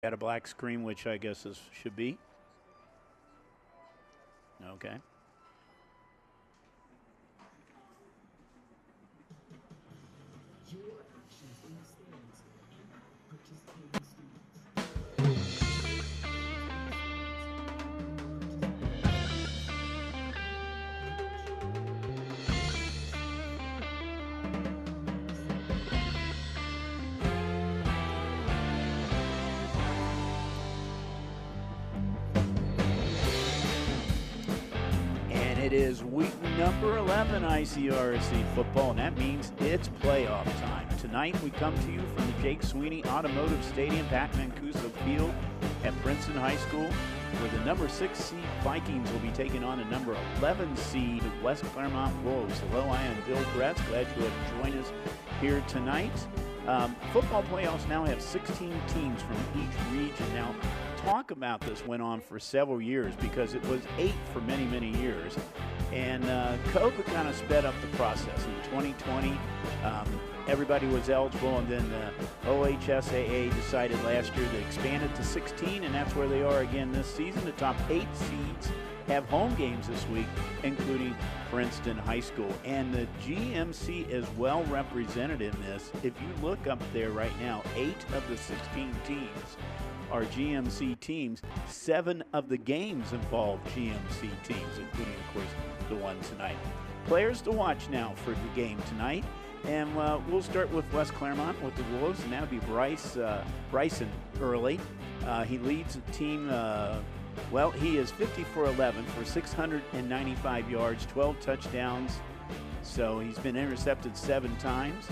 Got a black screen, which I guess should be. Okay. It is week number 11 ICRC football, and that means it's playoff time. Tonight we come to you from the Jake Sweeney Automotive Stadium, Pat Mancuso Field at Princeton High School, where the number 6 seed Vikings will be taking on the number 11 seed West Clermont Wolves. Hello, I am Bill Bretz. Glad you have joined us here tonight. Football playoffs now have 16 teams from each region. Now, talk about this went on for several years because it was 8 for many, many years. And COVID kind of sped up the process. In 2020, everybody was eligible, and then the OHSAA decided last year to expand it to 16, and that's where they are again this season. The top 8 seeds have home games this week, including Princeton High School. And the GMC is well represented in this. If you look up there right now, 8 of the 16 teams are GMC teams. 7 of the games involve GMC teams, including, of course, the one tonight. Players to watch now for the game tonight. And we'll start with West Clermont with the Wolves, and that would be Bryson Early. He leads the team. He is 50 for 11 for 695 yards, 12 touchdowns. So he's been intercepted 7 times.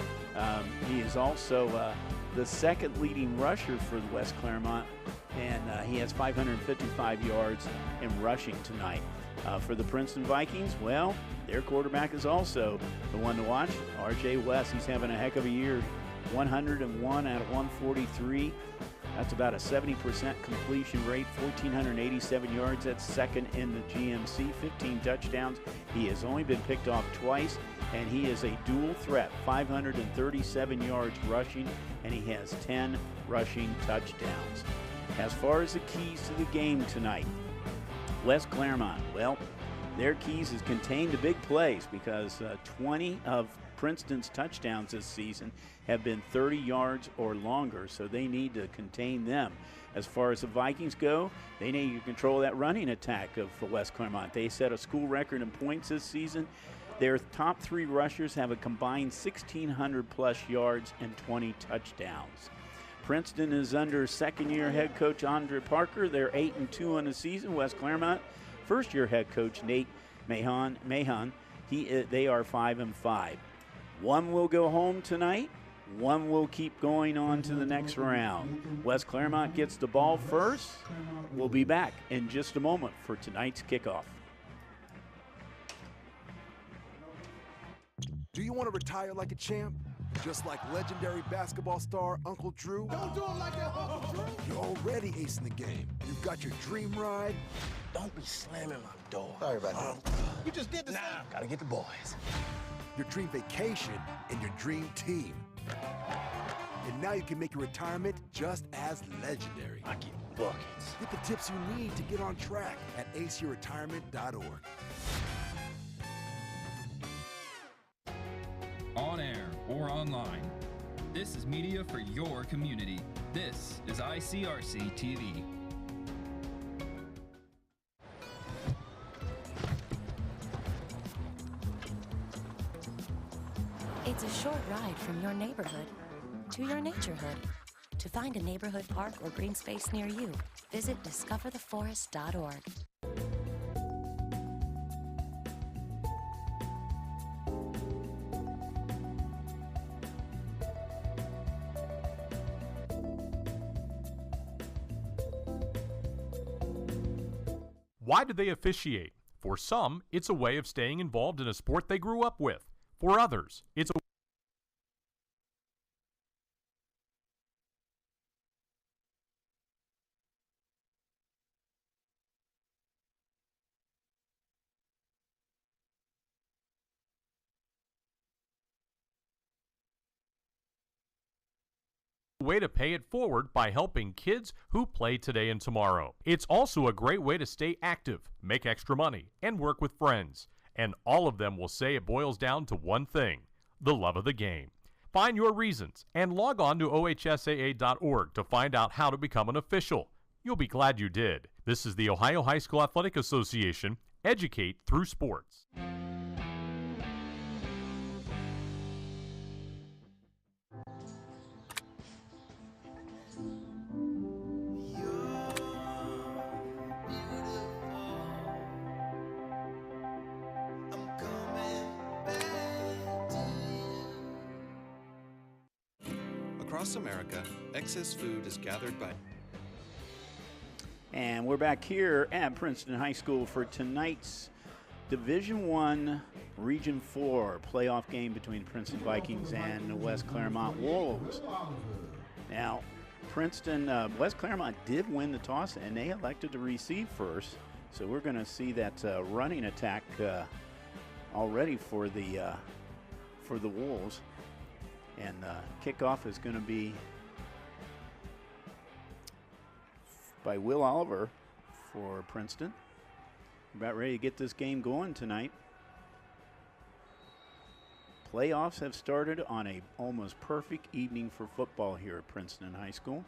He is also the second leading rusher for the West Clermont, and he has 555 yards in rushing tonight. For the Princeton Vikings, well, their quarterback is also the one to watch, R.J. West. He's having a heck of a year, 101 out of 143. That's about a 70% completion rate, 1,487 yards. That's second in the GMC, 15 touchdowns. He has only been picked off twice, and he is a dual threat, 537 yards rushing, and he has 10 rushing touchdowns. As far as the keys to the game tonight, West Clermont, well, their keys is contained to big plays because 20 of Princeton's touchdowns this season have been 30 yards or longer, so they need to contain them. As far as the Vikings go, they need to control that running attack of West Clermont. They set a school record in points this season. Their top 3 rushers have a combined 1,600-plus yards and 20 touchdowns. Princeton is under second-year head coach Andre Parker. They're 8-2 on the season. West Clermont, first-year head coach Nate Mahon. They are 5-5. One will go home tonight. One will keep going on to the next round. West Clermont gets the ball first. We'll be back in just a moment for tonight's kickoff. Do you want to retire like a champ? Just like legendary basketball star Uncle Drew? Don't do him like that, Uncle Drew! You're already acing the game. You've got your dream ride. Don't be slamming my door. Sorry about that. You just did the same. Gotta get the boys. Your dream vacation and your dream team. And now you can make your retirement just as legendary. I get buckets. Get the tips you need to get on track at aceyourretirement.org. On air or online, this is media for your community. This is ICRC-TV. It's a short ride from your neighborhood to your naturehood. To find a neighborhood park or green space near you, visit discovertheforest.org. Why do they officiate? For some, it's a way of staying involved in a sport they grew up with. For others, it's a way to pay it forward by helping kids who play today and tomorrow. It's also a great way to stay active, make extra money, and work with friends. And all of them will say it boils down to one thing: the love of the game. Find your reasons and log on to OHSAA.org to find out how to become an official. You'll be glad you did. This is the Ohio High School Athletic Association. Educate through sports. Across America, excess food is gathered by... And we're back here at Princeton High School for tonight's Division I Region 4 playoff game between Princeton Vikings and the West Clermont Wolves. Now, West Clermont did win the toss, and they elected to receive first. So we're going to see that running attack already for the Wolves. And kickoff is going to be by Will Oliver for Princeton. About ready to get this game going tonight. Playoffs have started on a almost perfect evening for football here at Princeton High School.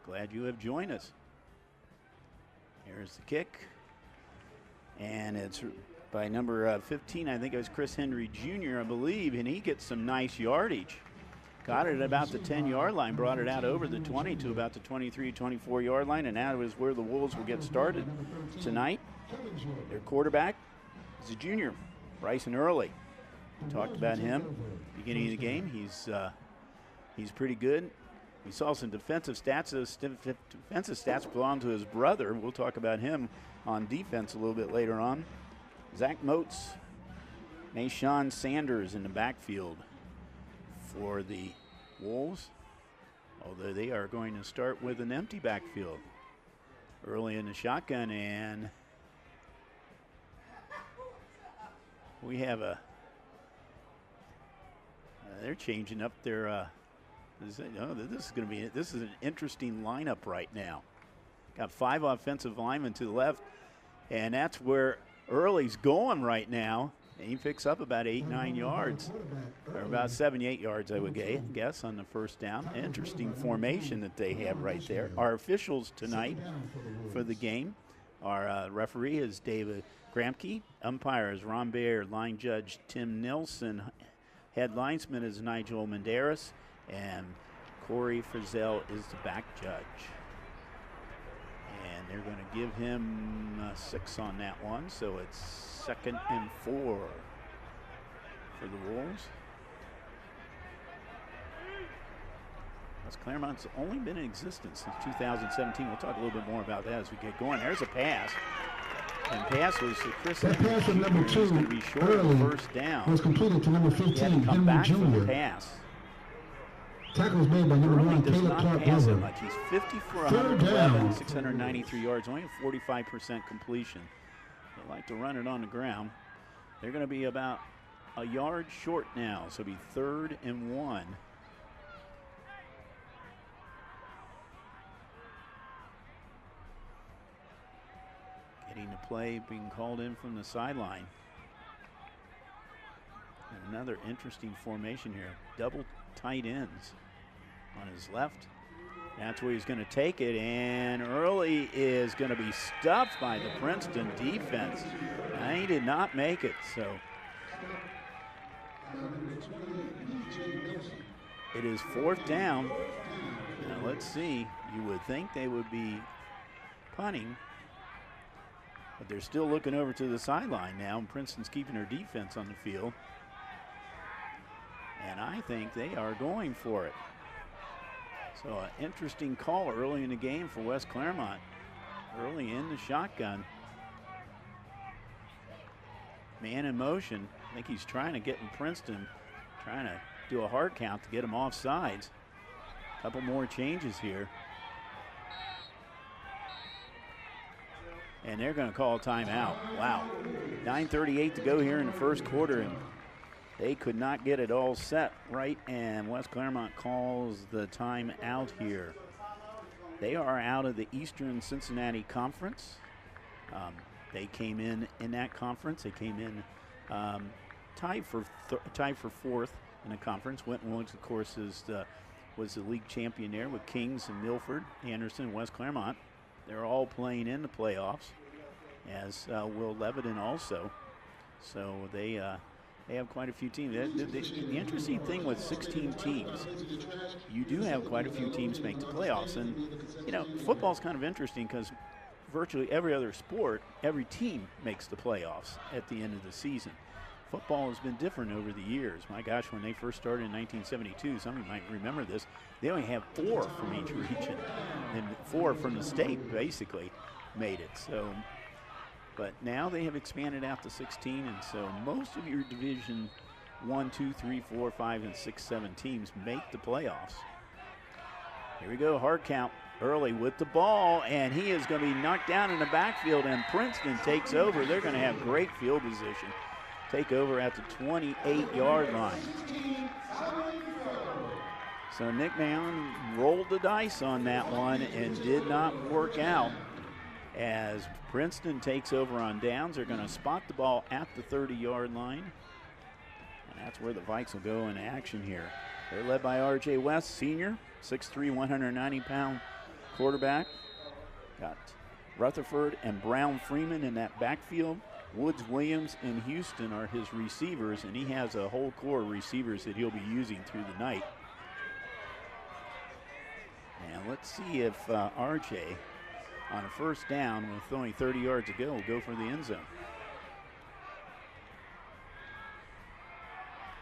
Glad you have joined us. Here's the kick. And it's by number 15, I think it was Chris Henry Jr., I believe, and he gets some nice yardage. Got it at about the 10-yard line, brought it out over the 20 to about the 23, 24-yard line, and that is where the Wolves will get started tonight. Their quarterback is a junior, Bryson Early. We talked about him beginning of the game. He's pretty good. We saw some defensive stats. Those defensive stats belong to his brother. We'll talk about him on defense a little bit later on. Zach Moats, Mayshawn Sanders in the backfield for the Wolves, although they are going to start with an empty backfield early in the shotgun, and we have they're changing up their this is an interesting lineup right now. Got 5 offensive linemen to the left, and that's where Early's going right now. And he picks up about 8-9 yards, or about 78 yards, I would guess, on the first down. Interesting formation that they have right there. Our officials tonight for the game, our referee is David Gramke, umpire is Ron Bayer, line judge Tim Nilsson, head linesman is Nigel Menderes, and Corey Frizzell is the back judge. And they're going to give him 6 on that one, so it's 2nd and 4 for the Wolves. West Clermont's only been in existence since 2017. We'll talk a little bit more about that as we get going. There's a pass. And pass was Chris. That pass from number 2 be short early first down. was completed to number 15, Henry Jr. Pass. Tackle was made by number 1, Caleb Clark Glover. Much. He's 50 for 111, 693 yards, only a 45% completion. They like to run it on the ground. They're going to be about a yard short now, so it'll be 3rd and 1. Getting the play being called in from the sideline. And another interesting formation here. Double tight ends on his left. That's where he's going to take it, and Early is going to be stuffed by the Princeton defense. And he did not make it, so it is 4th down. Now let's see. You would think they would be punting, but they're still looking over to the sideline now, and Princeton's keeping their defense on the field. And I think they are going for it. So an interesting call early in the game for West Clermont. Early in the shotgun. Man in motion. I think he's trying to get in Princeton, trying to do a hard count to get him off sides. A couple more changes here. And they're going to call a timeout. Wow. 9:38 to go here in the first quarter, and They could not get it all set right, and West Clermont calls the time out here. They are out of the Eastern Cincinnati Conference. They came in that conference. They came in tied for fourth in the conference. Winton Woods, of course, was the league champion there with Kings and Milford, Anderson, West Clermont. They're all playing in the playoffs, as will Lebanon also. So they have quite a few teams. The interesting thing with 16 teams, you do have quite a few teams make the playoffs. And, you know, football's kind of interesting because virtually every other sport, every team makes the playoffs at the end of the season. Football has been different over the years. My gosh, when they first started in 1972, some of you might remember this, they only have 4 from each region, and 4 from the state basically made it. So, but now they have expanded out to 16, and so most of your Division 1, 2, 3, 4, 5, and 6, 7 teams make the playoffs. Here we go, hard count. Early with the ball, and he is going to be knocked down in the backfield, and Princeton takes over. They're going to have great field position. Take over at the 28-yard line. So Nick Mahon rolled the dice on that one and did not work out. As Princeton takes over on downs, they're going to spot the ball at the 30-yard line. And that's where the Vikes will go in action here. They're led by R.J. West, senior, 6'3", 190-pound quarterback. Got Rutherford and Brown Freeman in that backfield. Woods, Williams, and Houston are his receivers, and he has a whole core of receivers that he'll be using through the night. And let's see if RJ, on a first down with only 30 yards to go, will go for the end zone.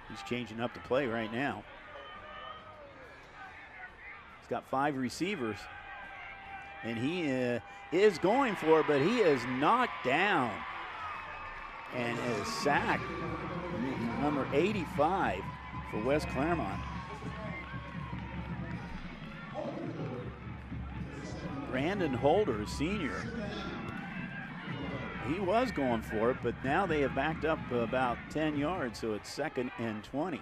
He's changing up the play right now. He's got 5 receivers, and he is going for it, but he is knocked down and is sacked. Number 85 for West Clermont. Brandon Holder, senior. He was going for it, but now they have backed up about 10 yards, so it's 2nd and 20.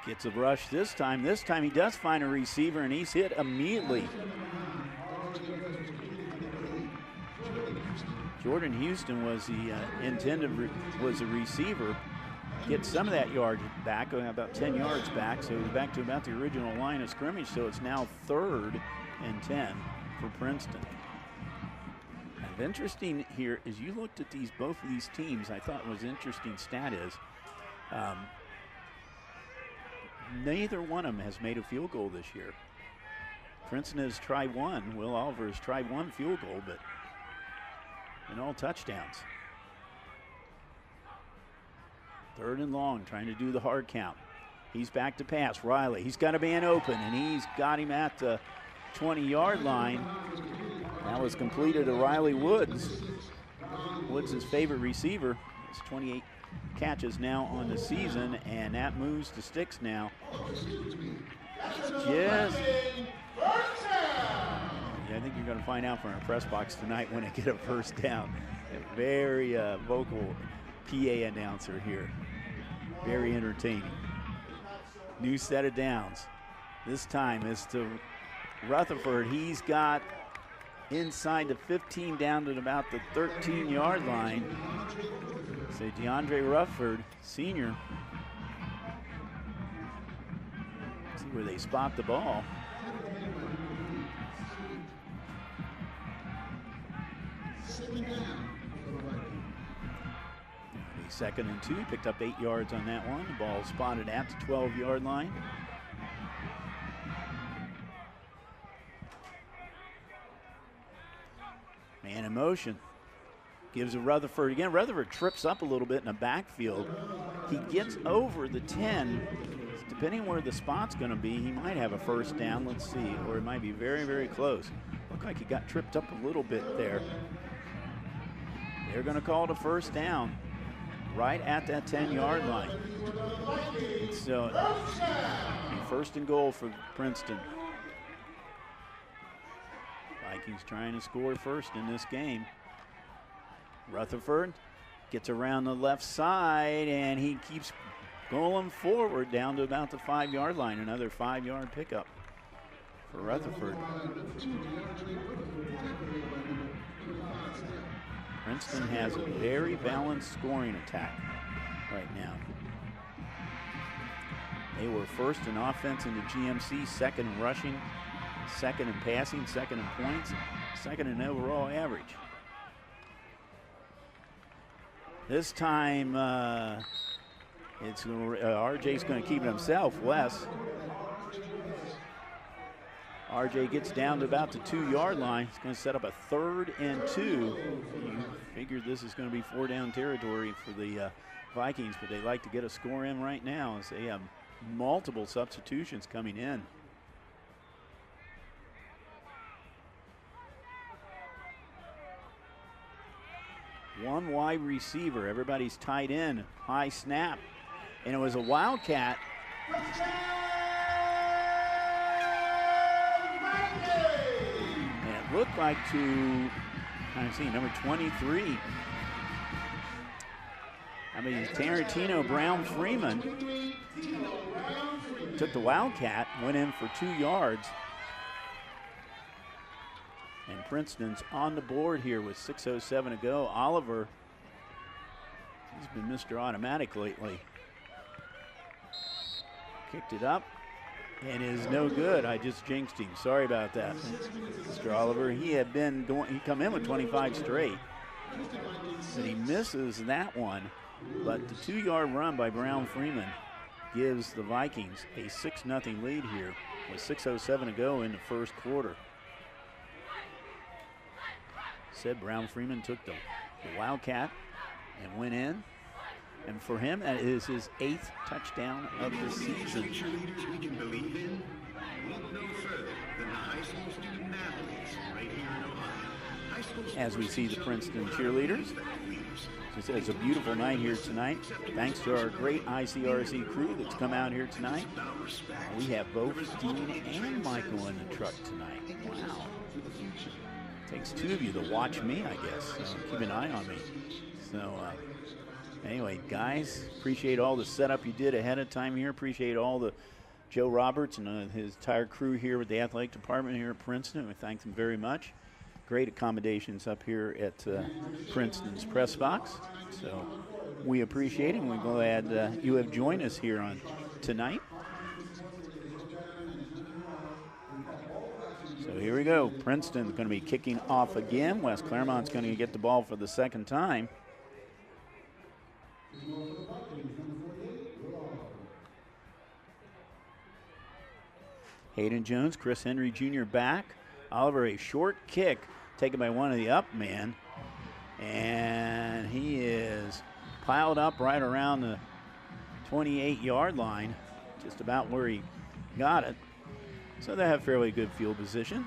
Gets a rush this time. This time he does find a receiver, and he's hit immediately. Jordan Houston was the was a receiver. Gets some of that yard back, about 10 yards back, so he's back to about the original line of scrimmage, so it's now 3rd and 10 for Princeton. And interesting here is you looked at both of these teams. I thought was interesting stat is neither one of them has made a field goal this year. Princeton has tried one. Will Oliver has tried one field goal, but in all touchdowns. 3rd and long, trying to do the hard count. He's back to pass. Riley, he's got a man open, and he's got him at the 20-yard line. That was completed to Riley Woods. Woods' his favorite receiver. It's 28 catches now on the season, and that moves to sticks now. Yes. I think you're going to find out from our press box tonight when they get a first down. A very vocal PA announcer here. Very entertaining. New set of downs. This time is to Rutherford. He's got inside the 15 down to about the 13-yard line. So DeAndre Rutherford, senior. See where they spot the ball. 2nd and 2, picked up 8 yards on that one. The ball spotted at the 12-yard line. Man in motion. Gives to Rutherford again. Rutherford trips up a little bit in the backfield. He gets over the 10. Depending where the spot's going to be, he might have a first down. Let's see. Or it might be very, very close. Looked like he got tripped up a little bit there. They're going to call it a first down right at that 10-yard line. So, 1st and goal for Princeton. Vikings trying to score first in this game. Rutherford Gets around the left side, and he keeps going forward down to about the 5-yard line. Another 5-yard pickup for Rutherford. Princeton has a very balanced scoring attack right now. They were first in offense in the GMC, second in rushing, second in passing, second in points, second in overall average. This time, it's RJ's going to keep it himself. Wes. RJ gets down to about the 2-yard line. He's going to set up a 3rd and 2. You figured this is going to be 4-down territory for the Vikings, but they like to get a score in right now as they have multiple substitutions coming in. One wide receiver. Everybody's tight end. High snap. And it was a Wildcat. And it looked like number 23. Tarantino Brown Freeman took the Wildcat, went in for 2 yards. And Princeton's on the board here with 6:07 to go. Oliver, he's been Mr. Automatic lately. Kicked it up and is no good. I just jinxed him. Sorry about that, Mr. Oliver. He come in with 25 straight, but he misses that one. But the 2-yard run by Brown Freeman gives the Vikings a 6-0 lead here with 6:07 to go in the first quarter. Said Brown Freeman took the Wildcat and went in. And for him, that is his 8th touchdown of the season. Cheerleaders we can believe in? Look no further than the high school student athletes right here in Ohio. As we see the Princeton cheerleaders. It's a beautiful night here tonight. Thanks to our great ICRC crew that's come out here tonight. We have both Dean and Michael in the truck tonight. Wow. Takes 2 of you to watch me, I guess. So keep an eye on me. So anyway, guys, appreciate all the setup you did ahead of time here. Appreciate all the Joe Roberts and his entire crew here with the athletic department here at Princeton. We thank them very much. Great accommodations up here at Princeton's press box. So we appreciate it, and we're glad you have joined us here on tonight. So here we go. Princeton's going to be kicking off again. West Clermont's going to get the ball for the 2nd time. Hayden Jones, Chris Henry Jr. back. Oliver, a short kick taken by one of the up men. And he is piled up right around the 28-yard line, just about where he got it. So they have fairly good field position.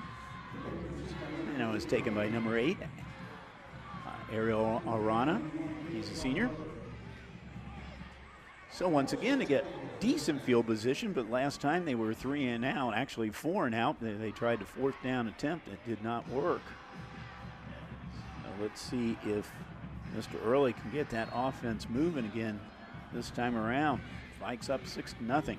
And it was taken by number 8, Ariel Arana. He's a senior. So once again, to get decent field position, but last time they were 3 and out, actually 4 and out. They tried the 4th down attempt. It did not work. So let's see if Mr. Early can get that offense moving again this time around. Vikes up 6-0.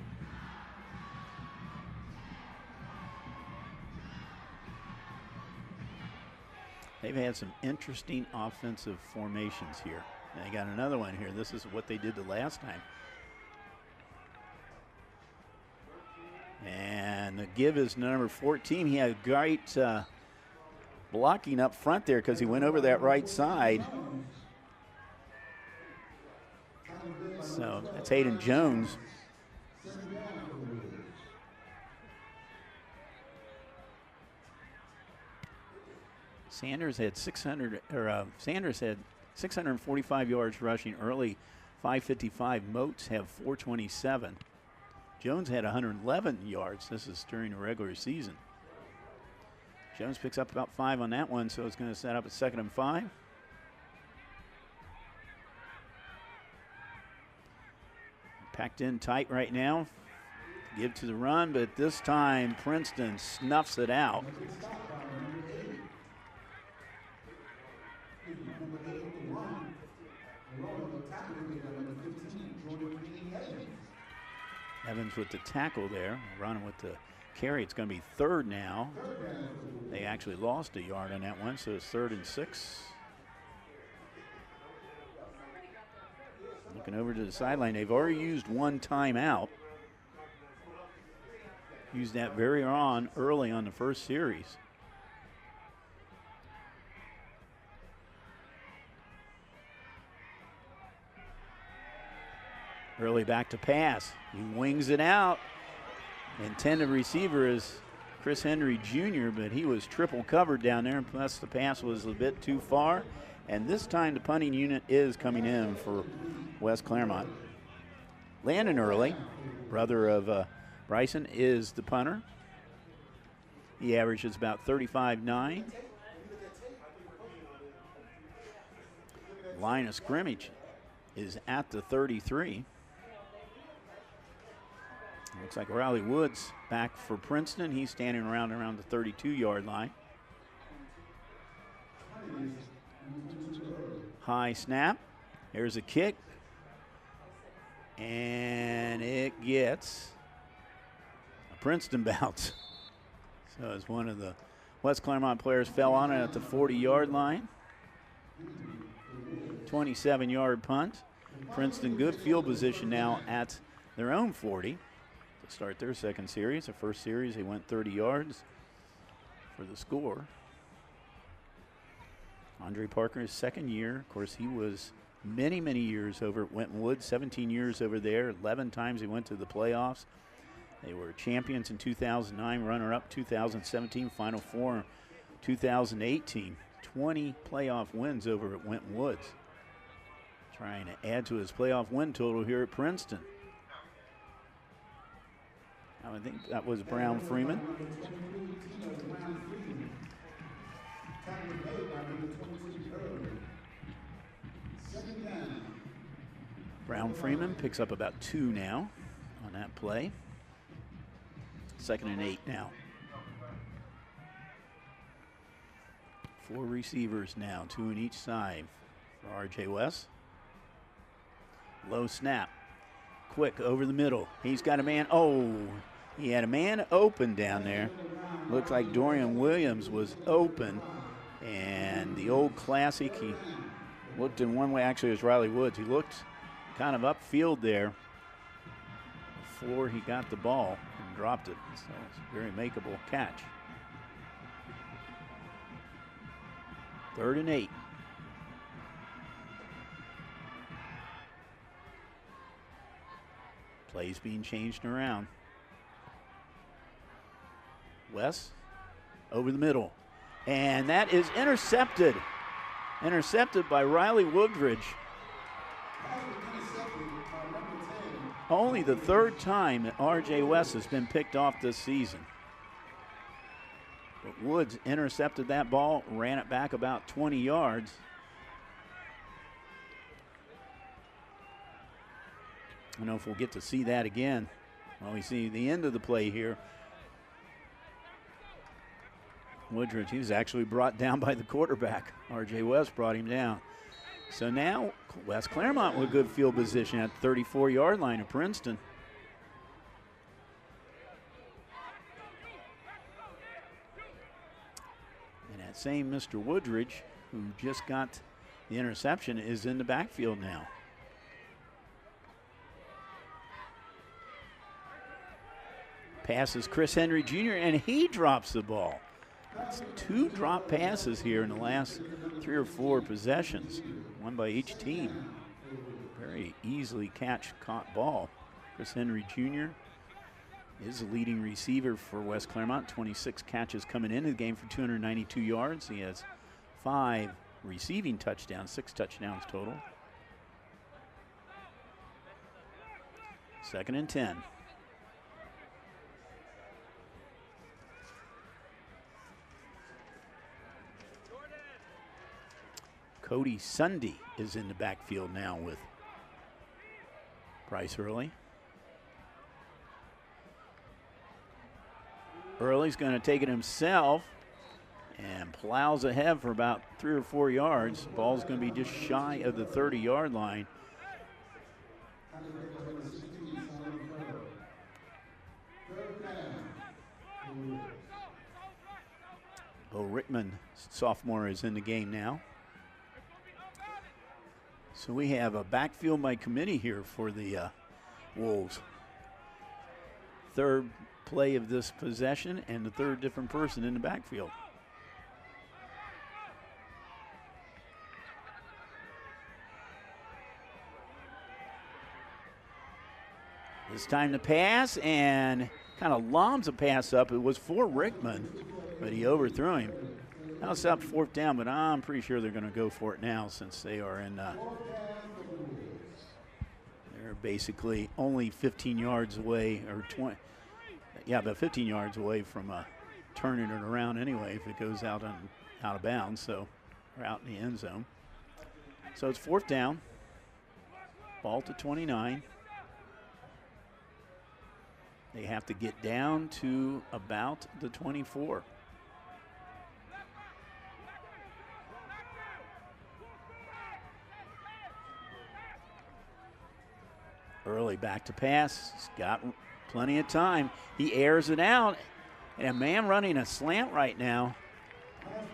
They've had some interesting offensive formations here. They got another one here. This is what they did the last time. And the give is number 14. He had great blocking up front there because he went over that right side. So that's Hayden Jones. Sanders had 645 yards rushing early, 555. Moats have 427. Jones had 111 yards. This is during the regular season. Jones picks up about 5 on that one, so it's going to set up a 2nd and 5. Packed in tight right now. Give to the run, but this time Princeton snuffs it out. Evans with the tackle there, running with the carry. It's going to be third now. They actually lost a yard on that one, so it's 3rd and 6. Looking over to the sideline, they've already used one timeout. Used that very early on the first series. Early back to pass. He wings it out. Intended receiver is Chris Henry Jr., but he was triple covered down there, and plus the pass was a bit too far. And this time the punting unit is coming in for West Clermont. Landon Early, brother of Bryson, is the punter. He averages about 35.9. Line of scrimmage is at the 33. Looks like Riley Woods back for Princeton. He's standing around the 32-yard line. High snap. Here's a kick. And it gets a Princeton bounce. So as one of the West Clermont players fell on it at the 40-yard line. 27-yard punt. Princeton good field position now at their own 40 to start their second series. The first series they went 30 yards for the score. Andre Parker, his second year. Of course, he was many, many years over at Winton Woods, 17 years over there. 11 times he went to the playoffs. They were champions in 2009, runner-up 2017, Final Four 2018. 20 playoff wins over at Winton Woods. Trying to add to his playoff win total here at Princeton. I think that was Brown Freeman. Brown Freeman picks up about 2 now on that play. 2nd and 8 now. 4 receivers now, 2 on each side for R.J. West. Low snap. Quick over the middle. He's got a man. Oh, he had a man open down there. Looks like Dorian Williams was open. And the old classic, he looked in one way. Actually, it was Riley Woods. He looked kind of upfield there before he got the ball and dropped it. So it's a very makeable catch. 3rd and 8. Plays being changed around. West over the middle. And that is intercepted. Intercepted by Riley Woodridge. Only the 3rd time that R.J. West has been picked off this season. But Woods intercepted that ball, ran it back about 20 yards. I don't know if we'll get to see that again. Well, we see the end of the play here. Woodridge, he was actually brought down by the quarterback. R.J. West brought him down. So now West Clermont with good field position at the 34-yard line of Princeton. And that same Mr. Woodridge, who just got the interception, is in the backfield now. Passes Chris Henry Jr., and he drops the ball. That's 2 drop passes here in the last 3 or 4 possessions, one by each team. Very easily caught ball. Chris Henry Jr. is the leading receiver for West Clermont. 26 catches coming into the game for 292 yards. He has 5 receiving touchdowns, 6 touchdowns total. 2nd and 10. Cody Sunday is in the backfield now with Bryce Early. Early's going to take it himself and plows ahead for about 3 or 4 yards. Ball's going to be just shy of the 30-yard line. Bo Rickman, sophomore, is in the game now. So we have a backfield by committee here for the Wolves. Third play of this possession and the third different person in the backfield. It's time to pass, and kind of lobs a pass up. It was for Rickman, but he overthrew him. Now it's up 4th down, but I'm pretty sure they're going to go for it now since they are in. They're basically only 15 yards away, or 20. Yeah, about 15 yards away from turning it around anyway if it goes out of bounds. So we're out in the end zone. So it's 4th down. Ball to 29. They have to get down to about the 24. Early back to pass. He's got plenty of time. He airs it out. And a man running a slant right now.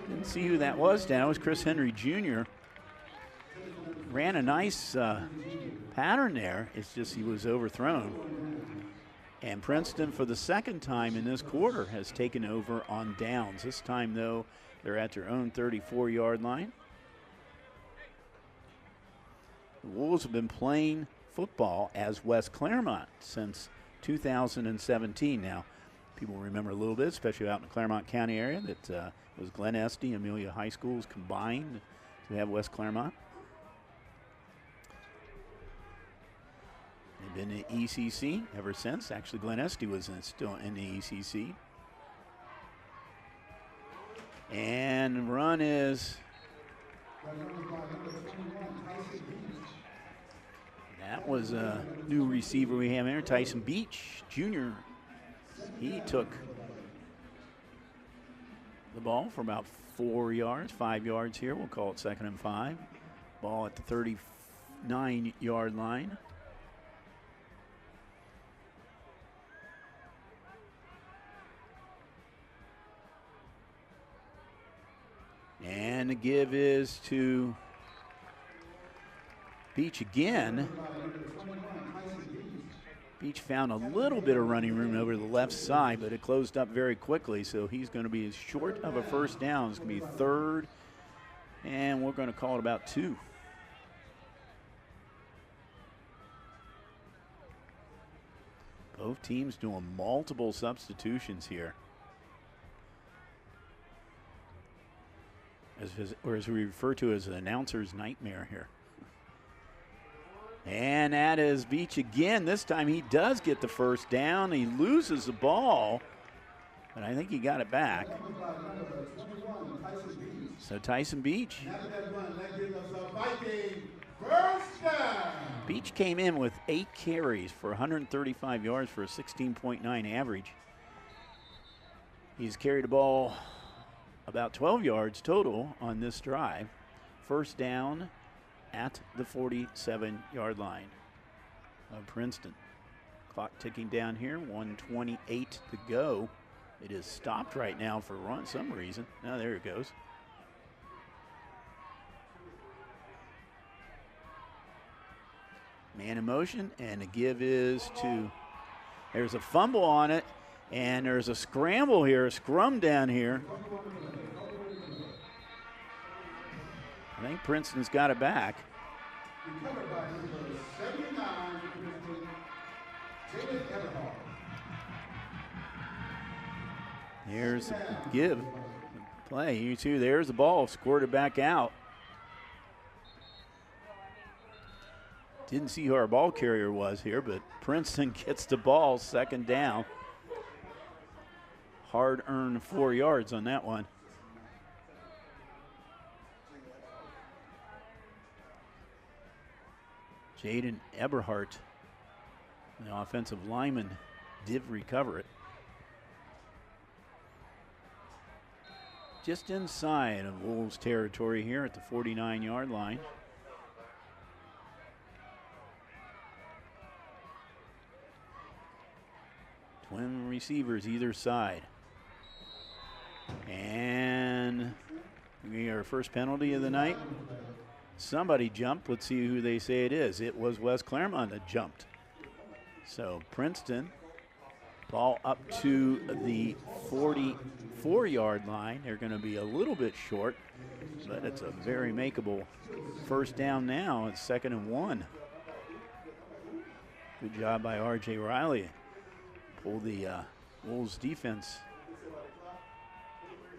Didn't see who that was down. It was Chris Henry Jr. Ran a nice pattern there. It's just he was overthrown. And Princeton, for the second time in this quarter, has taken over on downs. This time, though, they're at their own 34-yard line. The Wolves have been playing football as West Clermont since 2017. Now, people remember a little bit, especially out in the Clermont County area, that it was Glen Estee, Amelia High Schools combined to have West Clermont. They've been in the ECC ever since. Actually, Glen Estee was still in the ECC. And run is. That was a new receiver we have here, Tyson Beach Jr. He took the ball for about 4 yards, 5 yards here. We'll call it 2nd and 5. Ball at the 39-yard line. And the give is to Beach again. Beach found a little bit of running room over the left side, but it closed up very quickly, so he's going to be as short of a first down. It's going to be 3rd, and we're going to call it about 2. Both teams doing multiple substitutions here. Or as we refer to as an announcer's nightmare here. And that is Beach again. This time he does get the first down. He loses the ball, but I think he got it back. So Tyson Beach. Beach came in with 8 carries for 135 yards for a 16.9 average. He's carried the ball about 12 yards total on this drive. First down at the 47-yard line of Princeton. Clock ticking down here, 1:28 to go. It is stopped right now for some reason. Now there it goes. Man in motion, and the give is to, there's a fumble on it, and there's a scramble here, a scrum down here. I think Princeton's got it back. Here's the give. Play. You see, there's the ball, squirted back out. Didn't see who our ball carrier was here, but Princeton gets the ball, 2nd down. Hard-earned 4 yards on that one. Jaden Eberhardt, the offensive lineman, did recover it. Just inside of Wolves territory here at the 49-yard line. Twin receivers either side. And And our first penalty of the night. Somebody jumped. Let's see who they say it is. It was West Clermont that jumped. So Princeton, ball up to the 44-yard line. They're going to be a little bit short, but it's a very makeable first down now. It's 2nd and 1. Good job by R.J. Riley. Pull the Wolves defense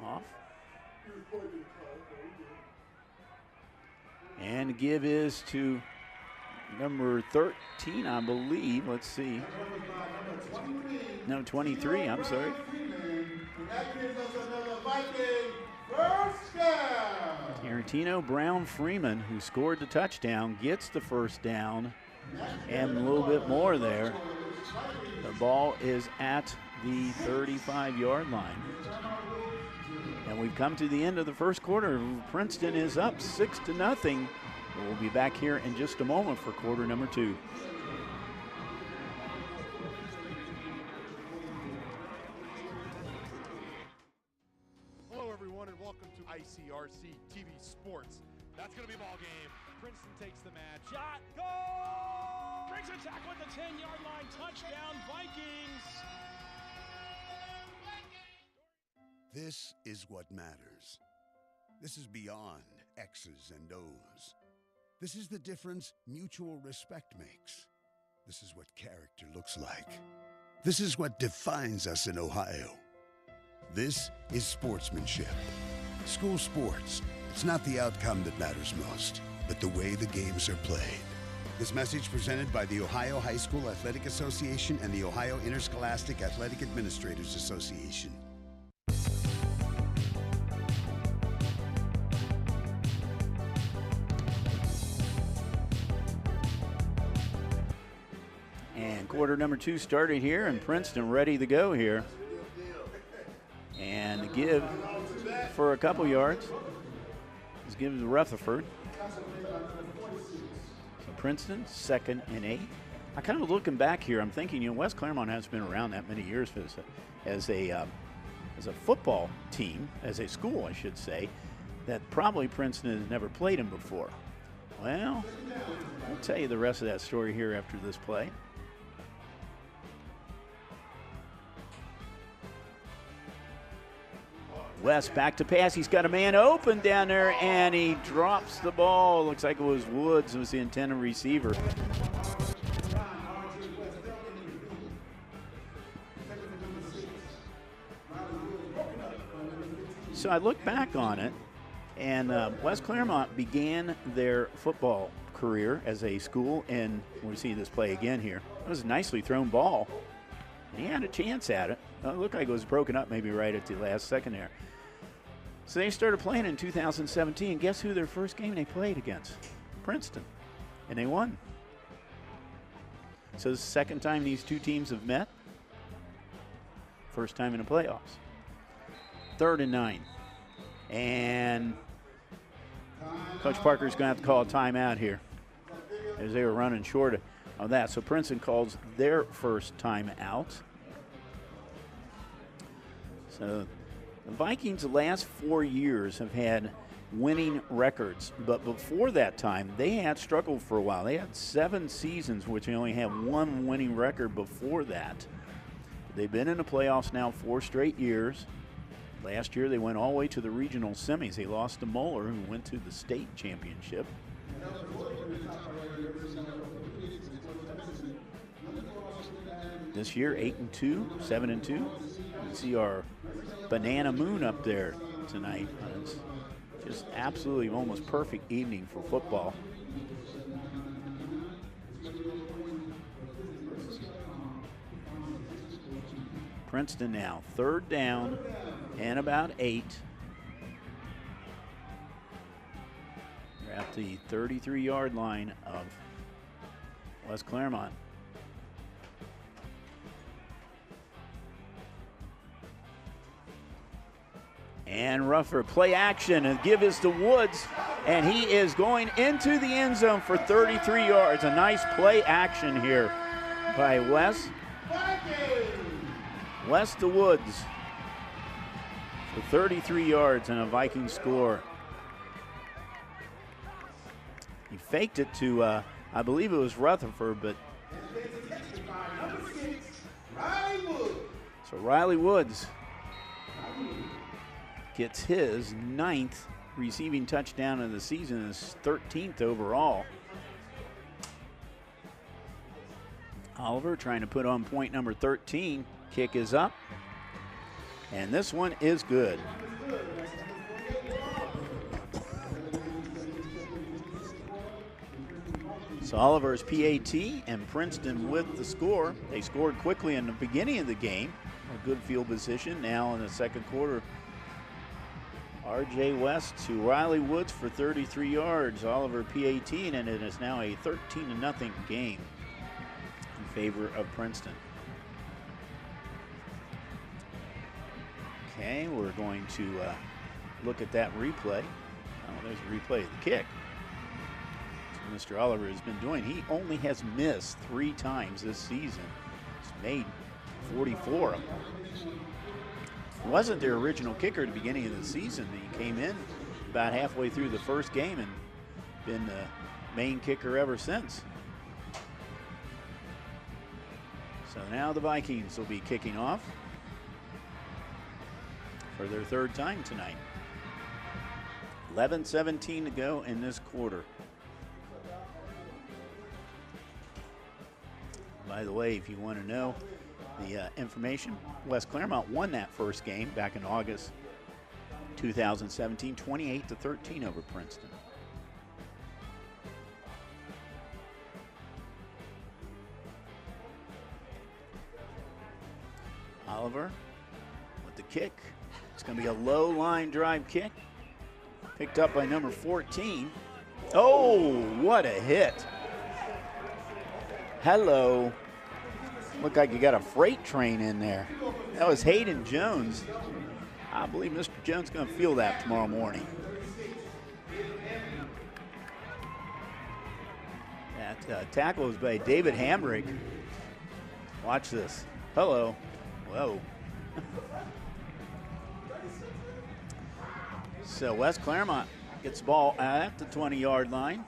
off. And the give is to number 13, I believe. Let's see. No, 23, I'm sorry. Tarantino Brown Freeman, who scored the touchdown, gets the first down and a little bit more there. The ball is at the 35-yard line. And we've come to the end of the first quarter. Princeton is up 6-0. We'll be back here in just a moment for quarter number 2. Hello, everyone, and welcome to ICRC-TV Sports. That's going to be a ball game. Princeton takes the match. Shot, goal! Brings a tackle at the 10-yard line. Touchdown, Vikings! This is what matters. This is beyond X's and O's. This is the difference mutual respect makes. This is what character looks like. This is what defines us in Ohio. This is sportsmanship. School sports, it's not the outcome that matters most, but the way the games are played. This message presented by the Ohio High School Athletic Association and the Ohio Interscholastic Athletic Administrators Association. And quarter number 2 started here, and Princeton ready to go here. And the give for a couple yards. Let's give it to Rutherford. So Princeton, 2nd and 8. I kind of looking back here, I'm thinking, West Clermont hasn't been around that many years as a football team, as a school, I should say, that probably Princeton has never played them before. Well, I'll tell you the rest of that story here after this play. West back to pass. He's got a man open down there, and he drops the ball. Looks like it was Woods who was the intended receiver. So I look back on it, and West Clermont began their football career as a school, and we see this play again here. It was a nicely thrown ball. He had a chance at it. It looked like it was broken up maybe right at the last second there. So they started playing in 2017. Guess who their first game they played against? Princeton. And they won. So this is the second time these two teams have met. First time in the playoffs. 3rd and 9. And Coach Parker's going to have to call a timeout here as they were running short of that. So Princeton calls their first timeout. So the Vikings the last 4 years have had winning records, but before that time they had struggled for a while. They had 7 seasons which they only had 1 winning record before that. They've been in the playoffs now 4 straight years. Last year they went all the way to the regional semis. They lost to Moeller, who went to the state championship. This year 8-2, 7-2. You see our banana moon up there tonight. It's just absolutely almost perfect evening for football. Princeton now 3rd down and about 8. They're at the 33-yard line of West Clermont. And Rutherford, play action, and give is to Woods, and he is going into the end zone for 33 yards. A nice play action here by West. West to Woods for 33 yards and a Viking score. He faked it to, I believe it was Rutherford, but so Riley Woods gets his 9th receiving touchdown of the season, his 13th overall. Oliver trying to put on point number 13. Kick is up, and this one is good. So Oliver's PAT and Princeton with the score. They scored quickly in the beginning of the game. A good field position. Now in the second quarter, R.J. West to Riley Woods for 33 yards. Oliver PAT, and it is now a 13-0 game in favor of Princeton. Okay, we're going to look at that replay. Oh, there's a replay of the kick. That's what Mr. Oliver has been doing. He only has missed 3 times this season. He's made 44 of them. He wasn't their original kicker at the beginning of the season. He came in about halfway through the first game and been the main kicker ever since. So now the Vikings will be kicking off for their 3rd time tonight. 11:17 to go in this quarter. By the way, if you want to know the information, West Clermont won that first game back in August 2017, 28-13 over Princeton. Oliver with the kick. It's going to be a low line drive kick. Picked up by number 14. Oh, what a hit. Hello. Looked like you got a freight train in there. That was Hayden Jones. I believe Mr. Jones is going to feel that tomorrow morning. That tackle was by David Hamrick. Watch this. Hello. Whoa. So West Clermont gets the ball at the 20-yard line.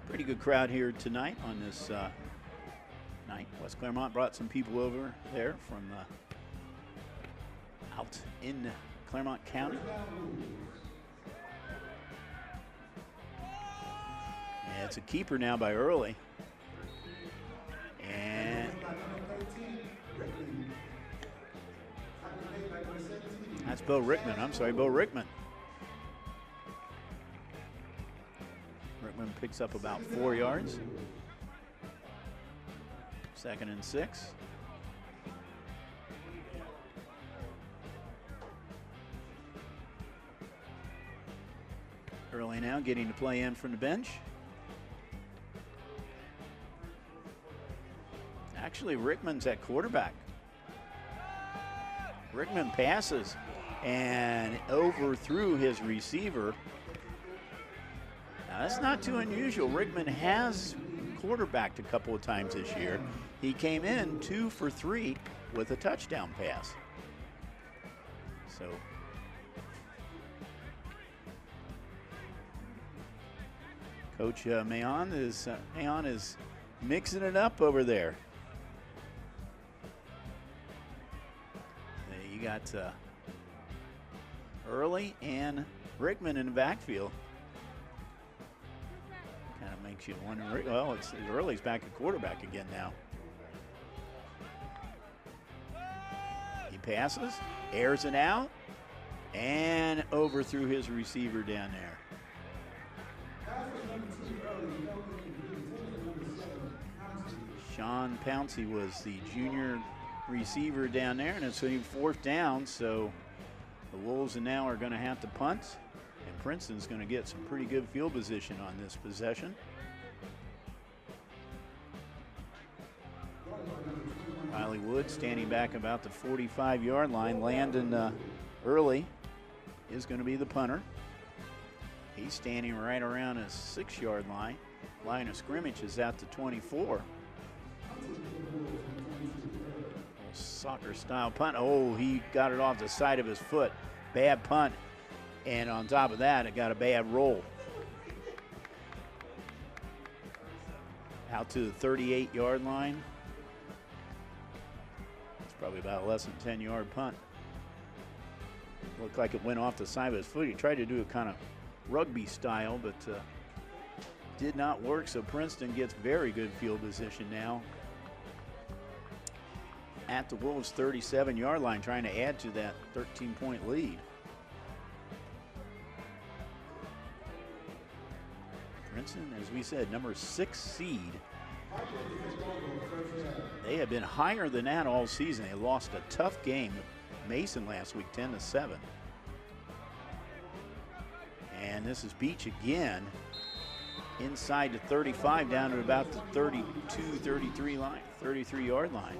Pretty good crowd here tonight on this night. West Clermont brought some people over there from out in Clermont County. And it's a keeper now by Early. And that's Bo Rickman. I'm sorry, Bo Rickman. Rickman picks up about 4 yards. 2nd and 6. Early now getting to play in from the bench. Actually, Rickman's at quarterback. Rickman passes and overthrew his receiver. Now, that's not too unusual. Rickman has quarterbacked a couple of times this year. He came in 2 for 3 with a touchdown pass. So Coach Mayon is mixing it up over there. You got Early and Rickman in the backfield. Kind of makes you wonder. Well, it's Early's back at quarterback again now. He passes, airs it out, and overthrew his receiver down there. Sean Pouncey was the junior receiver down there, and it's a 4th down, so the Wolves now are going to have to punt, and Princeton's going to get some pretty good field position on this possession. Riley Wood standing back about the 45-yard line. Landon Early is going to be the punter. He's standing right around his 6-yard line. Line of scrimmage is at the 24. Soccer style punt. Oh, he got it off the side of his foot. Bad punt. And on top of that, it got a bad roll. Out to the 38-yard line. It's probably about a less than 10-yard punt. Looked like it went off the side of his foot. He tried to do it kind of rugby style, but did not work. So Princeton gets very good field position now at the Wolves' 37-yard line, trying to add to that 13-point lead. Princeton, as we said, number 6 seed. They have been higher than that all season. They lost a tough game with Mason last week, 10-7. And this is Beach again, inside the 35, down to about the 32, 33 line, 33-yard line.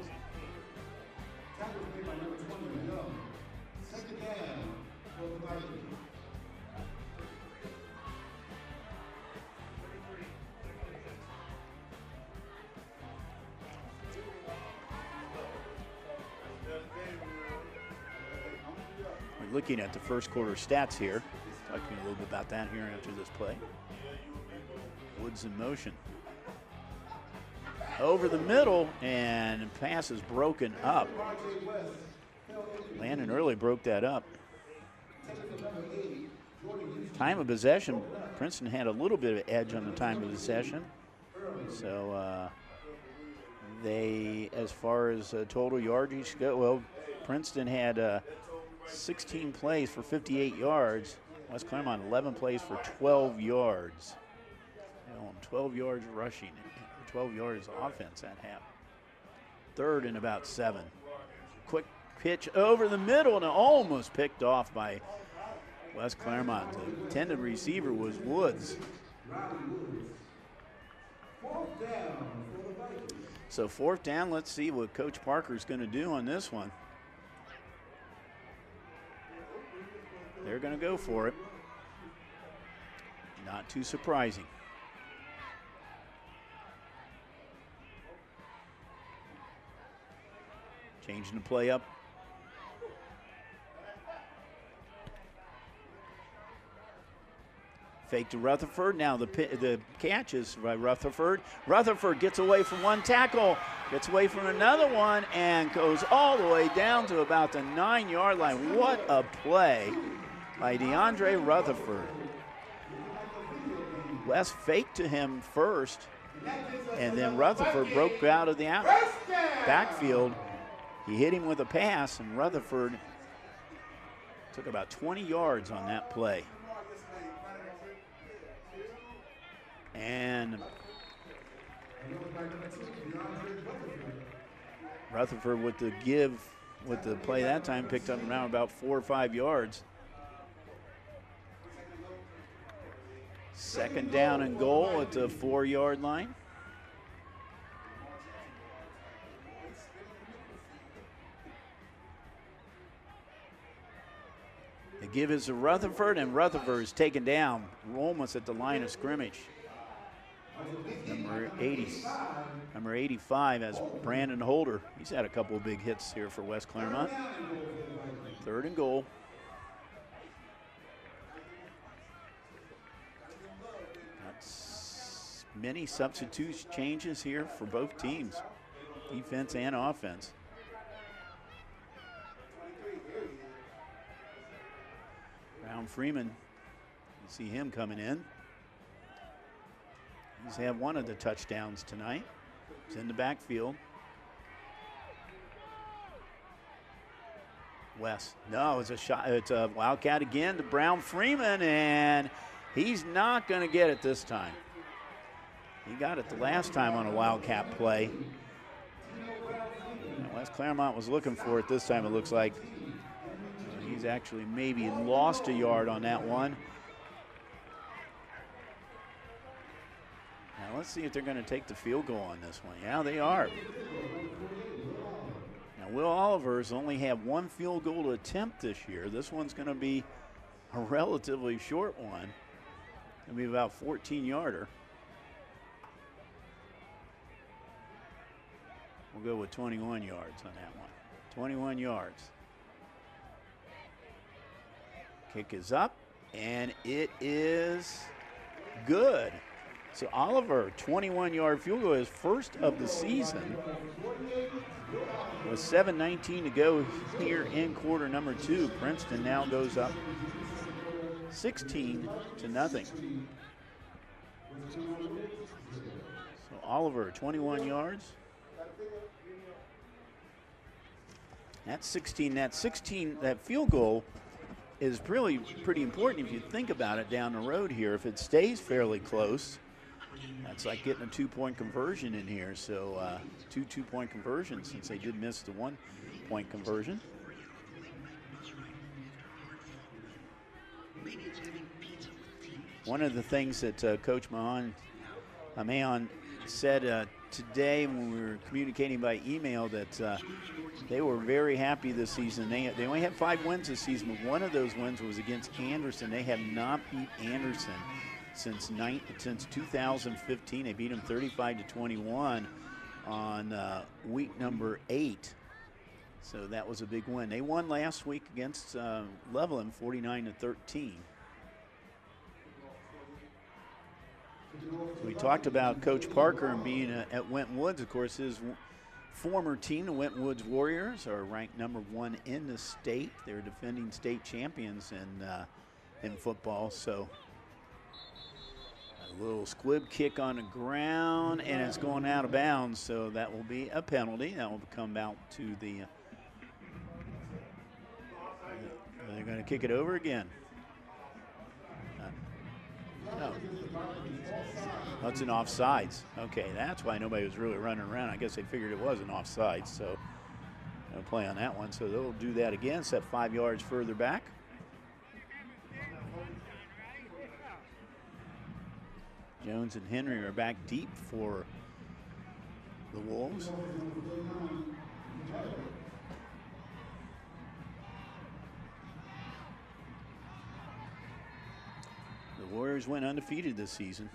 We're looking at the first quarter stats here. Talking a little bit about that here after this play. Woods in motion. Over the middle, and pass is broken up. Landon early broke that up. Time of possession, Princeton had a little bit of edge on the time of possession. So they, as far as total yardage go, well, Princeton had 16 plays for 58 yards. West Clermont 11 plays for 12 yards. 12 yards rushing, 12 yards offense at half. Third and about 7. Quick pitch over the middle and almost picked off by West Clermont. The intended receiver was Woods. So 4th down, let's see what Coach Parker's going to do on this one. They're going to go for it. Not too surprising. Changing the play up. Fake to Rutherford. Now the catch is by Rutherford. Rutherford gets away from one tackle, gets away from another one, and goes all the way down to about the 9-yard line. What a play by DeAndre Rutherford. West faked to him first, and then Rutherford broke out of the backfield. He hit him with a pass, and Rutherford took about 20 yards on that play. And Rutherford with the give, with the play that time, picked up around about 4 or 5 yards. 2nd down and goal at the 4-yard line. The give is to Rutherford, and Rutherford is taken down almost at the line of scrimmage. Number 85 as Brandon Holder. He's had a couple of big hits here for West Clermont. 3rd and goal. Many substitute changes here for both teams, defense and offense. Brown Freeman, you see him coming in. He's had one of the touchdowns tonight. He's in the backfield. West, no, it's a shot. It's a wildcat again to Brown Freeman, and he's not going to get it this time. He got it the last time on a wildcat play. West Clermont was looking for it this time, it looks like. He's actually maybe lost a yard on that one. Now let's see if they're going to take the field goal on this one. Yeah, they are. Now Will Oliver's only had 1 field goal to attempt this year. This one's going to be a relatively short one. It'll be about 14-yarder. We'll go with 21 yards on that one. 21 yards. Kick is up, and it is good. So Oliver, 21-yard field goal, his first of the season. With 7:19 to go here in quarter number 2, Princeton now goes up 16-0. So Oliver, 21 yards. That's 16. That field goal is really pretty important if you think about it down the road here. If it stays fairly close, that's like getting a 2-point conversion in here. So two 2-point conversions, since they did miss the 1-point conversion. One of the things that Coach Mahon said today when we were communicating by email that they were very happy this season. They only had 5 wins this season, but one of those wins was against Anderson. They have not beat Anderson since 2015. They beat them 35-21 on week number 8. So that was a big win. They won last week against Levelland 49-13. We talked about Coach Parker and being at Winton Woods. Of course, his former team, the Winton Woods Warriors, are ranked number 1 in the state. They're defending state champions in football. So a little squib kick on the ground, and it's going out of bounds. So that will be a penalty. That will come out to the. They're going to kick it over again. No. That's an offsides. Okay, that's why nobody was really running around. I guess they figured it was an offsides, so no play on that one. So they'll do that again, set 5 yards further back. Jones and Henry are back deep for the Wolves. The Warriors went undefeated this season.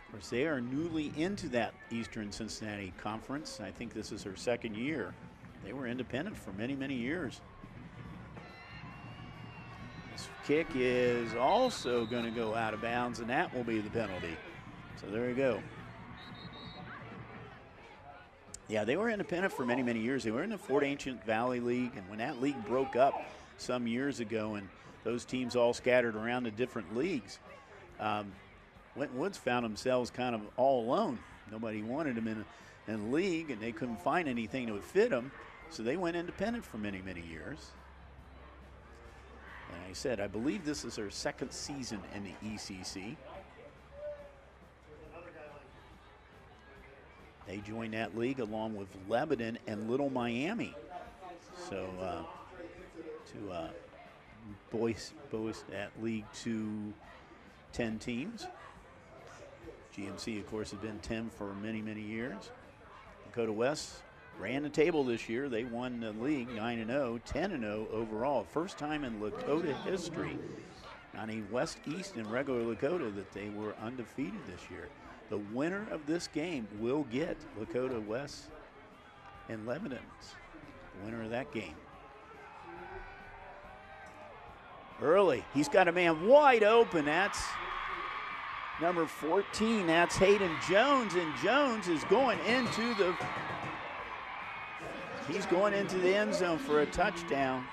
Of course, they are newly into that Eastern Cincinnati Conference. I think this is their 2nd year. They were independent for many, many years. This kick is also going to go out of bounds, and that will be the penalty. So there you go. Yeah, they were independent for many, many years. They were in the Fort Ancient Valley League, and when that league broke up some years ago and those teams all scattered around to different leagues, Winton Woods found themselves kind of all alone. Nobody wanted them in the league, and they couldn't find anything that would fit them, so they went independent for many, many years. And I said, I believe this is their 2nd season in the ECC. They joined that league along with Lebanon and Little Miami. So to boast that league to 10 teams. GMC, of course, has been 10 for many, many years. Dakota West ran the table this year. They won the league 9-0, 10-0 overall. First time in Lakota history, not even West, East, and regular Lakota, that they were undefeated this year. The winner of this game will get Lakota West and Lebanon. The winner of that game. Early, he's got a man wide open. That's number 14. That's Hayden Jones, and Jones is going into the. He's going into the end zone for a touchdown.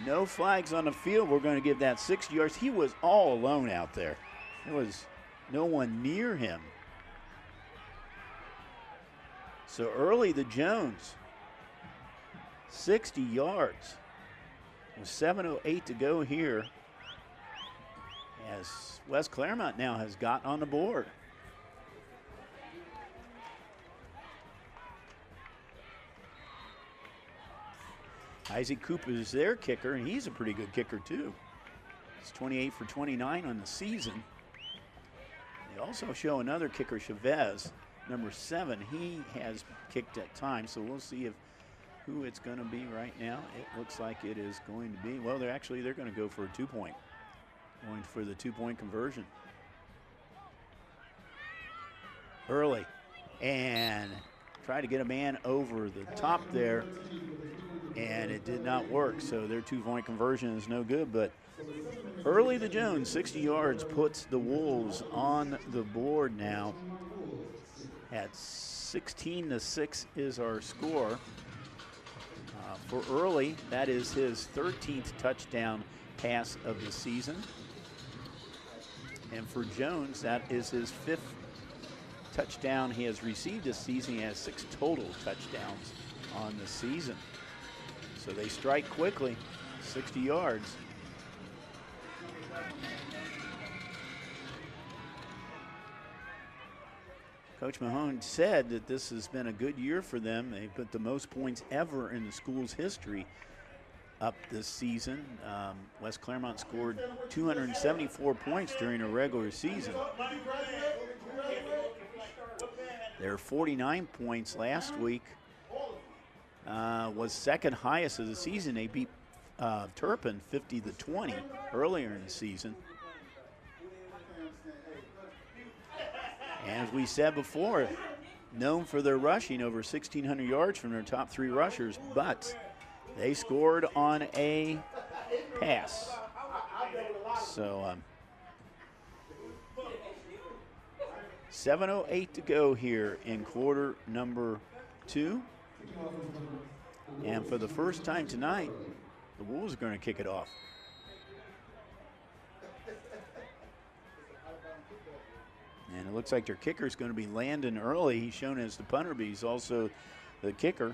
No flags on the field. We're going to give that 60 yards. He was all alone out there. There was no one near him. So early, the Jones, 60 yards. With 7:08 to go here, as West Clermont now has got on the board. Isaac Cooper is their kicker, and he's a pretty good kicker too. He's 28 for 29 on the season. They also show another kicker, Chavez, number 7. He has kicked at times, so we'll see who it's going to be right now. It looks like it is going to be, well, they're going to go for a 2-point. Going for the 2-point conversion. Early. And tried to get a man over the top there, and it did not work. So their two-point conversion is no good. But Early the Jones, 60 yards, puts the Wolves on the board now. At 16-6 is our score. For Early, that is his 13th touchdown pass of the season. And for Jones, that is his 5th touchdown he has received this season. He has 6 total touchdowns on the season. So they strike quickly, 60 yards. Coach Mahone said that this has been a good year for them. They put the most points ever in the school's history up this season. West Clermont scored 274 points during a regular season. Their 49 points last week was second highest of the season. They beat Turpin 50-20 earlier in the season. And as we said before, known for their rushing, over 1,600 yards from their top 3 rushers, but they scored on a pass. So 7:08 to go here in quarter number 2. And for the first time tonight, the Wolves are going to kick it off. And it looks like their kicker is going to be Landon Early. He's shown as the punter, but he's also the kicker.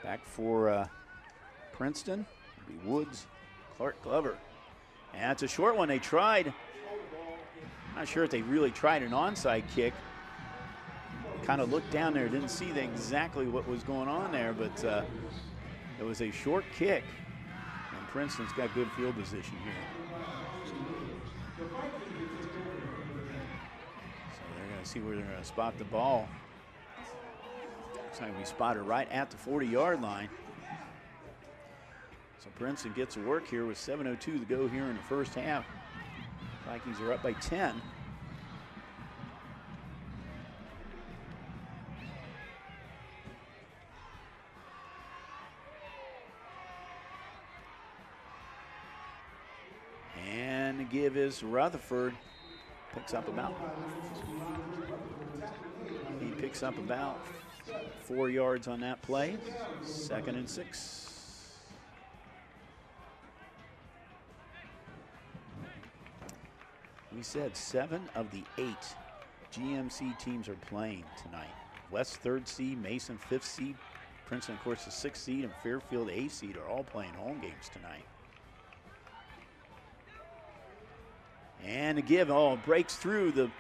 Back for Princeton, it'll be Woods, Clark Glover. And that's a short one. They tried. Not sure if they really tried an onside kick. Kind of looked down there, didn't see exactly what was going on there, but it was a short kick. And Princeton's got good field position here. See where they're going to spot the ball. Looks like we spotted right at the 40-yard line. So Princeton gets to work here with 7:02 to go here in the first half. Vikings are up by 10. And the give is Rutherford. Picks up about 4 yards on that play. 2nd and 6. We said 7 of the 8 GMC teams are playing tonight. West 3rd seed, Mason 5th seed, Princeton of course the 6th seed, and Fairfield 8th seed are all playing home games tonight. And the give, breaks through the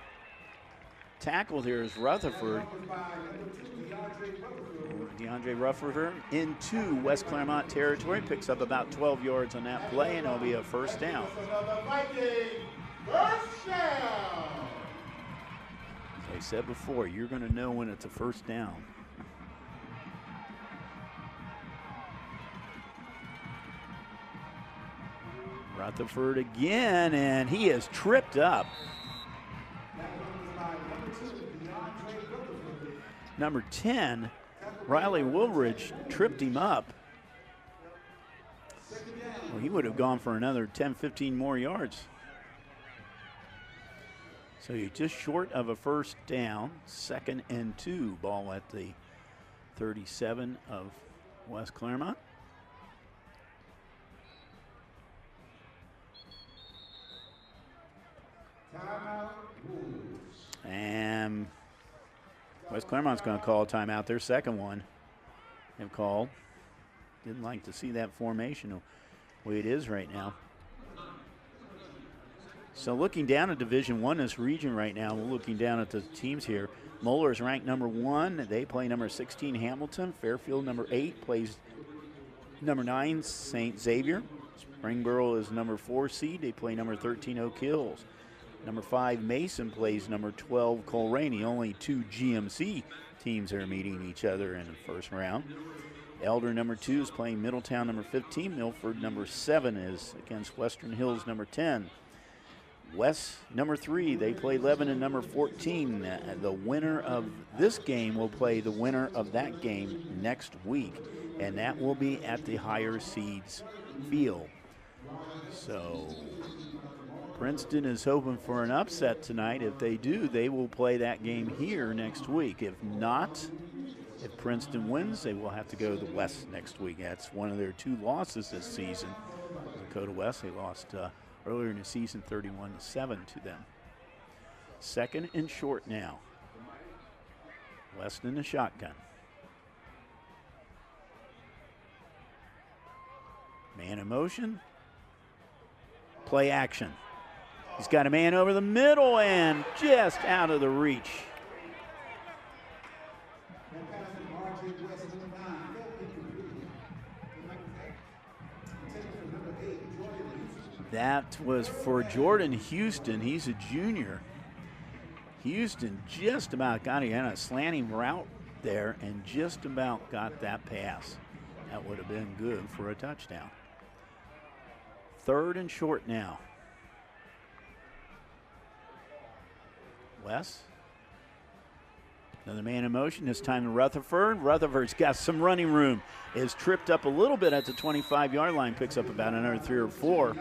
tackle here is Rutherford. DeAndre Rutherford into West Clermont territory, picks up about 12 yards on that play, and it'll be a first down. As I said before, you're going to know when it's a first down. Rutherford again, and he is tripped up. Number 10, Riley Woolridge, tripped him up. Well, he would have gone for another 10, 15 more yards. So you're just short of a first down. 2nd and 2, ball at the 37 of West Clermont. And West Clermont's going to call a timeout. Their second one they've called. Didn't like to see that formation the way it is right now. So looking down at Division I, this region right now, we're looking down at the teams here. Moeller is ranked number 1. They play number 16, Hamilton. Fairfield, number 8, plays number 9, St. Xavier. Springboro is number 4 seed. They play number 13, Oak Hills. Number 5, Mason plays number 12, Coleraine. Only 2 GMC teams are meeting each other in the first round. Elder, number 2, is playing Middletown, number 15. Milford, number 7, is against Western Hills, number 10. West, number 3, they play Lebanon, number 14. The winner of this game will play the winner of that game next week, and that will be at the higher seeds field. So Princeton is hoping for an upset tonight. If they do, they will play that game here next week. If not, if Princeton wins, they will have to go to the West next week. That's one of their 2 losses this season. Dakota West, they lost earlier in the season 31-7 to them. 2nd and short now. West in the shotgun. Man in motion. Play action. He's got a man over the middle and just out of the reach. That was for Jordan Houston. He's a junior. Houston just about got it on a slanting route there and just about got that pass. That would have been good for a touchdown. 3rd and short now. West. Another man in motion, this time to Rutherford. Rutherford's got some running room. Is tripped up a little bit at the 25-yard line, picks up about another 3 or 4.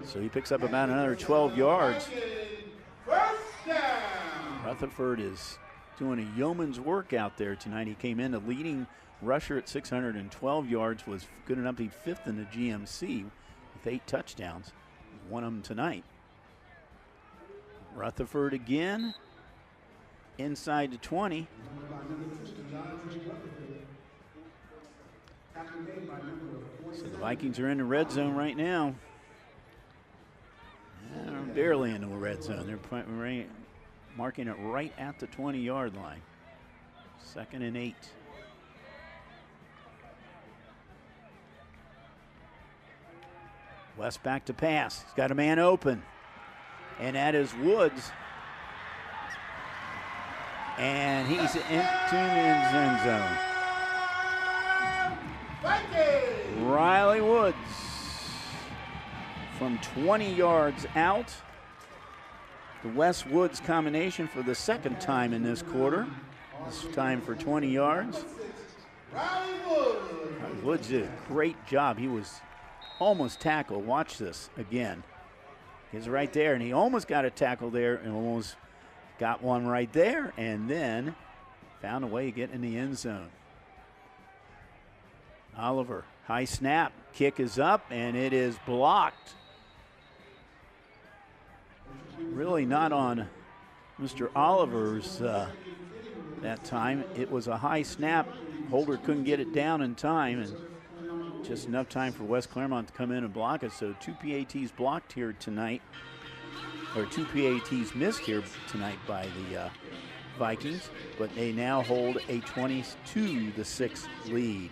So he picks up about another 12 yards. Rutherford is doing a yeoman's work out there tonight. He came in the leading rusher at 612 yards, was good enough to be 5th in the GMC with 8 touchdowns. He won them tonight. Rutherford again, inside the 20. So the Vikings are in the red zone right now. Barely in the red zone. They're marking it right at the 20-yard line. 2nd and 8. West back to pass. He's got a man open. And that is Woods. And he's into the end zone. Riley Woods from 20 yards out. The West Woods combination for the 2nd time in this quarter. This time for 20 yards. Woods did a great job. He was almost tackled. Watch this again. He's right there, and he almost got a tackle there and almost got one right there, and then found a way to get in the end zone. Oliver, high snap, kick is up, and it is blocked. Really not on Mr. Oliver's that time. It was a high snap. Holder couldn't get it down in time, and just enough time for West Clermont to come in and block it. So 2 PATs blocked here tonight, or 2 PATs missed here tonight by the Vikings, but they now hold a 22-6 lead.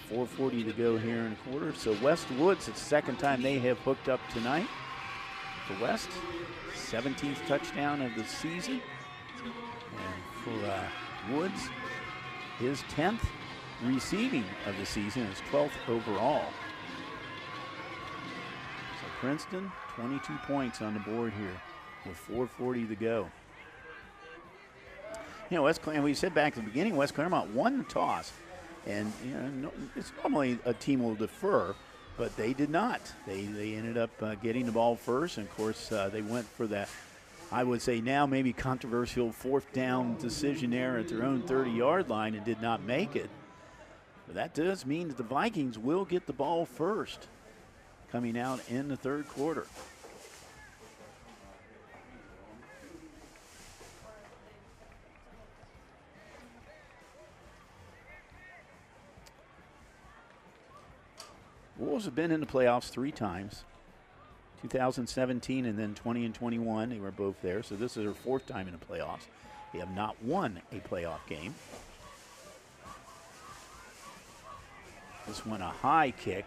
4:40 to go here in the quarter. So West Woods, it's the 2nd time they have hooked up tonight. For West, 17th touchdown of the season. And for Woods, his 10th receiving of the season, is 12th overall. So Princeton, 22 points on the board here with 4:40 to go. You know, West Clermont, we said back at the beginning, West Clermont won the toss. And you know, it's normally a team will defer, but they did not. They ended up getting the ball first, and of course they went for that, I would say now maybe controversial 4th down decision there at their own 30-yard line and did not make it. But that does mean that the Vikings will get the ball first coming out in the 3rd quarter. Wolves have been in the playoffs 3 times, 2017 and then 20 and 21. They were both there, so this is their 4th time in the playoffs. They have not won a playoff game. This one a high kick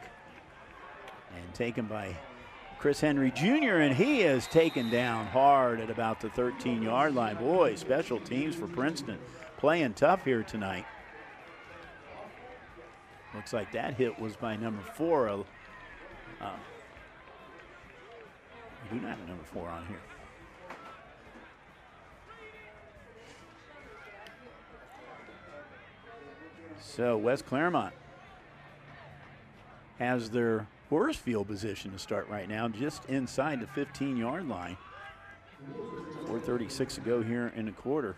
and taken by Chris Henry Jr., and he is taken down hard at about the 13-yard line. Boy, special teams for Princeton playing tough here tonight. Looks like that hit was by number 4, We do not have a number 4 on here. So West Clermont has their worst field position to start right now, just inside the 15-yard line. 4:36 to go here in the quarter.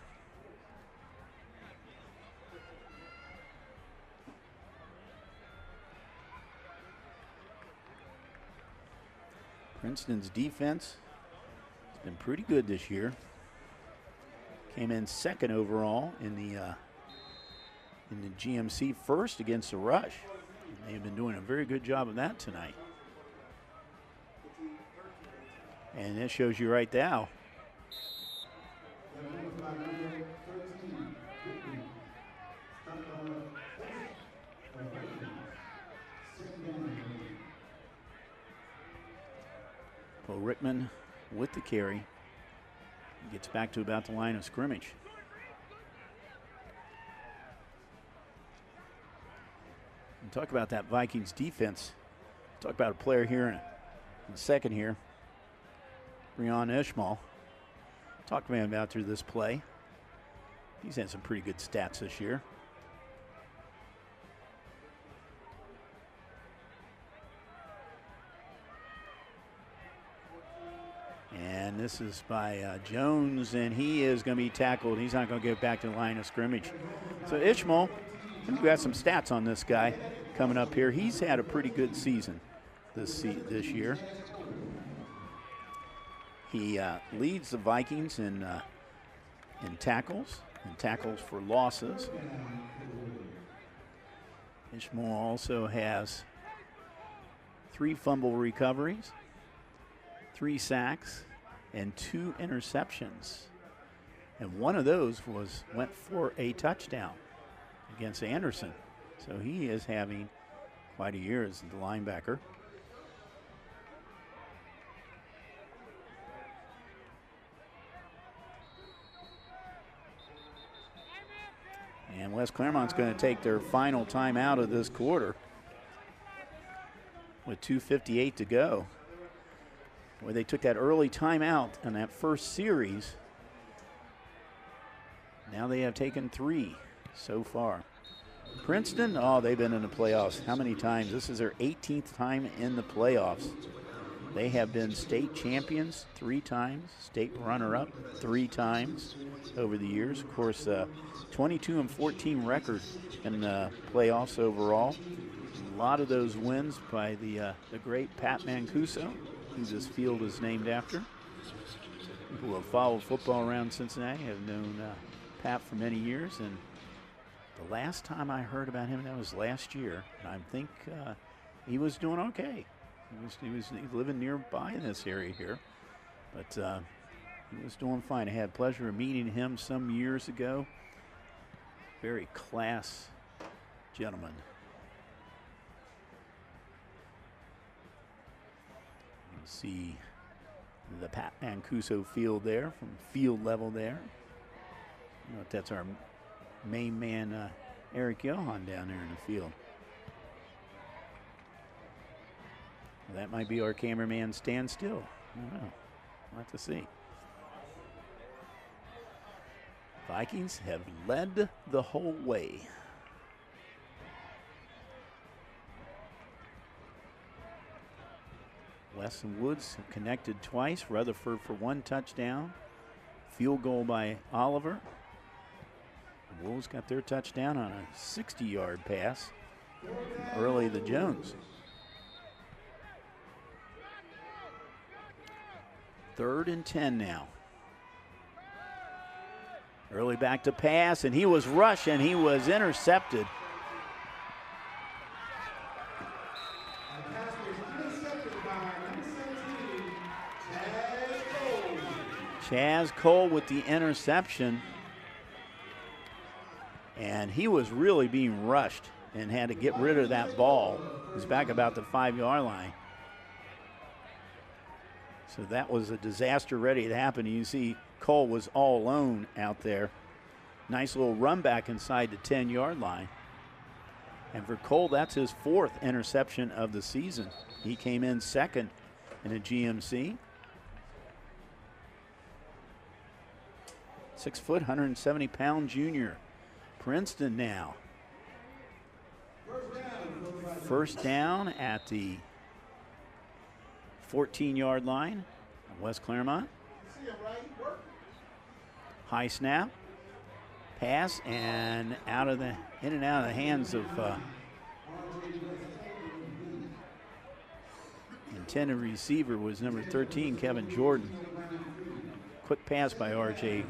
Princeton's defense has been pretty good this year. Came in second overall in the GMC, first against the rush. They've been doing a very good job of that tonight. And that shows you right now. Bo Rickman with the carry. Gets back to about the line of scrimmage. And talk about that Vikings defense. Talk about a player here in a second here. Breon Ishmael. Talk to me about through this play. He's had some pretty good stats this year. And this is by Jones, and he is going to be tackled. He's not going to get back to the line of scrimmage. So Ishmael, we've got some stats on this guy coming up here. He's had a pretty good season this year. He leads the Vikings in tackles and tackles for losses. Ishmael also has 3 fumble recoveries, 3 sacks, and 2 interceptions. And one of those went for a touchdown against Anderson. So he is having quite a year as the linebacker. And West Clermont's going to take their final time out of this quarter with 2:58 to go. Where they took that early timeout in that first series. Now they have taken 3 so far. Princeton, they've been in the playoffs. How many times? This is their 18th time in the playoffs. They have been state champions 3 times, state runner-up 3 times over the years. Of course, 22-14 record in the playoffs overall. A lot of those wins by the great Pat Mancuso, who this field is named after. People who have followed football around Cincinnati have known Pat for many years, and the last time I heard about him, that was last year, and I think he was doing okay. He was living nearby in this area here, but he was doing fine. I had the pleasure of meeting him some years ago. Very class gentleman. You see the Pat Mancuso field there, from field level there. I don't know if that's our main man, Eric Johan, down there in the field. Well, that might be our cameraman, Stan Still. I don't know. We'll have to see. Vikings have led the whole way. West and Woods have connected twice. Rutherford for 1 touchdown. Field goal by Oliver. The Wolves got their touchdown on a 60-yard pass early to Jones. 3rd and 10 now. Early back to pass, and he was rushed, and he was intercepted. Chaz Cole with the interception. And he was really being rushed and had to get rid of that ball. He was back about the 5-yard line. So that was a disaster ready to happen. You see Cole was all alone out there. Nice little run back inside the 10-yard line. And for Cole, that's his 4th interception of the season. He came in second in a GMC. 6 foot, 170-pound junior. Princeton now. First down at the 14-yard line. West Clermont. High snap. Pass and in and out of the hands of intended receiver was number 13, Kevin Jordan. Quick pass by R.J.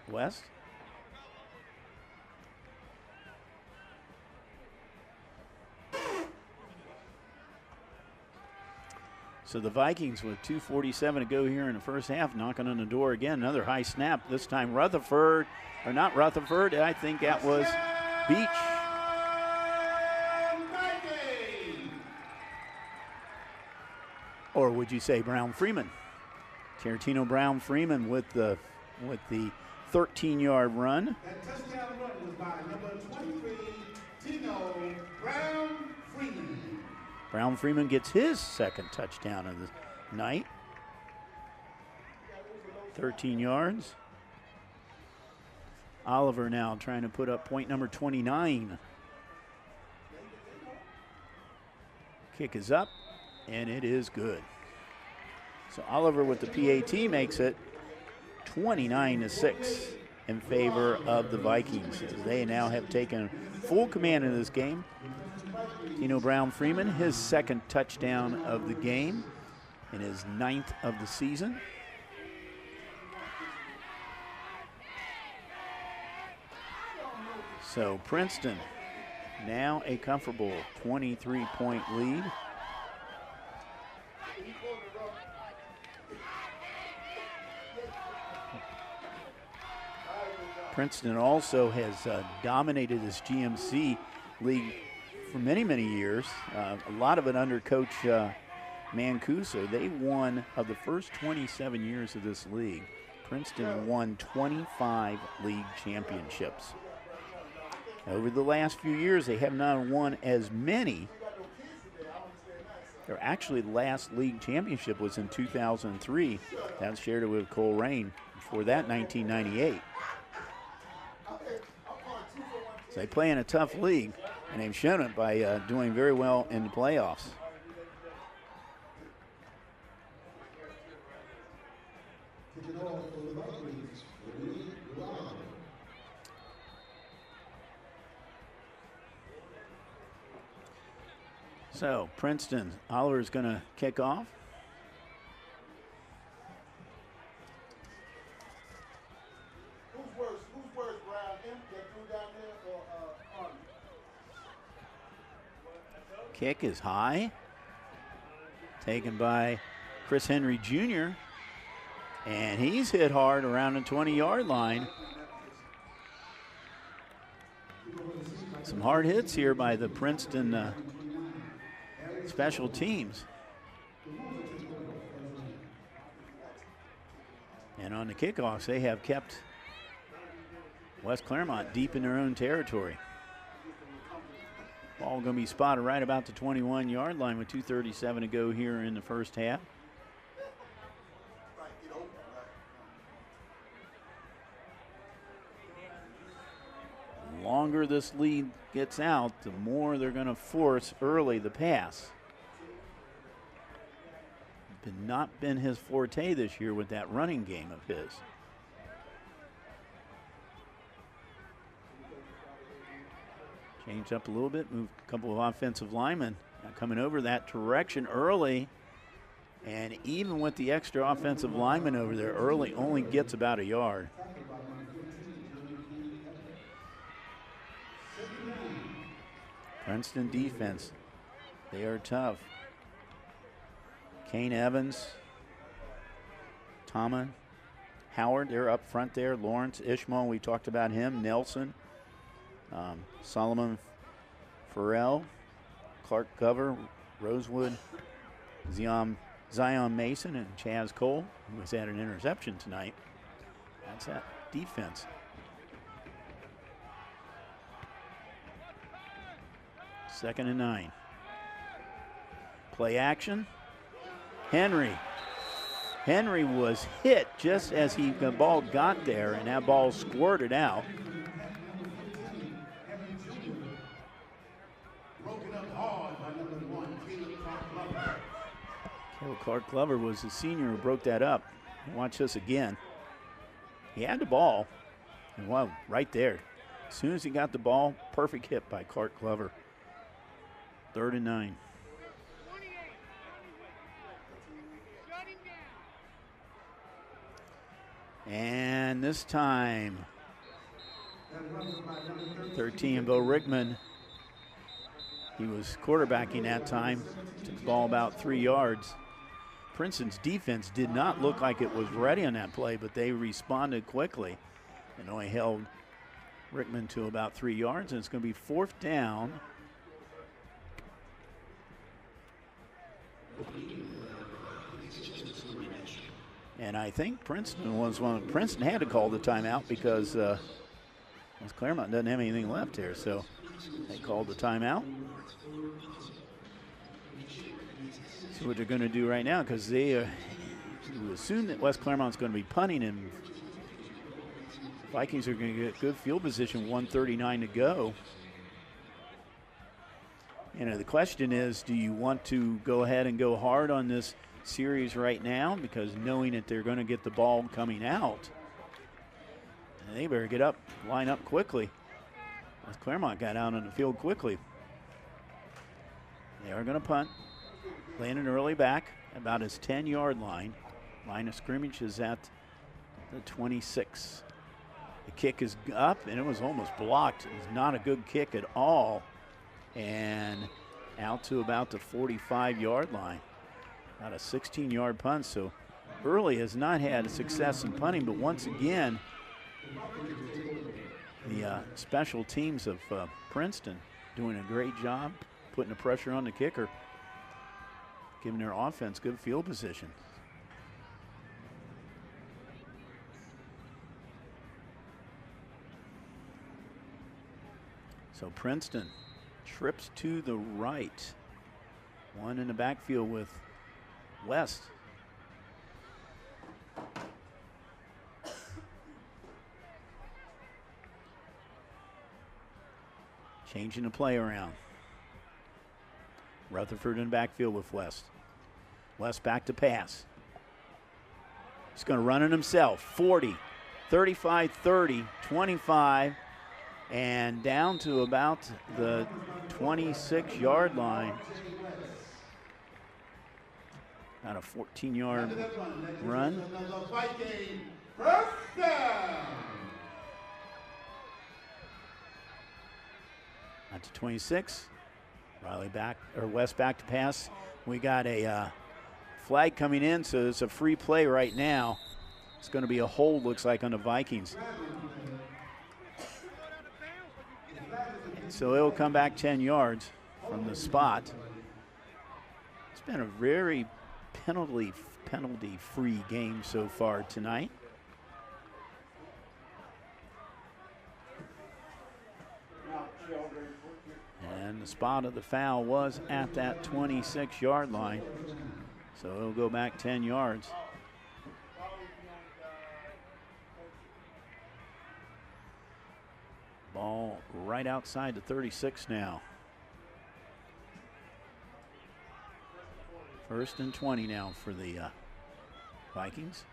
West. So the Vikings with 2:47 to go here in the first half, knocking on the door again. Another high snap. This time Rutherford, or not Rutherford, I think that was Beach. Or would you say Brown Freeman? Tarantino Brown Freeman with the 13-yard run. That touchdown run was by number 23, Tino Brown Freeman. Brown Freeman gets his 2nd touchdown of the night. 13 yards. Oliver now trying to put up point number 29. Kick is up, and it is good. So Oliver with the PAT makes it 29-6 in favor of the Vikings. They now have taken full command of this game. Tino Brown Freeman, his 2nd touchdown of the game and his 9th of the season. So Princeton now a comfortable 23-point lead. Princeton also has dominated this GMC league for many, many years. A lot of it under Coach Mancuso. They won, of the first 27 years of this league, Princeton won 25 league championships. Over the last few years, they have not won as many. Their actually last league championship was in 2003. That was shared with Cole Rain. Before that, 1998. So they play in a tough league, and they've shown it by doing very well in the playoffs. So Princeton, Oliver's going to kick off. Who's worse, Brown, him that threw down there or Arnold? Kick is high. Taken by Chris Henry Jr. And he's hit hard around the 20-yard line. Some hard hits here by the Princeton special teams. And on the kickoffs, they have kept West Clermont deep in their own territory. Ball going to be spotted right about the 21-yard line with 2:37 to go here in the first half. The longer this lead gets out, the more they're going to force early the pass. Not been his forte this year with that running game of his. Changed up a little bit, moved a couple of offensive linemen now coming over that direction early. And even with the extra offensive lineman over there, early only gets about a yard. Princeton defense, they are tough. Kane Evans, Tama, Howard, they're up front there. Lawrence, Ishmael, we talked about him. Nelson, Solomon Farrell, Clark Cover, Rosewood, Zion Mason, and Chaz Cole, who has had an interception tonight. That's that defense. 2nd and 9. Play action. Henry was hit just as the ball got there, and that ball squirted out. Clark Glover was the senior who broke that up. Watch this again. He had the ball, and wow, right there. As soon as he got the ball, perfect hit by Clark Glover. 3rd and 9. And this time, 13, Bo Rickman. He was quarterbacking that time. Took the ball about 3 yards. Princeton's defense did not look like it was ready on that play, but they responded quickly and only held Rickman to about 3 yards, and it's going to be 4th down. And I think Princeton had to call the timeout because Clermont doesn't have anything left here, so they called the timeout. See what they're going to do right now, because they assume that West Clermont's going to be punting, and Vikings are going to get good field position, 1:39 to go. The question is, do you want to go ahead and go hard on this series right now, because knowing that they're going to get the ball coming out, they better get up, line up quickly. West Clermont got out on the field quickly. They are going to punt. Landon early back, about his 10-yard line. Line of scrimmage is at the 26. The kick is up, and it was almost blocked. It was not a good kick at all. And out to about the 45-yard line. About a 16-yard punt, so Early has not had success in punting, but once again, the special teams of Princeton doing a great job putting the pressure on the kicker, giving their offense good field position. So Princeton trips to the right. One in the backfield with West. Changing the play around. Rutherford in the backfield with West. West back to pass. He's going to run it himself. 40, 35, 30, 25, and down to about the 26-yard line. About a 14-yard run. Out to 26. Riley back, or West back to pass. We got a flag coming in, so it's a free play right now. It's going to be a hold, looks like, on the Vikings. So it'll come back 10 yards from the spot. It's been a very penalty-free game so far tonight. And the spot of the foul was at that 26-yard line. So it'll go back 10 yards. Ball right outside the 36 now. 1st and 20 now for the Vikings.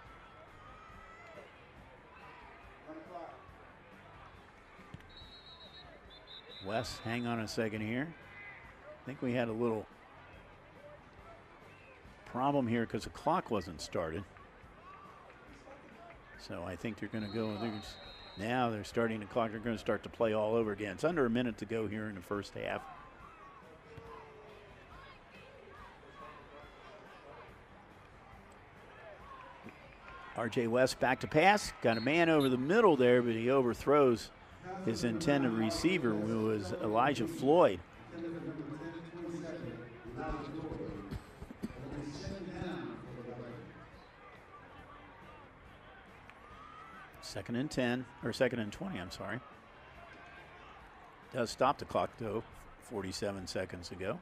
Wes, hang on a second here. I think we had a little problem here because the clock wasn't started. So I think they're going to go. Now they're starting the clock. They're going to start to play all over again. It's under a minute to go here in the first half. R.J. West back to pass. Got a man over the middle there, but he overthrows his intended receiver, who was Elijah Floyd. Second and 10, or 2nd and 20, I'm sorry. Does stop the clock, though. 47 seconds ago.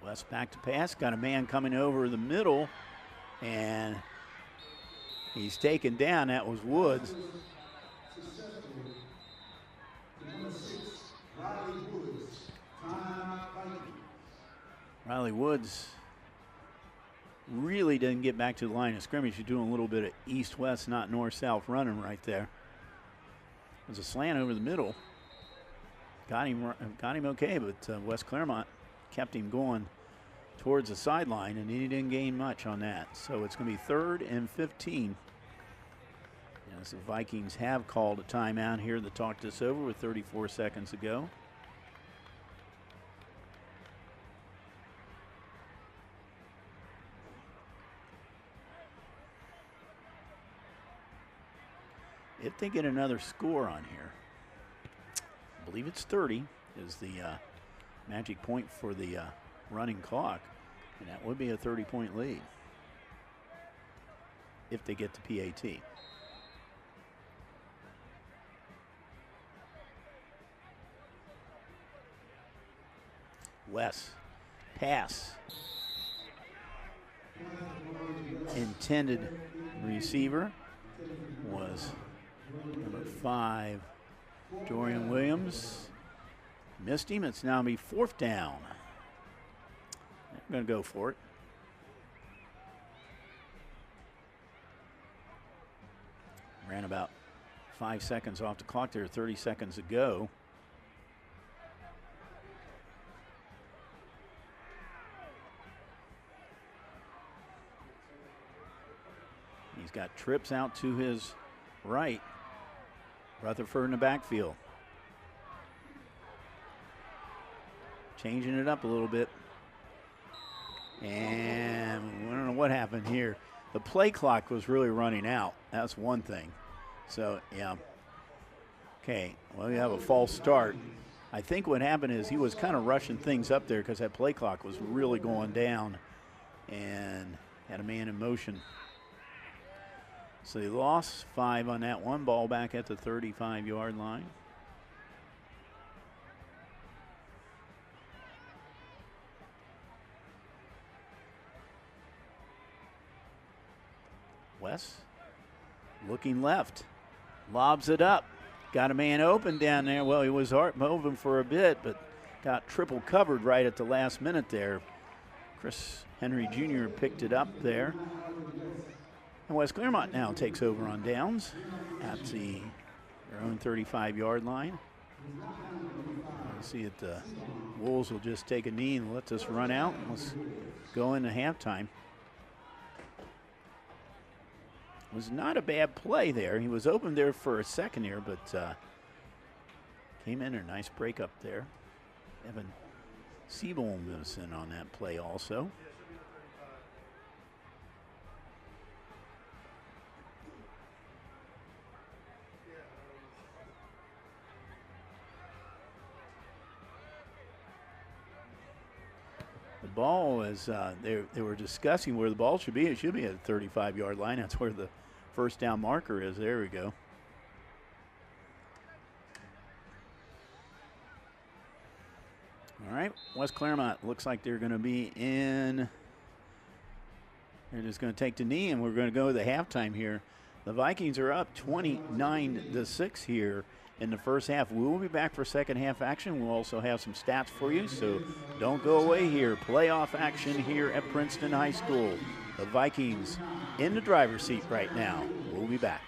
West back to pass, got a man coming over the middle, and he's taken down. That was Woods. Riley Woods really didn't get back to the line of scrimmage. He's doing a little bit of east-west, not north-south running right there. There's a slant over the middle. Got him okay, but West Clermont kept him going towards the sideline, and he didn't gain much on that. So it's going to be 3rd and 15. As the Vikings have called a timeout here to talk this over with 34 seconds to go. If they get another score on here, I believe it's 30 is the magic point for the running clock, and that would be a 30-point lead if they get the PAT. Wes, pass. Intended receiver was number 5, Dorian Williams. Missed him. It's now going to be 4th down. I'm going to go for it. Ran about 5 seconds off the clock there, 30 seconds ago. He's got trips out to his right. Rutherford in the backfield. Changing it up a little bit. And I don't know what happened here. The play clock was really running out. That's one thing. So, yeah. Okay, well, you have a false start. I think what happened is he was kind of rushing things up there because that play clock was really going down and had a man in motion. So they lost 5 on that one. Ball back at the 35-yard line. Wes looking left. Lobs it up. Got a man open down there. Well, he was moving for a bit, but got triple covered right at the last minute there. Chris Henry Jr. picked it up there. And West Clermont now takes over on downs at their own 35-yard line. Let's see if the Wolves will just take a knee and let this run out. Let's go into halftime. It was not a bad play there. He was open there for a second here, but came in a nice break up there. Evan Seabold was in on that play also. The ball is, they were discussing where the ball should be. It should be at the 35-yard line. That's where the first down marker is. There we go. All right, West Clermont looks like they're going to be in. They're just going to take the knee, and we're going to go to the halftime here. The Vikings are up 29-6 here in the first half. We will be back for second half action. We'll also have some stats for you, so don't go away here. Playoff action here at Princeton High School. The Vikings in the driver's seat right now. We'll be back.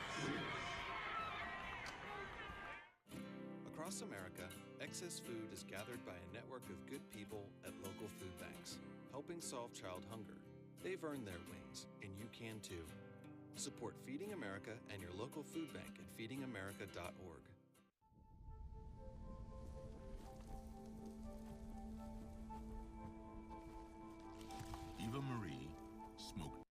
Across America, excess food is gathered by a network of good people at local food banks, helping solve child hunger. They've earned their wings, and you can too. Support Feeding America and your local food bank at feedingamerica.org. Eva Marie smoked.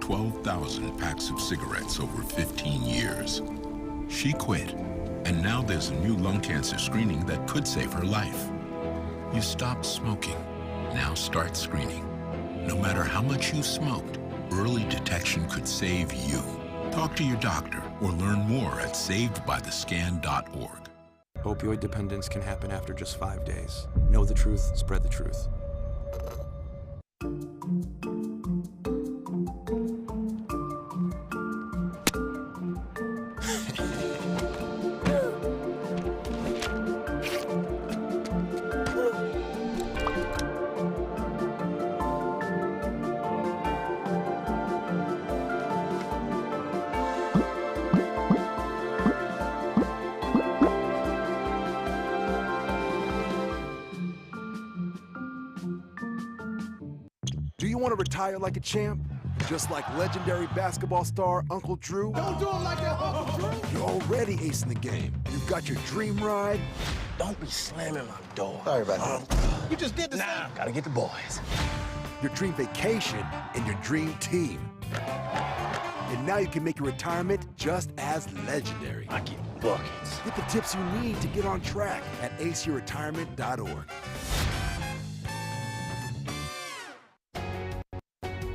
12,000 packs of cigarettes over 15 years. She quit, and now there's a new lung cancer screening that could save her life. You stopped smoking. Now start screening. No matter how much you smoked, early detection could save you. Talk to your doctor or learn more at savedbythescan.org. Opioid dependence can happen after just 5 days. Know the truth, spread the truth. Do you want to retire like a champ? Just like legendary basketball star Uncle Drew? Don't do him like that, Uncle Drew. You're already acing the game. You've got your dream ride. Don't be slamming my door. Sorry about that. You just did the same. Gotta get the boys. Your dream vacation and your dream team. And now you can make your retirement just as legendary. I get buckets. Get the tips you need to get on track at aceyourretirement.org.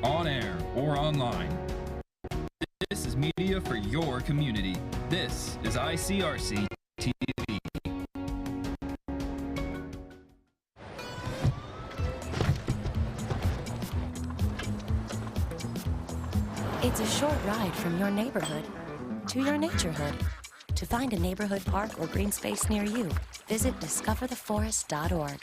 On air or online. This is media for your community. This is ICRC-TV. It's a short ride from your neighborhood to your naturehood. To find a neighborhood park or green space near you, visit discovertheforest.org.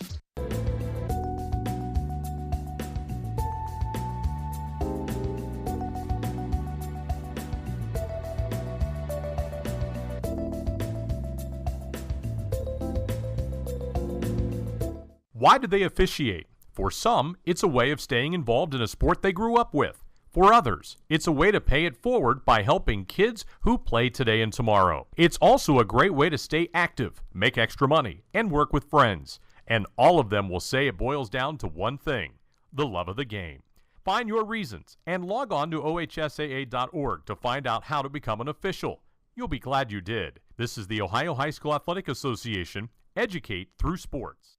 Why do they officiate? For some, it's a way of staying involved in a sport they grew up with. For others, it's a way to pay it forward by helping kids who play today and tomorrow. It's also a great way to stay active, make extra money, and work with friends. And all of them will say it boils down to one thing: the love of the game. Find your reasons and log on to OHSAA.org to find out how to become an official. You'll be glad you did. This is the Ohio High School Athletic Association. Educate through sports.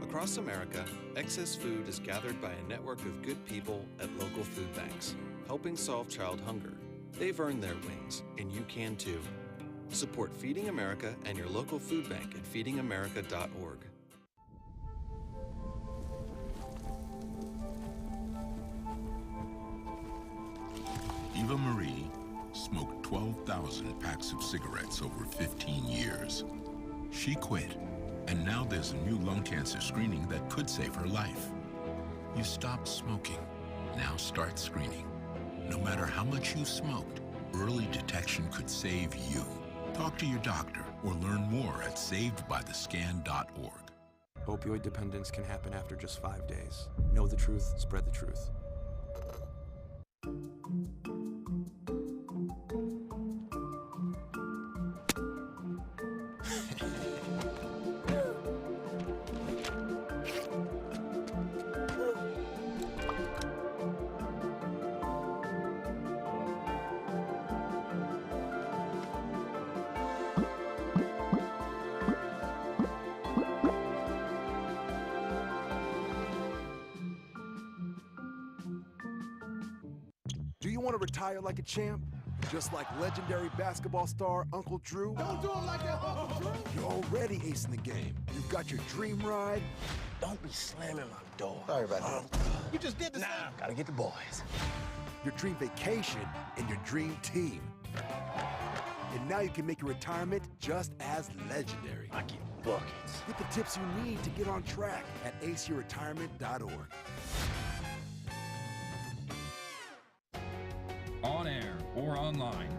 Across America, excess food is gathered by a network of good people at local food banks, helping solve child hunger. They've earned their wings, and you can too. Support Feeding America and your local food bank at feedingamerica.org. Eva Marie smoked 12,000 packs of cigarettes over 15 years. She quit, and now there's a new lung cancer screening that could save her life. You stopped smoking. Now start screening. No matter how much you smoked, early detection could save you. Talk to your doctor or learn more at savedbythescan.org. Opioid dependence can happen after just 5 days. Know the truth, spread the truth. Do you want to retire like a champ? Just like legendary basketball star Uncle Drew? Don't do him like that, Uncle Drew. You're already acing the game. You've got your dream ride. Don't be slamming my door. Sorry about that. You just did the same. Gotta get the boys. Your dream vacation and your dream team. And now you can make your retirement just as legendary. I get buckets. Get the tips you need to get on track at aceyourretirement.org. On air or online.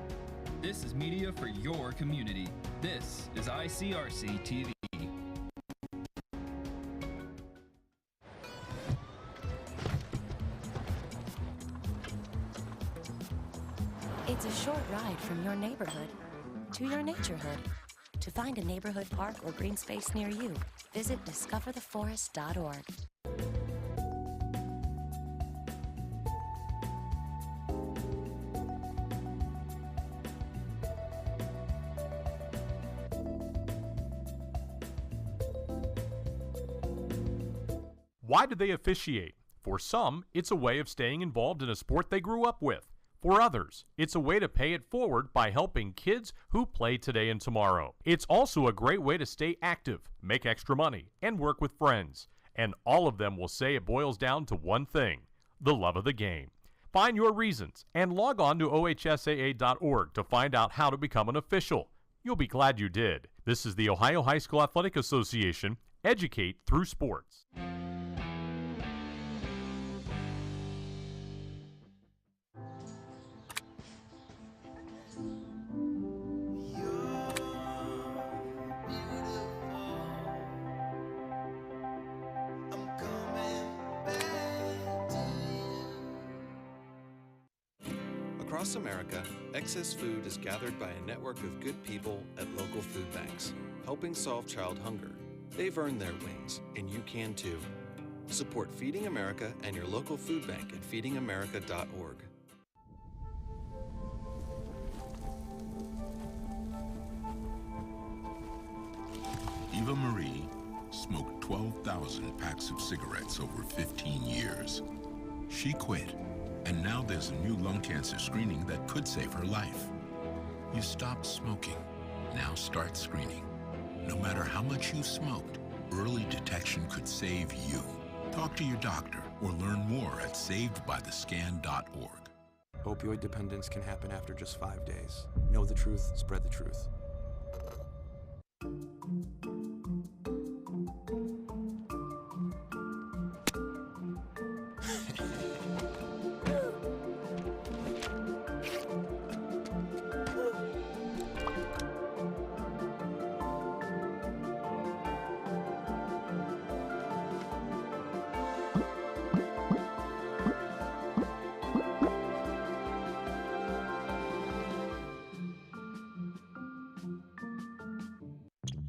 This is media for your community. This is ICRC-TV. short ride from your neighborhood to your naturehood. To find a neighborhood park or green space near you, visit discovertheforest.org. Why do they officiate? For some, it's a way of staying involved in a sport they grew up with. For others, it's a way to pay it forward by helping kids who play today and tomorrow. It's also a great way to stay active, make extra money, and work with friends. And all of them will say it boils down to one thing: the love of the game. Find your reasons and log on to OHSAA.org to find out how to become an official. You'll be glad you did. This is the Ohio High School Athletic Association. Educate through sports. Across America, excess food is gathered by a network of good people at local food banks, helping solve child hunger. They've earned their wings, and you can too. Support Feeding America and your local food bank at feedingamerica.org. Eva Marie smoked 12,000 packs of cigarettes over 15 years. She quit, and now there's a new lung cancer screening that could save her life. You stopped smoking. Now start screening. No matter how much you smoked, early detection could save you. Talk to your doctor or learn more at savedbythescan.org. Opioid dependence can happen after just 5 days. Know the truth, spread the truth.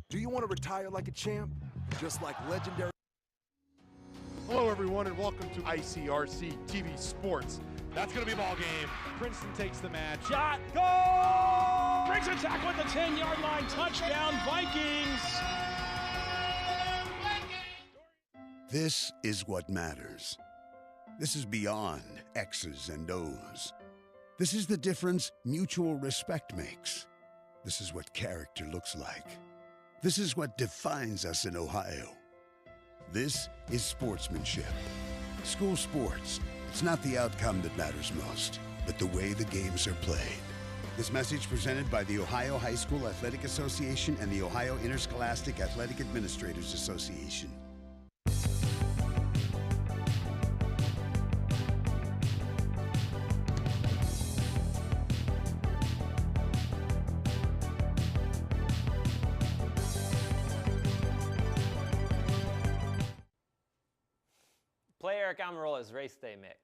Do you want to retire like a champ? Just like legendary... Hello, everyone, and welcome to ICRC-TV Sports. That's going to be a ball game. Princeton takes the match. Shot, goal! Brings a tackle at the 10-yard line. Touchdown, Vikings! This is what matters. This is beyond X's and O's. This is the difference mutual respect makes. This is what character looks like. This is what defines us in Ohio. This is sportsmanship. School sports, it's not the outcome that matters most, but the way the games are played. This message presented by the Ohio High School Athletic Association and the Ohio Interscholastic Athletic Administrators Association. Play Eric Amarola's Race Day Mix.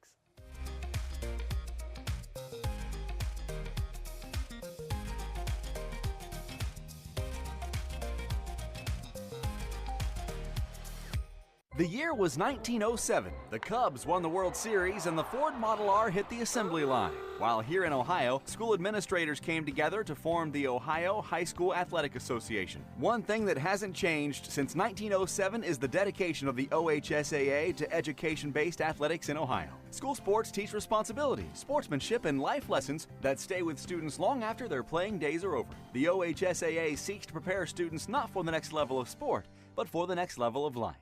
The year was 1907. The Cubs won the World Series and the Ford Model R hit the assembly line. While here in Ohio, school administrators came together to form the Ohio High School Athletic Association. One thing that hasn't changed since 1907 is the dedication of the OHSAA to education-based athletics in Ohio. School sports teach responsibility, sportsmanship, and life lessons that stay with students long after their playing days are over. The OHSAA seeks to prepare students not for the next level of sport, but for the next level of life.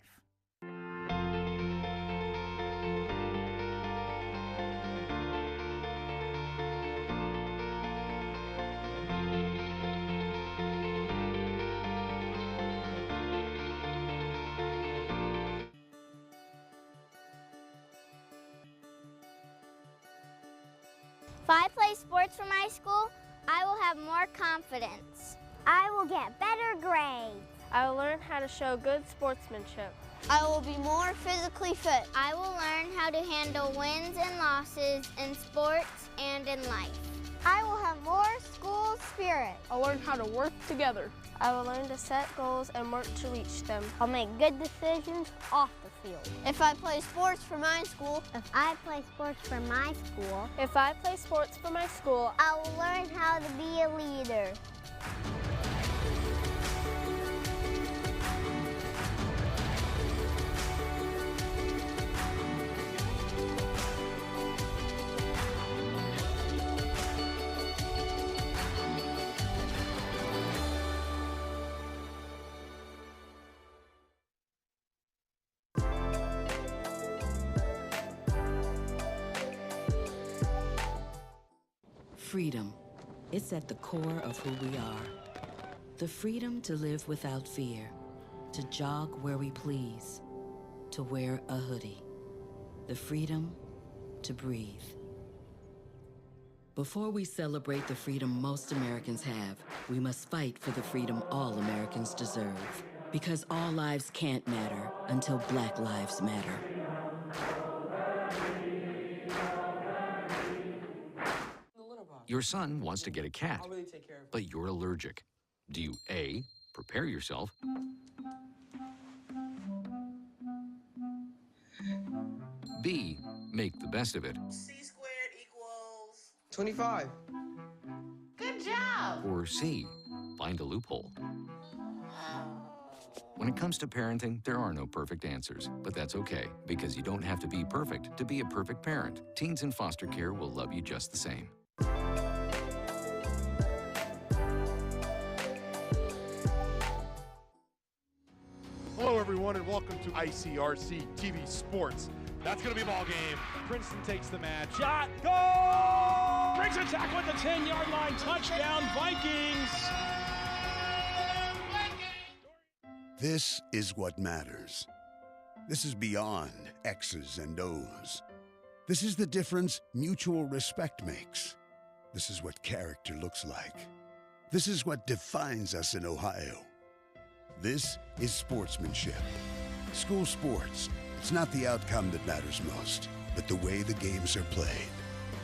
If I play sports for my school, I will have more confidence. I will get better grades. I will learn how to show good sportsmanship. I will be more physically fit. I will learn how to handle wins and losses in sports and in life. I will have more school spirit. I'll learn how to work together. I will learn to set goals and work to reach them. I'll make good decisions off the field. If I play sports for my school, If I play sports for my school, if I play sports for my school, I will learn how to be a leader. Freedom. It's at the core of who we are. The freedom to live without fear, to jog where we please, to wear a hoodie. The freedom to breathe. Before we celebrate the freedom most Americans have, we must fight for the freedom all Americans deserve. Because all lives can't matter until Black lives matter. Your son wants to get a cat, but you're allergic. Do you A, prepare yourself, B, make the best of it, C squared equals 25. Good job. or C, find a loophole? When it comes to parenting, there are no perfect answers, but that's okay, because you don't have to be perfect to be a perfect parent. Teens in foster care will love you just the same. Hello, everyone, and welcome to ICRC-TV Sports. That's going to be a ball game. Princeton takes the match. Shot, goal! Brings a tackle at the 10-yard line. Touchdown, Vikings! This is what matters. This is beyond X's and O's. This is the difference mutual respect makes. This is what character looks like. This is what defines us in Ohio. This is sportsmanship. School sports, it's not the outcome that matters most, but the way the games are played.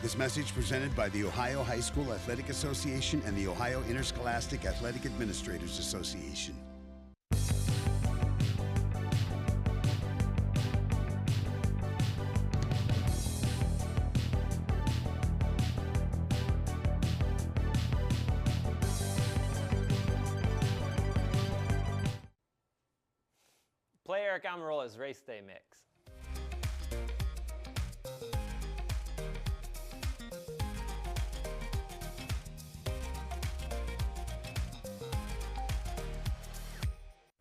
This message presented by the Ohio High School Athletic Association and the Ohio Interscholastic Athletic Administrators Association. Play Eric Amarola's Race Day Mix.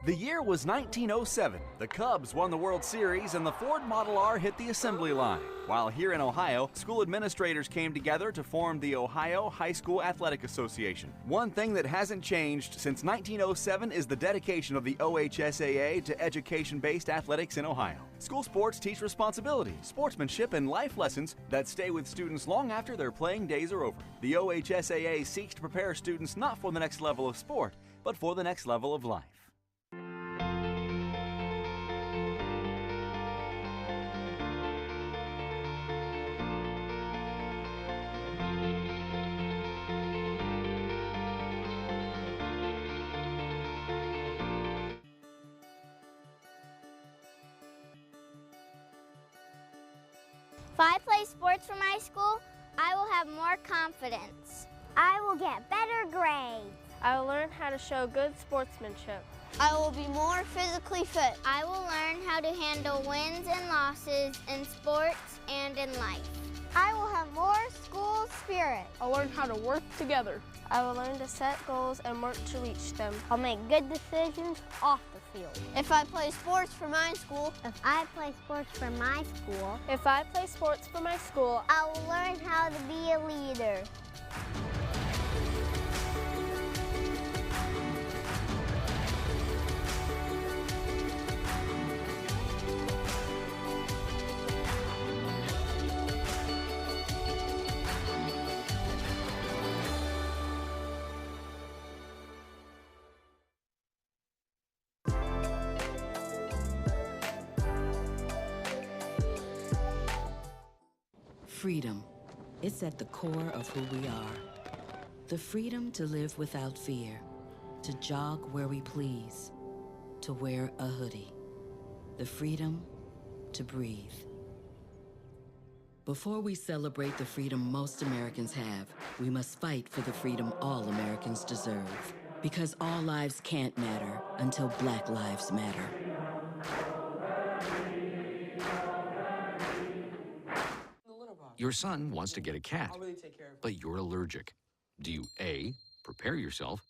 The year was 1907. The Cubs won the World Series and the Ford Model R hit the assembly line. While here in Ohio, school administrators came together to form the Ohio High School Athletic Association. One thing that hasn't changed since 1907 is the dedication of the OHSAA to education-based athletics in Ohio. School sports teach responsibility, sportsmanship, and life lessons that stay with students long after their playing days are over. The OHSAA seeks to prepare students not for the next level of sport, but for the next level of life. If I play sports for my school, I will have more confidence. I will get better grades. I will learn how to show good sportsmanship. I will be more physically fit. I will learn how to handle wins and losses in sports and in life. I will have more school spirit. I'll learn how to work together. I will learn to set goals and work to reach them. I'll make good decisions off the field. If I play sports for my school, If I play sports for my school, if I play sports for my school, I will learn how to be a leader. Freedom. It's at the core of who we are. The freedom to live without fear, to jog where we please, to wear a hoodie. The freedom to breathe. Before we celebrate the freedom most Americans have, we must fight for the freedom all Americans deserve. Because all lives can't matter until Black lives matter. Your son wants to get a cat, but you're allergic. Do you A, prepare yourself,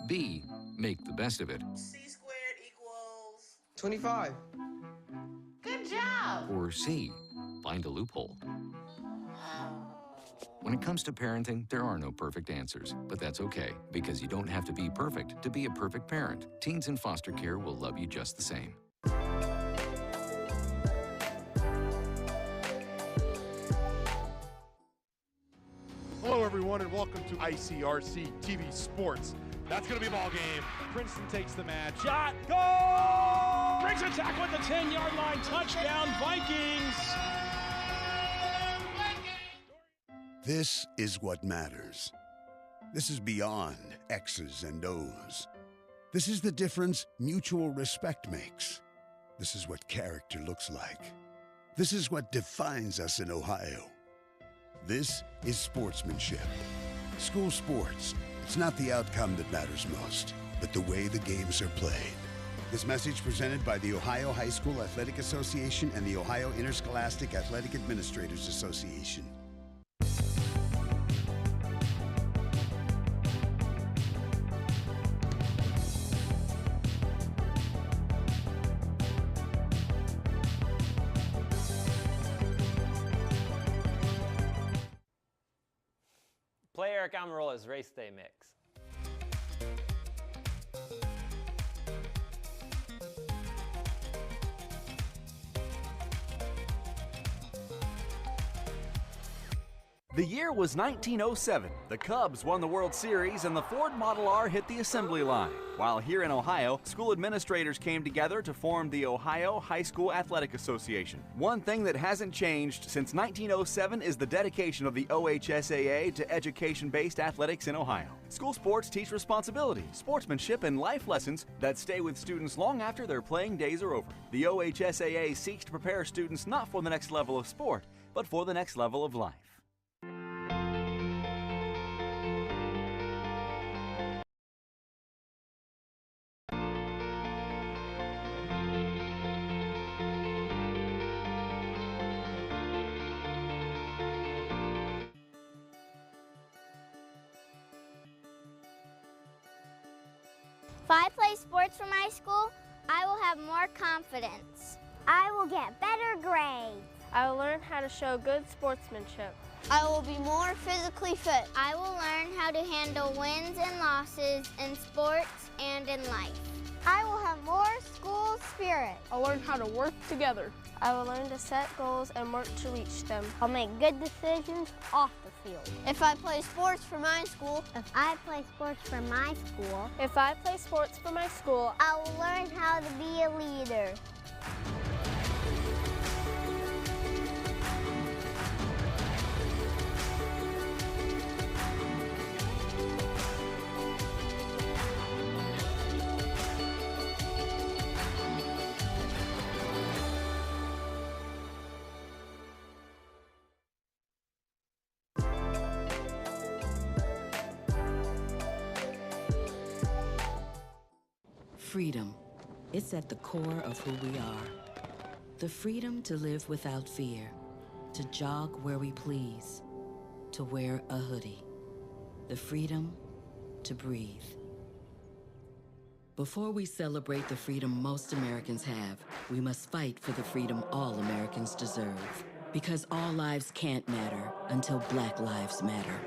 B, make the best of it, C squared equals 25. Good job. or C, find a loophole? When it comes to parenting, there are no perfect answers, but that's okay, because you don't have to be perfect to be a perfect parent. Teens in foster care will love you just the same. Hello, everyone, and welcome to ICRC-TV Sports. That's going to be a ball game. Princeton takes the match. Shot, goal! Brings a tackle at the 10-yard line. Touchdown, Vikings! This is what matters. This is beyond X's and O's. This is the difference mutual respect makes. This is what character looks like. This is what defines us in Ohio. This is sportsmanship. School sports, it's not the outcome that matters most, but the way the games are played. This message presented by the Ohio High School Athletic Association and the Ohio Interscholastic Athletic Administrators Association. Play Eric Amarola's Race Day Mix. The year was 1907. The Cubs won the World Series and the Ford Model R hit the assembly line. While here in Ohio, school administrators came together to form the Ohio High School Athletic Association. One thing that hasn't changed since 1907 is the dedication of the OHSAA to education-based athletics in Ohio. School sports teach responsibility, sportsmanship, and life lessons that stay with students long after their playing days are over. The OHSAA seeks to prepare students not for the next level of sport, but for the next level of life. If I play sports for my school, I will have more confidence. I will get better grades. I will learn how to show good sportsmanship. I will be more physically fit. I will learn how to handle wins and losses in sports and in life. I will have more school spirit. I'll learn how to work together. I will learn to set goals and work to reach them. I'll make good decisions off the field. If I play sports for my school, if I play sports for my school, If I play sports for my school, I will learn how to be a leader. Freedom. It's at the core of who we are. The freedom to live without fear, to jog where we please, to wear a hoodie. The freedom to breathe. Before we celebrate the freedom most Americans have, we must fight for the freedom all Americans deserve. Because all lives can't matter until Black lives matter.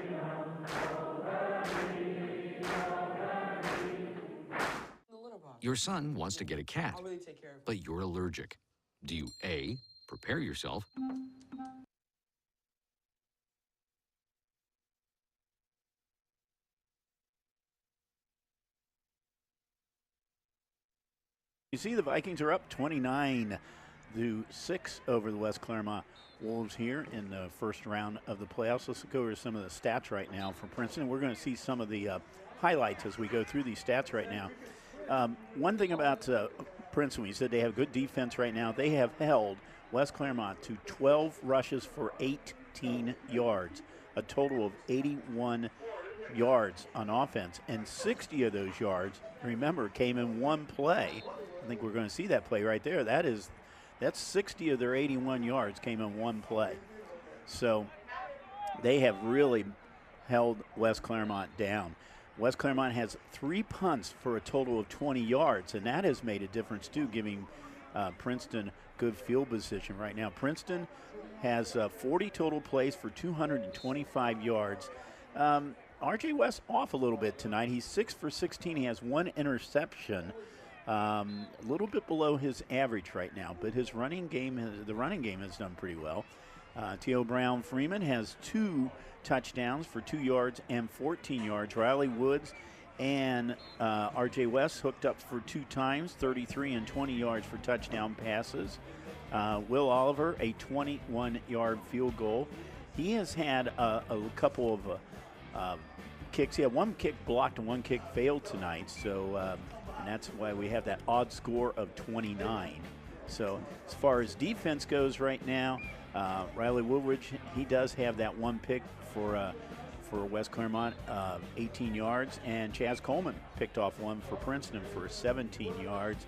Your son wants to get a cat, but you're allergic. Do you A, prepare yourself, You see, the Vikings are up 29 do 6 over the West Clermont Wolves here in the first round of the playoffs. Let's go over some of the stats right now for Princeton. We're going to see some of the highlights as we go through these stats right now. One thing about Princeton, we said they have good defense right now. They have held West Clermont to 12 rushes for 18 yards, a total of 81 yards on offense, and 60 of those yards, remember, came in one play. I think we're going to see that play right there. That's 60 of their 81 yards came in one play. So they have really held West Clermont down. West Clermont has 3 punts for a total of 20 yards, and that has made a difference too, giving Princeton good field position right now. Princeton has 40 total plays for 225 yards. R.J. West off a little bit tonight. He's 6 for 16. He has 1 interception. A little bit below his average right now, but his the running game has done pretty well. T.O. Brown Freeman has 2 touchdowns for 2 yards and 14 yards. Riley Woods and R.J. West hooked up for 2 times, 33 and 20 yards for touchdown passes. Will Oliver, a 21-yard field goal. He has had a couple of kicks. He had 1 kick blocked and 1 kick failed tonight, so and that's why we have that odd score of 29. So as far as defense goes right now, Riley Woolridge, he does have that 1 pick for West Clermont, 18 yards, and Chaz Coleman picked off 1 for Princeton for 17 yards.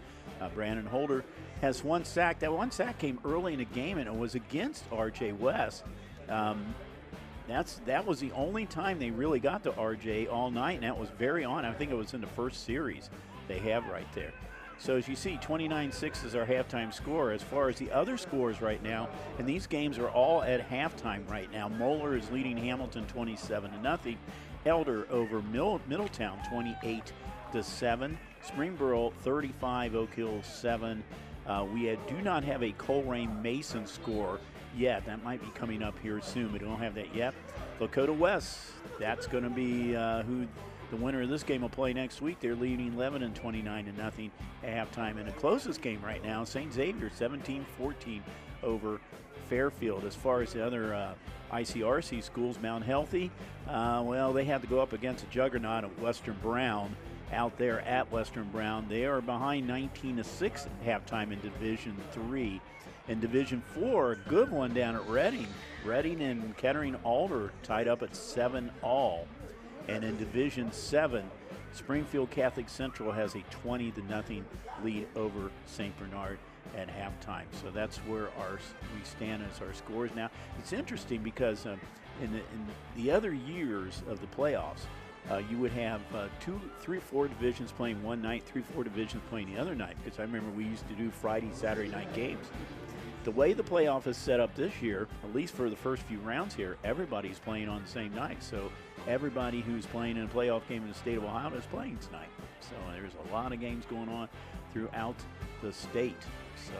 Brandon Holder has 1 sack. That 1 sack came early in the game, and it was against R.J. West. That was the only time they really got to R.J. all night, and that was very on. I think it was in the first series they have right there. So as you see, 29-6 is our halftime score. As far as the other scores right now, and these games are all at halftime right now. Moeller is leading Hamilton 27-0. Elder over Middletown 28-7. Springboro 35, Oak Hill 7. We do not have a Coleraine Mason score yet. That might be coming up here soon. We don't have that yet. Lakota West, that's going to be who the winner of this game will play next week. They're leading 11 and 29-0 at halftime. And the closest game right now, St. Xavier 17-14 over Fairfield. As far as the other ICRC schools, Mount Healthy, well, they have to go up against a juggernaut of Western Brown out there at Western Brown. They are behind 19-6 at halftime in Division 3. In Division 4, a good one down at Reading. Reading and Kettering Alder tied up at 7 all. And in Division 7, Springfield Catholic Central has a 20-0 lead over St. Bernard at halftime. So that's where we stand as our scores now. It's interesting because in the other years of the playoffs, you would have 2, 3, 4 divisions playing one night, 3, 4 divisions playing the other night, because I remember we used to do Friday, Saturday night games. The way the playoff is set up this year, at least for the first few rounds here, everybody's playing on the same night. So everybody who's playing in a playoff game in the state of Ohio is playing tonight. So there's a lot of games going on throughout the state. So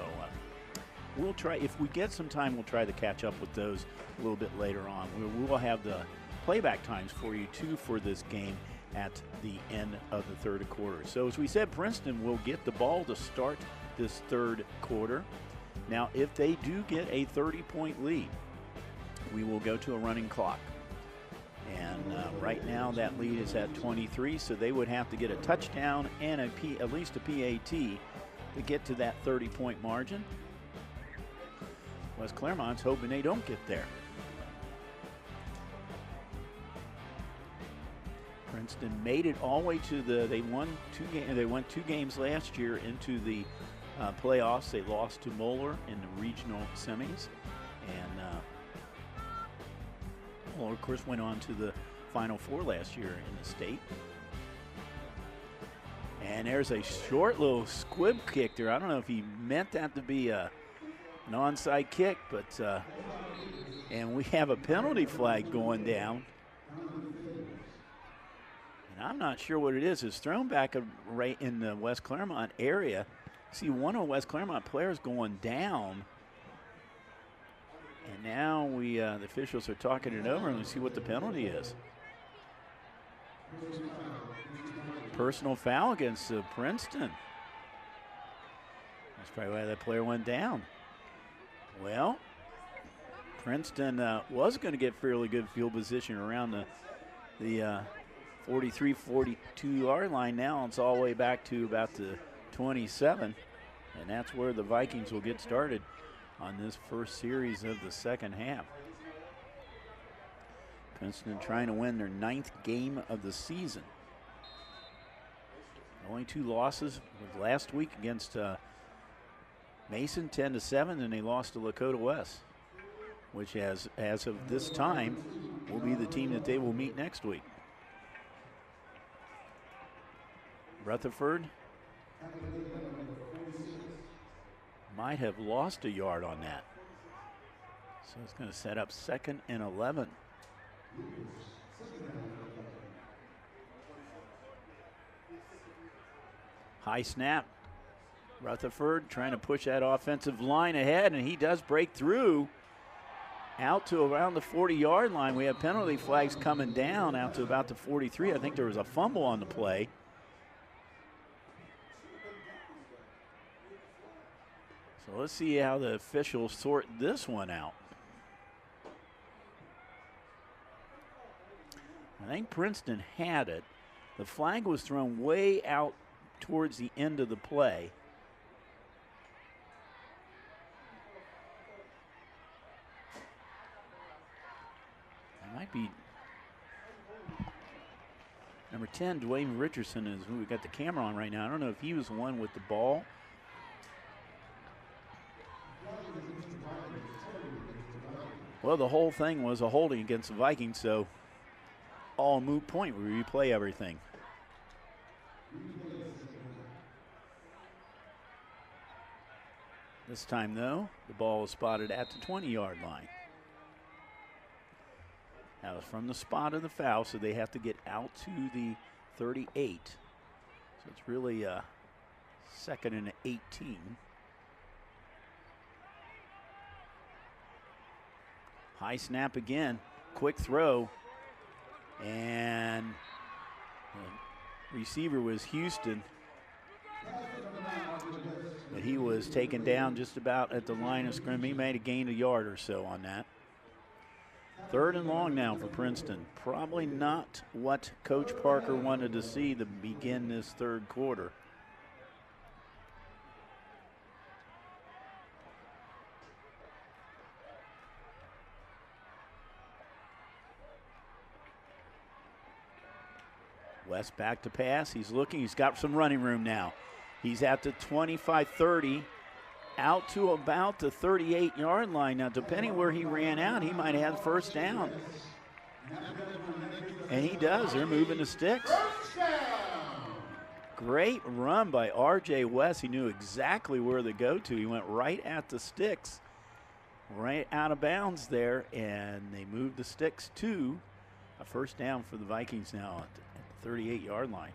we'll try, if we get some time, we'll try to catch up with those a little bit later on. We will have the playback times for you, too, for this game at the end of the third quarter. So as we said, Princeton will get the ball to start this third quarter. Now, if they do get a 30-point lead, we will go to a running clock. And right now that lead is at 23, so they would have to get a touchdown and at least a PAT to get to that 30-point margin. West Clermont's hoping they don't get there. Princeton made it all the way to they won 2 games. They went 2 games last year into the playoffs. They lost to Moeller in the regional semis, and Moeller, of course, went on to the Final Four last year in the state. And there's a short little squib kick there. I don't know if he meant that to be an onside kick, but and we have a penalty flag going down. And I'm not sure what it is. It's thrown back right in the West Clermont area. See one of West Clermont players going down. And now the officials are talking it over, and we see what the penalty is. Personal foul against Princeton. That's probably why that player went down. Well, Princeton was going to get fairly good field position around the 43, 42-yard line. Now it's all the way back to about the 27, and that's where the Vikings will get started on this first series of the second half. Princeton trying to win their 9th game of the season. Only 2 losses was last week against Mason, 10-7, and they lost to Lakota West, which as of this time will be the team that they will meet next week. Rutherford might have lost a yard on that. So it's going to set up 2nd and 11. High snap. Rutherford trying to push that offensive line ahead, and he does break through out to around the 40-yard line. We have penalty flags coming down out to about the 43. I think there was a fumble on the play. So let's see how the officials sort this one out. I think Princeton had it. The flag was thrown way out towards the end of the play. It might be number 10, Dwayne Richardson, is who we got the camera on right now. I don't know if he was the one with the ball. Well, the whole thing was a holding against the Vikings, so all moot point. We replay everything. This time, though, the ball was spotted at the 20-yard line. That was from the spot of the foul, so they have to get out to the 38. So it's really 2nd and 18. High snap again, quick throw, and the receiver was Houston, but he was taken down just about at the line of scrimmage. He may have gained a yard or so on that. 3rd and long now for Princeton. Probably not what Coach Parker wanted to see to begin this 3rd quarter. West back to pass. He's looking. He's got some running room now. He's at the 25-30, out to about the 38-yard line. Now, depending where he ran out, he might have first down. And he does. They're moving the sticks. Great run by R.J. West. He knew exactly where to go to. He went right at the sticks, right out of bounds there, and they moved the sticks to a first down for the Vikings now at the 38-yard line.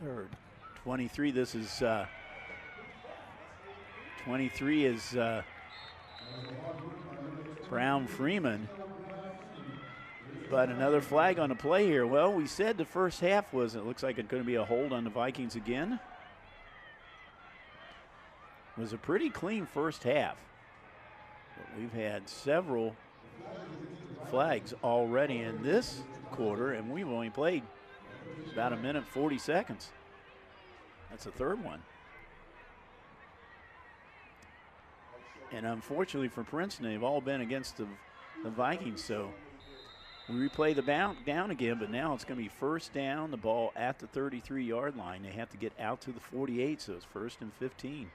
Or 23. This is 23 is Brown Freeman. But another flag on the play here. Well, we said the first half was, it looks like it's going to be a hold on the Vikings again. It was a pretty clean first half. But we've had several flags already in this quarter, and we've only played about 1 minute 40 seconds. That's the 3rd one. And unfortunately for Princeton, they've all been against the Vikings, so we replay the down again, but now it's going to be first down, the ball at the 33-yard line. They have to get out to the 48, so it's 1st and 15.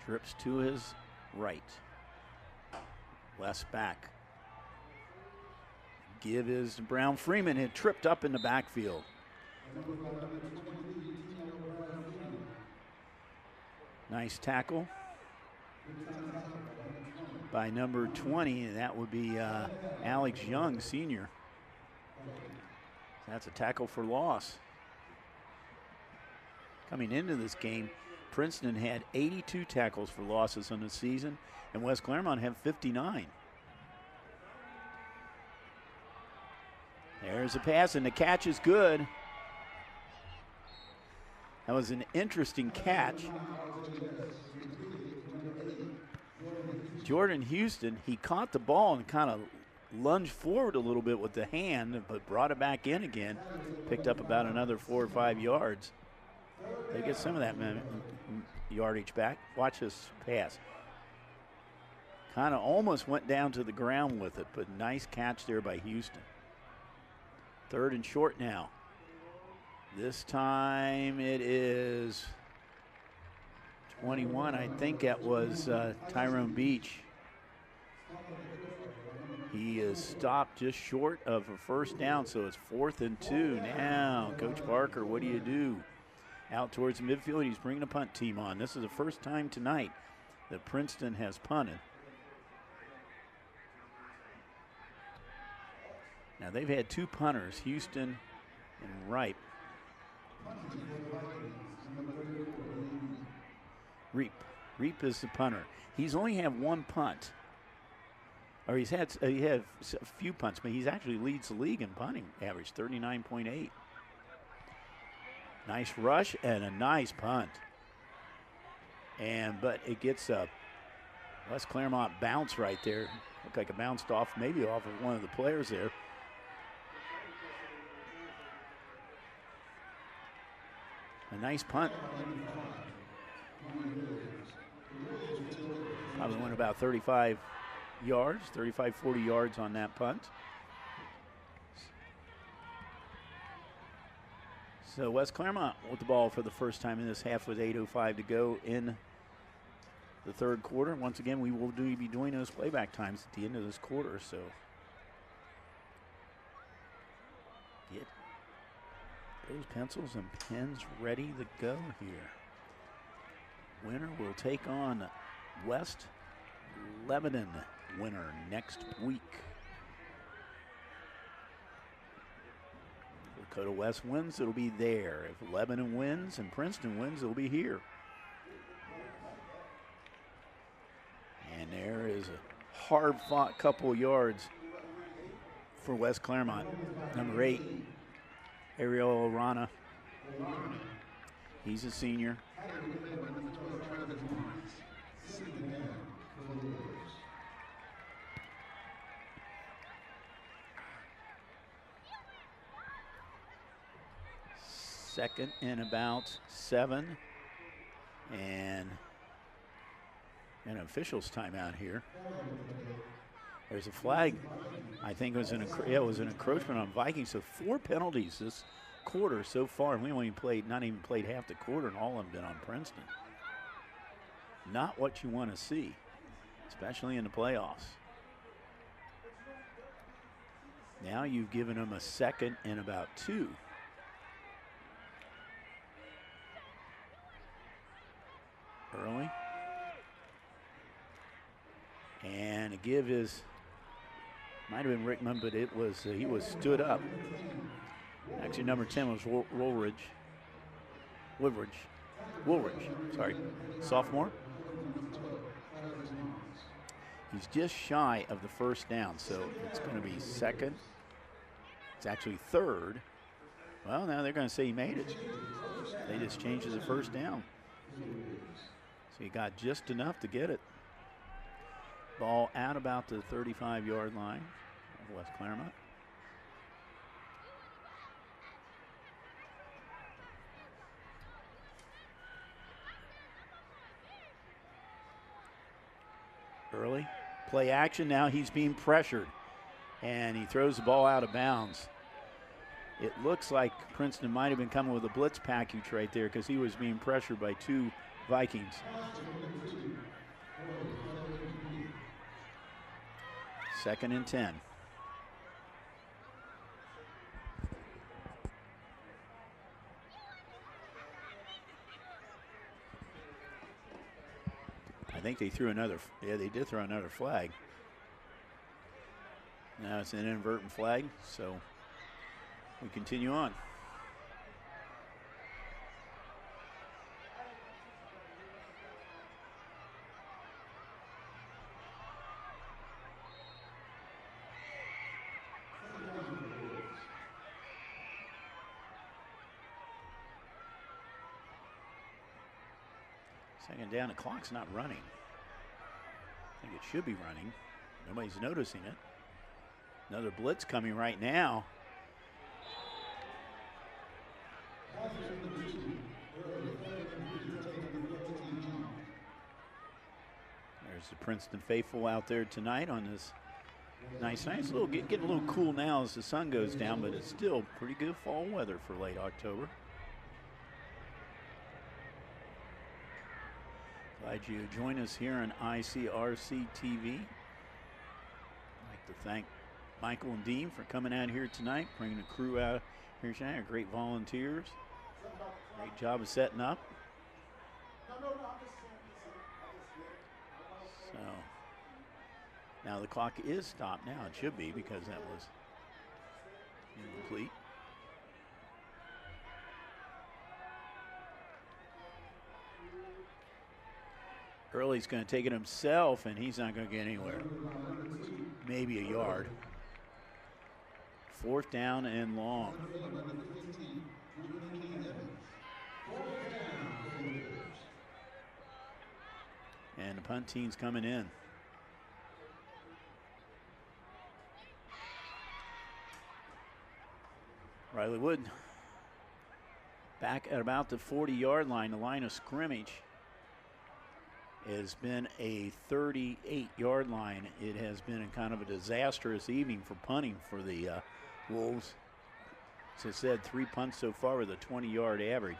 Trips to his right. West back. Give is Brown Freeman, had tripped up in the backfield. Nice tackle by number 20, and that would be Alex Young, senior. That's a tackle for loss. Coming into this game, Princeton had 82 tackles for losses on the season, and West Clermont had 59. There's a pass, and the catch is good. That was an interesting catch. Jordan Houston, he caught the ball and kind of lunged forward a little bit with the hand, but brought it back in again. Picked up about another 4 or 5 yards. They get some of that yardage back. Watch this pass. Kind of almost went down to the ground with it, but nice catch there by Houston. 3rd and short now. This time it is 21. I think that was Tyrone Beach. He is stopped just short of a first down, so it's 4th and 2. Now, Coach Parker, what do you do? Out towards the midfield, he's bringing a punt team on. This is the first time tonight that Princeton has punted. Now, they've had 2 punters, Houston and Wright. Reap is the punter. He's only had 1 punt. Or he had a few punts, but he's actually leads the league in punting average, 39.8. Nice rush and a nice punt. But it gets a West Clermont bounce right there. Looked like it bounced off, maybe off of one of the players there. A nice punt. Probably went about 35 yards, 35, 40 yards on that punt. So West Clermont with the ball for the first time in this half with 8:05 to go in the 3rd quarter. Once again, we will be doing those playback times at the end of this quarter, so get those pencils and pens ready to go here. Winner will take on West Lebanon winner next week. If Dakota West wins, it'll be there. If Lebanon wins and Princeton wins, it'll be here. And there is a hard-fought couple of yards for West Clermont. Number 8, Ariel Orana. He's a senior. Second and about 7. And an official's timeout here. There's a flag. I think it was an encroachment on Vikings. So 4 penalties this quarter so far, and we only not even played half the quarter, and all of them been on Princeton. Not what you want to see, especially in the playoffs. Now you've given them a 2nd and about 2. Early. And a give is, might have been Rickman, but it was he was stood up. Actually, number 10 was Woolridge, sorry, sophomore. He's just shy of the first down, so it's going to be 2nd. It's actually 3rd. Well, now they're going to say he made it. They just changed the first down. So he got just enough to get it. Ball out about the 35-yard line of West Clermont. Early play action. Now he's being pressured, and he throws the ball out of bounds. It looks like Princeton might have been coming with a blitz package right there because he was being pressured by 2 Vikings. Second and 10. I think they threw another, they did throw another flag. Now it's an inadvertent flag, so we continue on. Second down, the clock's not running. I think it should be running. Nobody's noticing it. Another blitz coming right now. There's the Princeton faithful out there tonight on this nice little getting a little cool now as the sun goes down, but it's still pretty good fall weather for late October. Glad you join us here on ICRC-TV. I'd like to thank Michael and Dean for coming out here tonight, bringing the crew out here tonight. Great volunteers. Great job of setting up. So now the clock is stopped now. It should be because that was incomplete. Early's going to take it himself, and he's not going to get anywhere. Maybe a yard. 4th down and long. And the punt team's coming in. Riley Wood back at about the 40-yard line, the line of scrimmage. Has been a 38-yard line. It has been a kind of a disastrous evening for punting for the Wolves. As I said, 3 punts so far with a 20-yard average.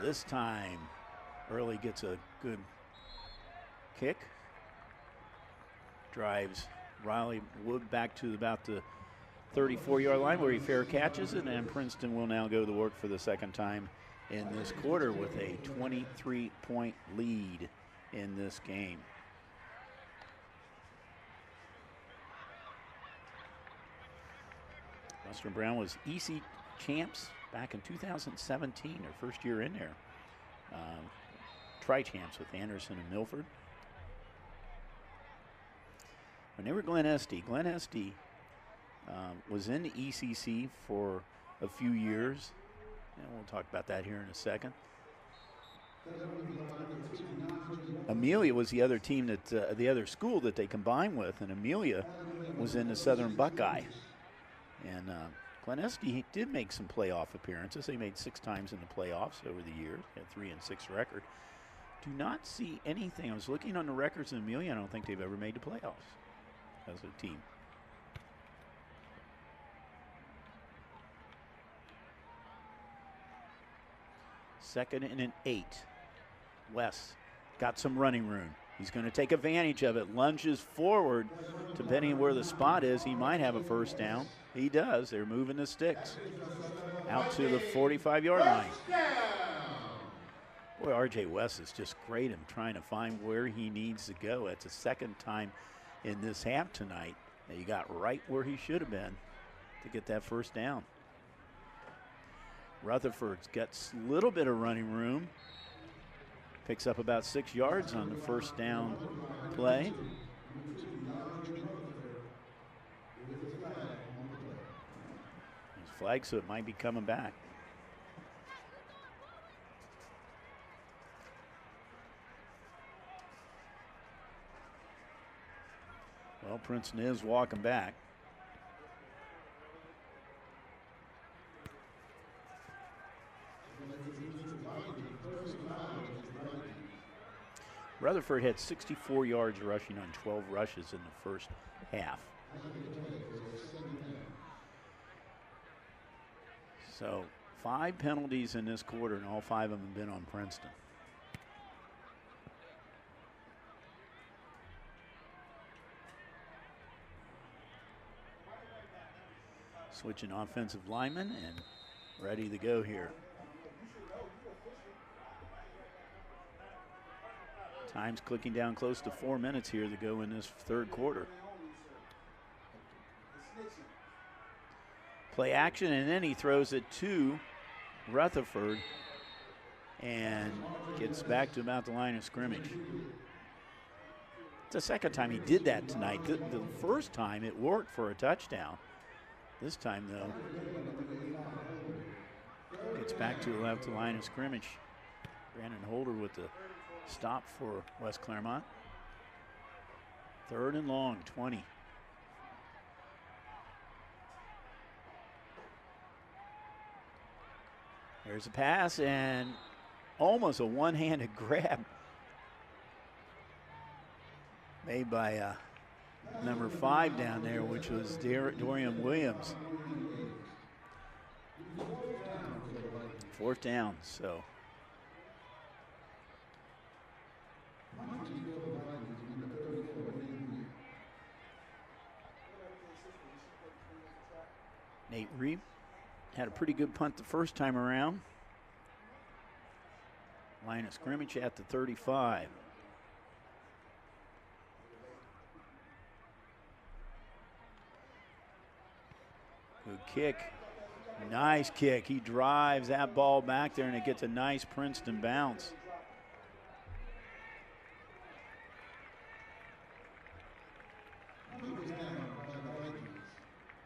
This time, Early gets a good kick. Drives Riley Wood back to about the 34-yard line where he fair catches it, and Princeton will now go to work for the second time in this quarter with a 23-point lead in this game. Western Brown was EC champs back in 2017, their first year in there. Tri-champs with Anderson and Milford. When they were Glen Estee was in the ECC for a few years, and we'll talk about that here in a second. Amelia was the other team that, the other school that they combined with, and Amelia was in the Southern Buckeye. And Glen Estee did make some playoff appearances. They made 6 times in the playoffs over the years, had 3-6 record. Do not see anything. I was looking on the records in Amelia. I don't think they've ever made the playoffs as a team. Second and an 8. West got some running room. He's going to take advantage of it. Lunges forward. Depending on where the spot is, he might have a first down. He does. They're moving the sticks out to the 45-yard line. Boy, R.J. West is just great in trying to find where he needs to go. It's the second time in this half tonight that he got right where he should have been to get that first down. Rutherford's got a little bit of running room. Picks up about 6 yards on the first down play. There's flag, so it might be coming back. Well, Princeton is walking back. Rutherford had 64 yards rushing on 12 rushes in the first half. So 5 penalties in this quarter, and all 5 of them have been on Princeton. Switching offensive linemen and ready to go here. Time's clicking down close to 4 minutes here to go in this third quarter. Play action, and then he throws it to Rutherford and gets back to about the line of scrimmage. It's the second time he did that tonight. The first time it worked for a touchdown. This time, though, Gets back to the left line of scrimmage. Brandon Holder with the stop for West Clermont. 3rd and long, 20. There's a pass and almost a one-handed grab made by number 5 down there, which was Dorian Williams. 4th down, so. Nate Reed had a pretty good punt the first time around. Line of scrimmage at the 35. Good kick. Nice kick. He drives that ball back there and it gets a nice Princeton bounce.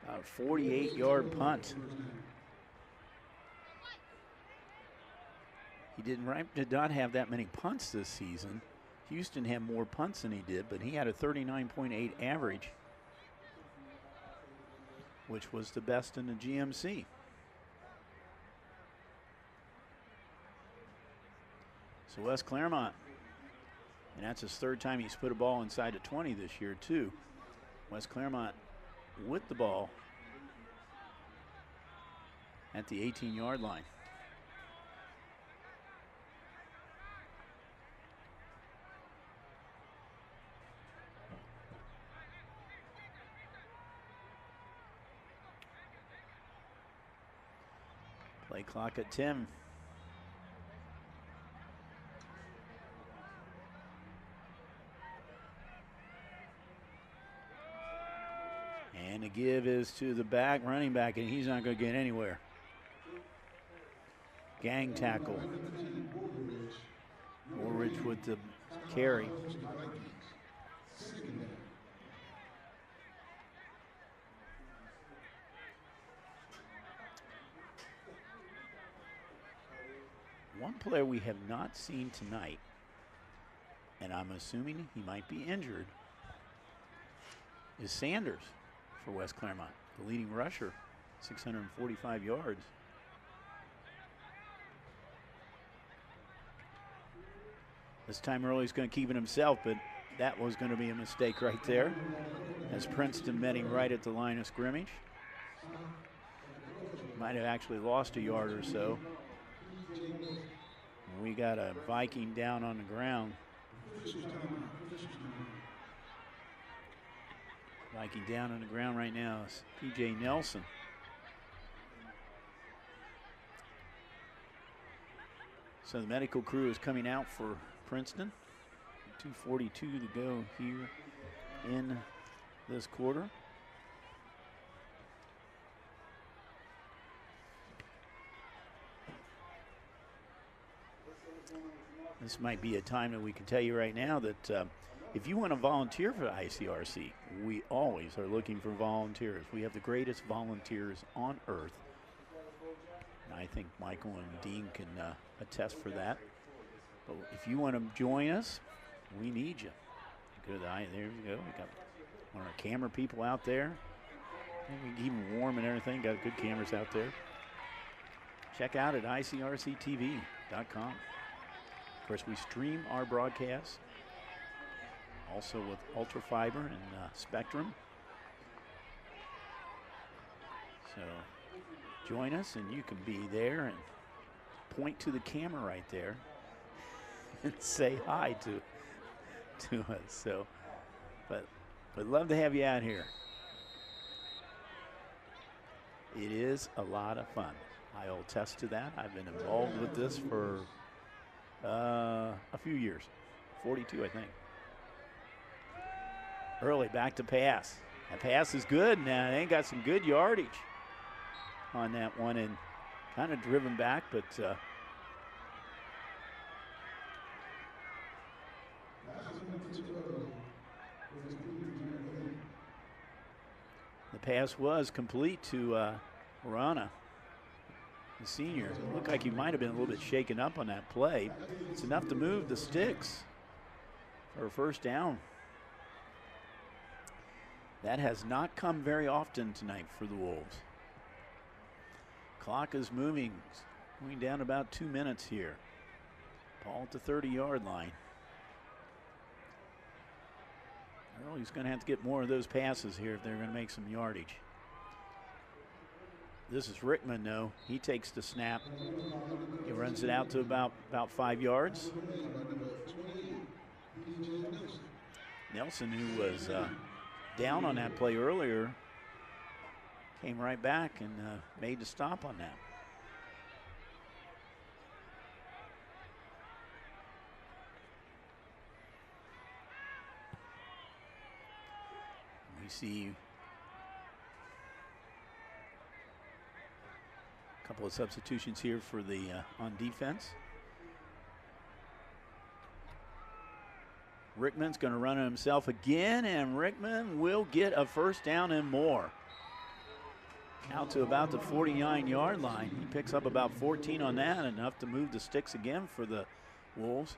About a 48-yard punt. He did not have that many punts this season. Houston had more punts than he did, but he had a 39.8 average, which was the best in the GMC. So West Clermont, and that's his 3rd time he's put a ball inside the 20 this year too. West Clermont with the ball at the 18-yard line. Play clock at 10. And the give is to the running back, and he's not going to get anywhere. Gang tackle. Woolridge with the carry. One player we have not seen tonight, and I'm assuming he might be injured, is Sanders for West Clermont, the leading rusher, 645 yards. This time early he's going to keep it himself, but that was going to be a mistake right there, as Princeton met him right at the line of scrimmage. Might have actually lost a yard or so. We got a Viking down on the ground. Viking down on the ground right now is P.J. Nelson. So the medical crew is coming out for Princeton. 2:42 to go here in this quarter. This might be a time that we can tell you right now that if you want to volunteer for the ICRC, we always are looking for volunteers. We have the greatest volunteers on earth. And I think Michael and Dean can attest for that. But if you want to join us, we need you. Go to there you go. We got one of our camera people out there. And we keep them warm and everything. Got good cameras out there. Check out at ICRC-TV.com. Of course, we stream our broadcasts also with Ultra Fiber and Spectrum. So join us and you can be there and point to the camera right there and say hi to us. So, but we'd love to have you out here. It is a lot of fun. I'll attest to that. I've been involved with this for a few years, 42, I think. Early back to pass. That pass is good now. They got some good yardage on that one and kind of driven back, but the pass was complete to Rana. The senior looked like he might have been a little bit shaken up on that play. It's enough to move the sticks for a first down. That has not come very often tonight for the Wolves. Clock is moving down about 2 minutes here. Ball at the 30-yard line. Early's going to have to get more of those passes here if they're going to make some yardage. This is Rickman, though. He takes the snap. He runs it out to about 5 yards. Nelson, who was down on that play earlier, came right back and made the stop on that. We see a couple of substitutions here for the on defense. Rickman's going to run it himself again, and Rickman will get a first down and more. Out to about the 49-yard line. He picks up about 14 on that, enough to move the sticks again for the Wolves.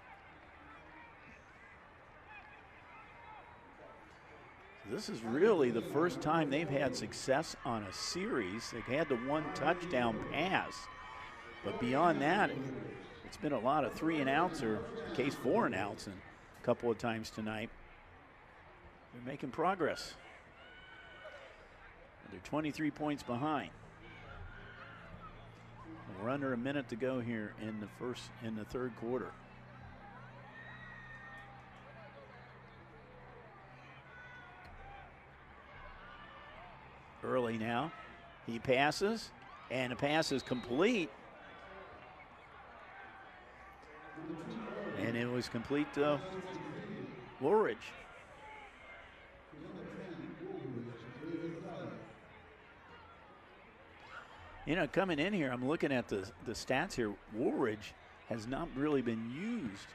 This is really the first time they've had success on a series. They've had the one touchdown pass, but beyond that, it's been a lot of 3-and-outs, or in case 4-and-outs, and a couple of times tonight. They're making progress. They're 23 points behind. We're under a minute to go here in the third quarter. Early now, he passes, and the pass is complete. And it was complete to Woolridge. You know, coming in here, I'm looking at the stats here. Woolridge has not really been used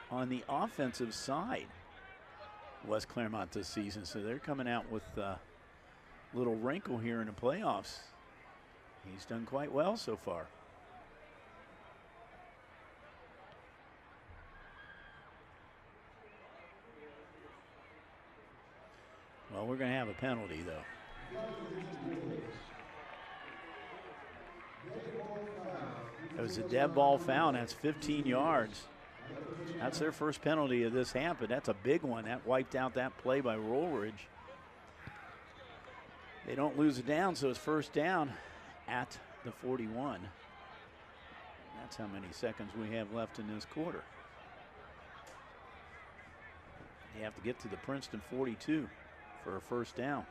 on the offensive side, West Clermont, this season. So they're coming out with a little wrinkle here in the playoffs. He's done quite well so far. Well, we're going to have a penalty, though. It was a dead ball foul, and that's 15 yards. That's their first penalty of this half, but that's a big one. That wiped out that play by Woolridge. They don't lose it down, so it's first down at the 41. That's how many seconds we have left in this quarter. You have to get to the Princeton 42 for a first down.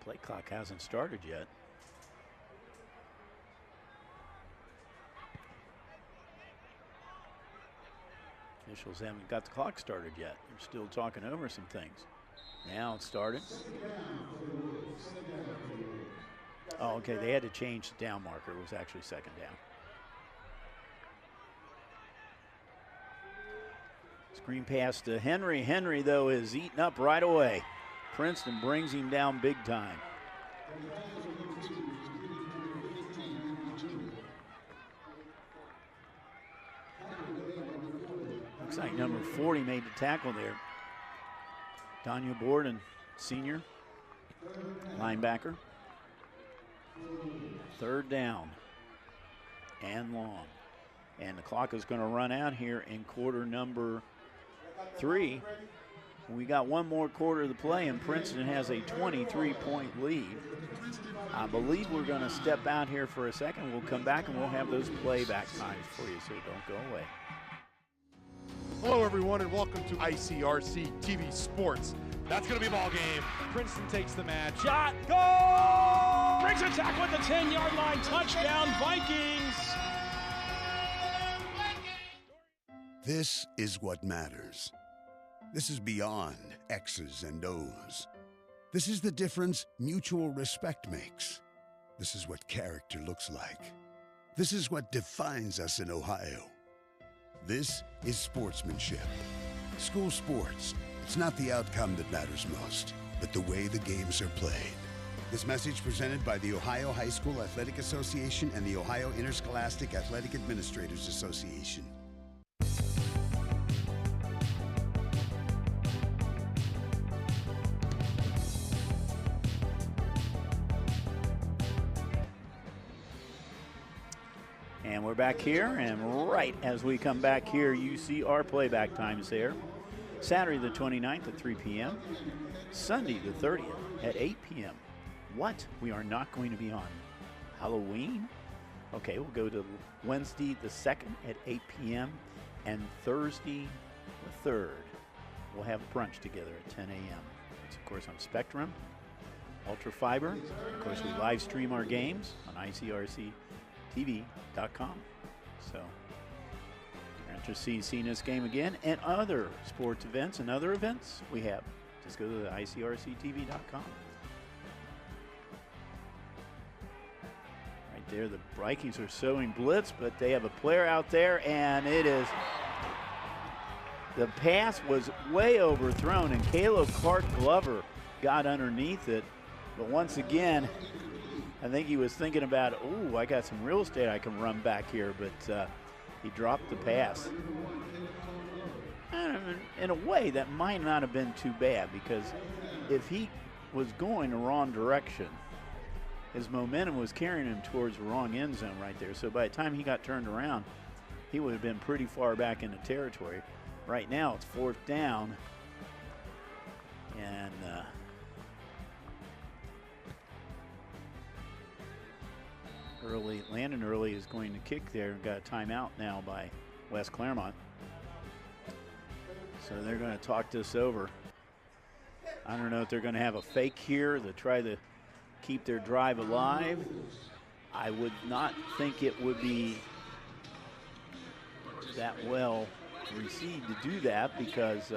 Play clock hasn't started yet. Officials haven't got the clock started yet. They're still talking over some things. Now it's started. Oh, okay, they had to change the down marker. It was actually second down. Screen pass to Henry. Henry, though, is eaten up right away. Princeton brings him down big time. Looks like number 40 made the tackle there. Danya Borden, senior, linebacker. Third down and long. And the clock is going to run out here in quarter number 3. We got one more quarter of the play, and Princeton has a 23-point lead. I believe we're going to step out here for a second. We'll come back, and we'll have those playback times for you, so don't go away. Hello, everyone, and welcome to ICRC-TV Sports. That's going to be a ball game. Princeton takes the match. Shot, goal! Brings a tackle at the 10-yard line. Touchdown, Vikings! This is what matters. This is beyond X's and O's. This is the difference mutual respect makes. This is what character looks like. This is what defines us in Ohio. This is sportsmanship. School sports, It's not the outcome that matters most, but the way the games are played. This message presented by the Ohio High School Athletic Association and the Ohio Interscholastic Athletic Administrators Association. And we're back here, and right as we come back here, you see our playback times there. Saturday the 29th at 3 p.m., Sunday the 30th at 8 p.m. What? We are not going to be on Halloween? Okay, we'll go to Wednesday the 2nd at 8 p.m. and Thursday the 3rd. We'll have brunch together at 10 a.m. It's, of course, on Spectrum, Ultra Fiber. Of course, we live stream our games on ICRC-TV.com. So, if you're interested in seeing this game again and other sports events and other events we have, just go to the ICRC-TV.com. Right there, the Vikings are showing blitz, but they have a player out there, and it is, the pass was way overthrown, and Caleb Clark-Glover got underneath it. But once again, I think he was thinking about, oh, I got some real estate I can run back here, but he dropped the pass. And in a way, that might not have been too bad, because if he was going the wrong direction, his momentum was carrying him towards the wrong end zone right there. So by the time he got turned around, he would have been pretty far back in the territory. Right now, it's 4th down, and Landon Early is going to kick there and got a timeout now by West Clermont. So they're going to talk this over. I don't know if they're going to have a fake here to try to keep their drive alive. I would not think it would be that well received to do that, because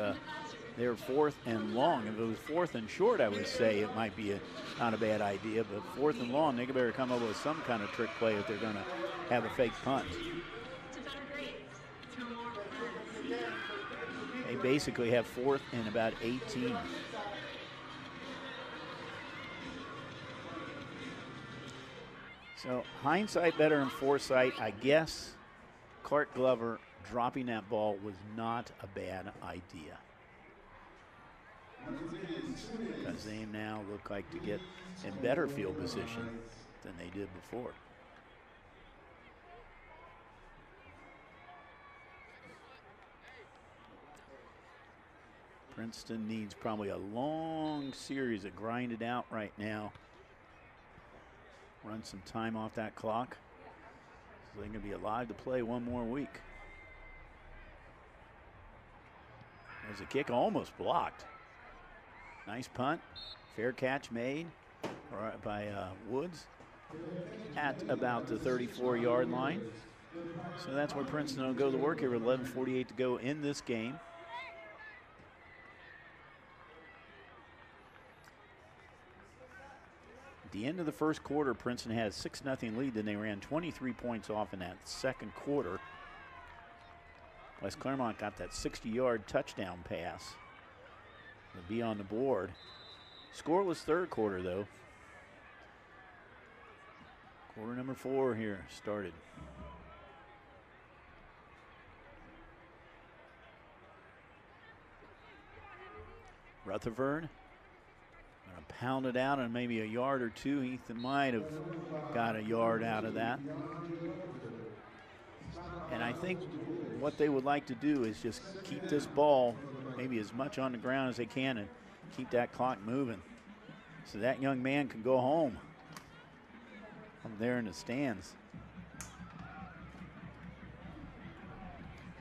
they're 4th and long. If it was 4th and short, I would say it might be not a bad idea, but 4th and long, they better come up with some kind of trick play if they're going to have a fake punt. They basically have 4th and about 18. So hindsight better than foresight. I guess Clark Glover dropping that ball was not a bad idea, because they now look like to get in better field position than they did before. Princeton needs probably a long series to grind it out right now. Run some time off that clock, so they can be alive to play one more week. There's a kick almost blocked. Nice punt. Fair catch made by Woods at about the 34-yard line. So that's where Princeton will go to work here with 11:48 to go in this game. At the end of the first quarter, Princeton had a 6-0 lead. Then they ran 23 points off in that second quarter. West Clermont got that 60-yard touchdown pass to be on the board. Scoreless third quarter, though. Quarter number 4 here started. Rutherford gonna pound it out and maybe a yard or two. Ethan might have got a yard out of that. And I think what they would like to do is just keep this ball maybe as much on the ground as they can and keep that clock moving, so that young man can go home up there in the stands.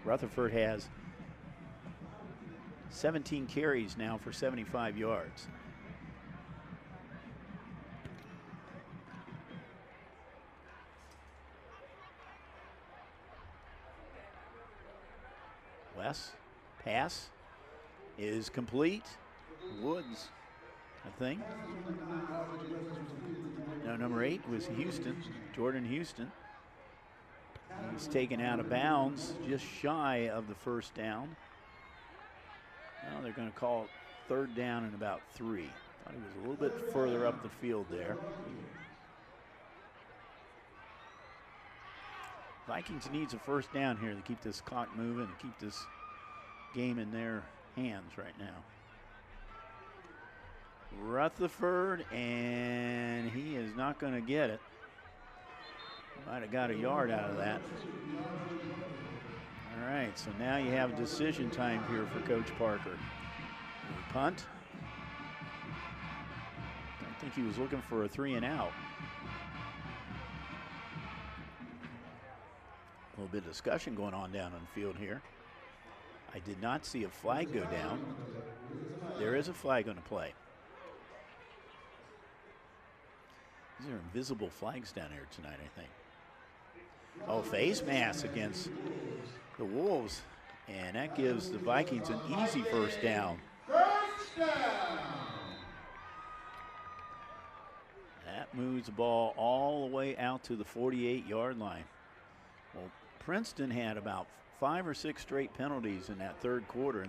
Rutherford has 17 carries now for 75 yards. Wes, pass is complete. Woods, I think. No, number 8 was Houston, Jordan Houston. He's taken out of bounds just shy of the first down. Well, they're going to call third down and about 3. Thought he was a little bit further up the field there. Vikings needs a first down here to keep this clock moving and keep this game in their hands right now. Rutherford, and he is not going to get it. Might have got a yard out of that. All right, so now you have decision time here for Coach Parker. Punt. I think he was looking for a 3 and out. A little bit of discussion going on down on the field here. I did not see a flag go down. There is a flag on the play. These are invisible flags down here tonight, I think. Oh, face mask against the Wolves. And that gives the Vikings an easy first down. First down. That moves the ball all the way out to the 48-yard line. Well, Princeton had about 5 or 6 straight penalties in that third quarter,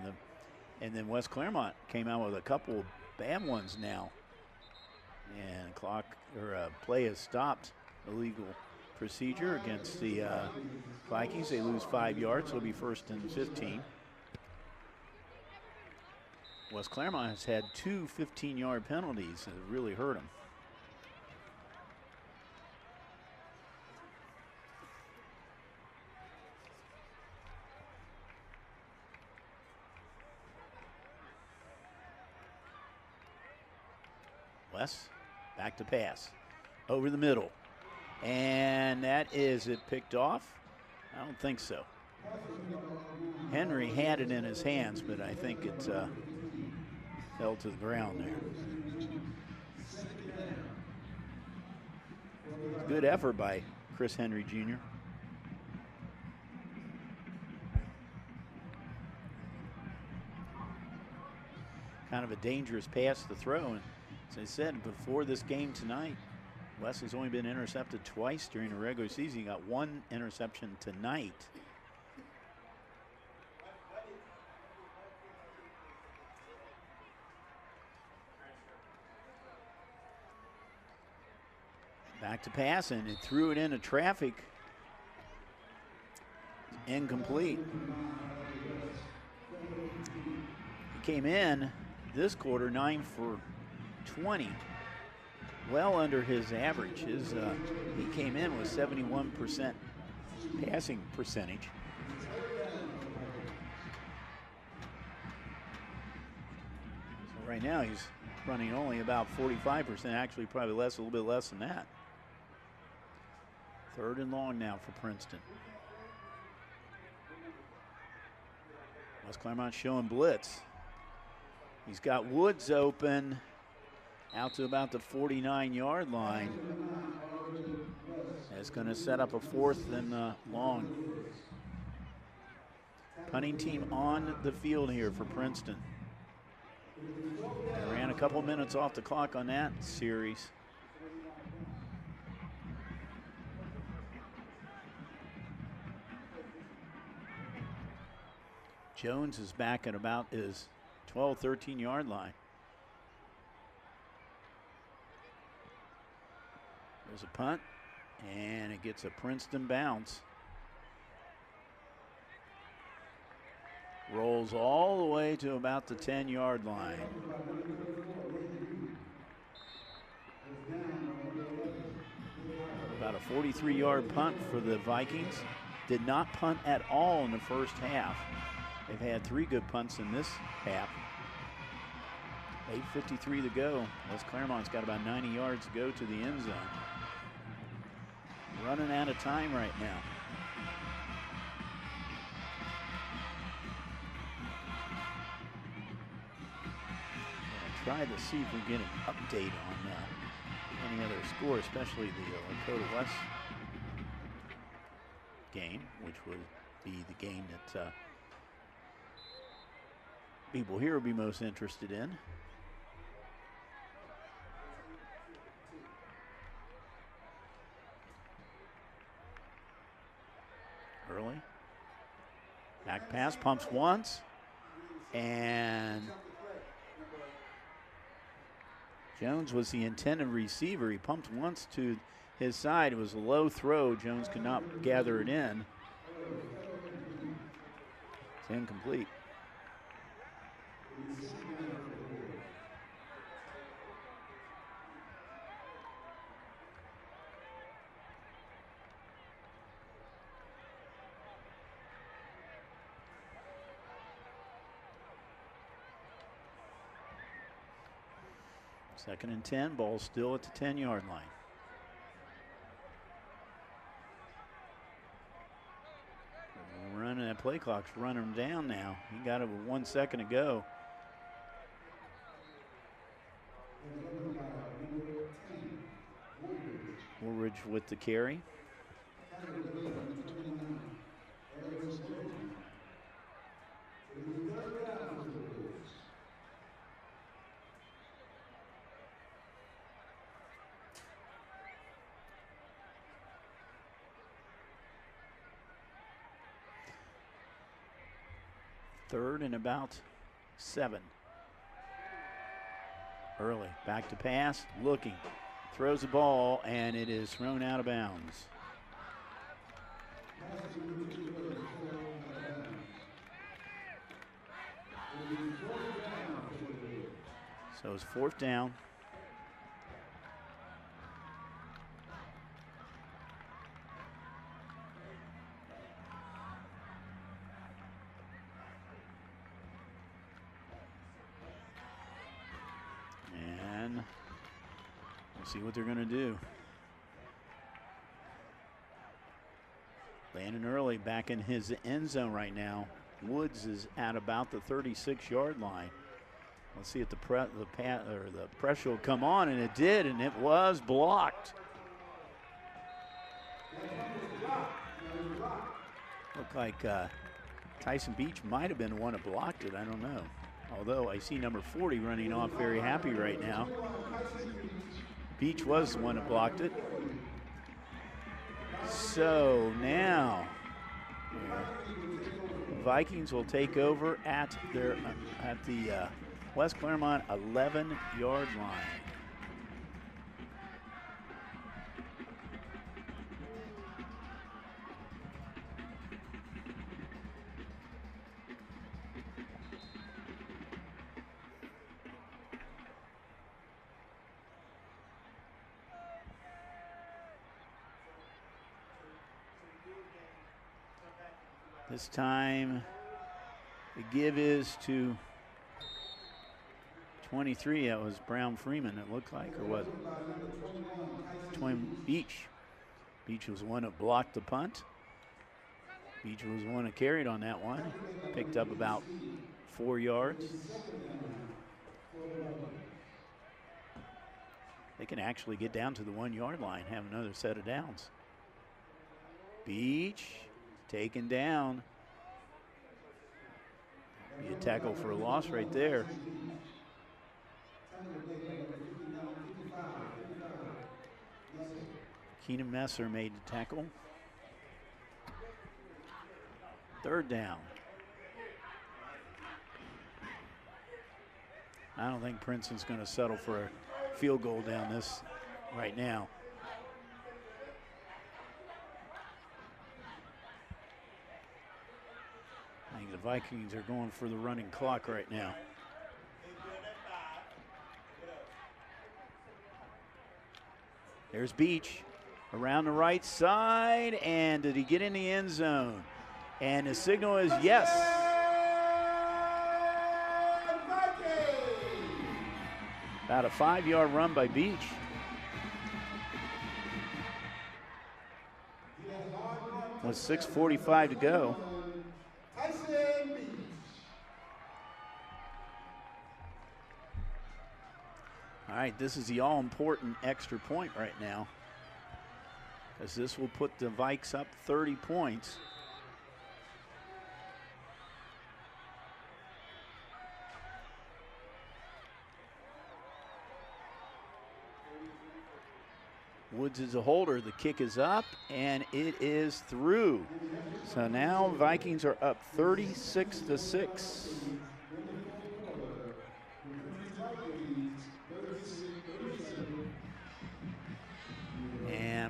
and then West Clermont came out with a couple of bad ones now. And play has stopped illegal procedure against the Vikings. They lose 5 yards, so it'll be 1st and 15. West Clermont has had 2 15-yard penalties that have really hurt them. West, back to pass. Over the middle. And that is it picked off? I don't think so. Henry had it in his hands, but I think it fell to the ground there. Good effort by Chris Henry Jr. Kind of a dangerous pass to throw. And as I said, before this game tonight, Wes has only been intercepted twice during the regular season. He got 1 interception tonight. Back to pass, and it threw it into traffic. Incomplete. He came in this quarter 9 for 20. Well under his average. He came in with 71% passing percentage. So right now he's running only about 45%, actually probably less, a little bit less than that. 3rd and long now for Princeton. West Clermont showing blitz. He's got Woods open out to about the 49-yard line. That's going to set up a 4th and long. Punting team on the field here for Princeton. They ran a couple minutes off the clock on that series. Jones is back at about his 12, 13-yard line. There's a punt, and it gets a Princeton bounce. Rolls all the way to about the 10-yard line. About a 43-yard punt for the Vikings. Did not punt at all in the first half. They've had 3 good punts in this half. 8:53 to go. West Clermont's got about 90 yards to go to the end zone. Running out of time right now. Try to see if we get an update on any other score, especially the Lakota West game, which would be the game that people here would be most interested in. Early. Back pass, pumps once, and Jones was the intended receiver. He pumped once to his side. It was a low throw. Jones could not gather it in. It's incomplete. Second and 10, ball still at the 10-yard line. Running, that play clock's running him down now. He got it with 1 second to go. Woolridge with the carry. Third and about 7. Early, back to pass, looking, throws the ball, and it is thrown out of bounds. So it's 4th down. See what they're going to do. Landon Early back in his end zone right now. Woods is at about the 36-yard line. Let's see if the pressure will come on, and it did, and it was blocked. Looked like Tyson Beach might have been the one that blocked it. I don't know. Although I see number 40 running off very happy right now. Beach was the one that blocked it. So now Vikings will take over at the West Clermont 11-yard line. This time, the give is to 23. That was Brown Freeman, it looked like, or was it? Beach. Beach was the one that blocked the punt. Beach was the one that carried on that one. Picked up about 4 yards. They can actually get down to the 1-yard line, have another set of downs. Beach taken down. Be a tackle for a loss right there. Keenan Messer made the tackle. 3rd down. I don't think Princeton's going to settle for a field goal down this right now. I think the Vikings are going for the running clock right now. There's Beach around the right side, and did he get in the end zone? And the signal is yes. About a 5-yard run by Beach. With 6:45 to go. All right, this is the all-important extra point right now, because this will put the Vikes up 30 points. Woods is a holder. The kick is up, and it is through. So now Vikings are up 36-6.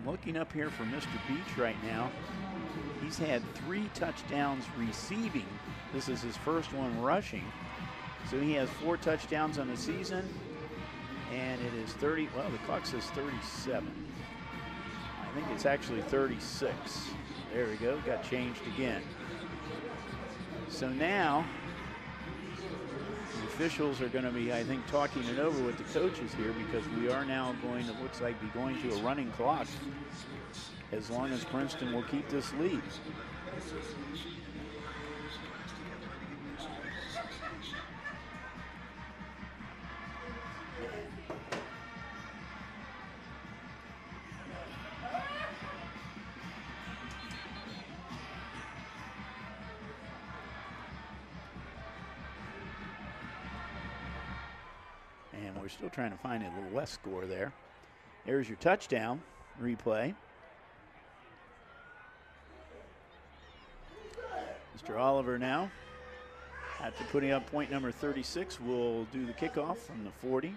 I'm looking up here for Mr. Beach right now. He's had 3 touchdowns receiving. This is his first one rushing. So he has 4 touchdowns on the season. And it is 30, well, the clock says 37. I think it's actually 36. There we go, got changed again. So now, the officials are going to be, I think, talking it over with the coaches here, because we are now going to, looks like, be going to a running clock as long as Princeton will keep this lead. We're still trying to find a little West score there. There's your touchdown replay. Mr. Oliver now, after putting up point number 36, will do the kickoff from the 40.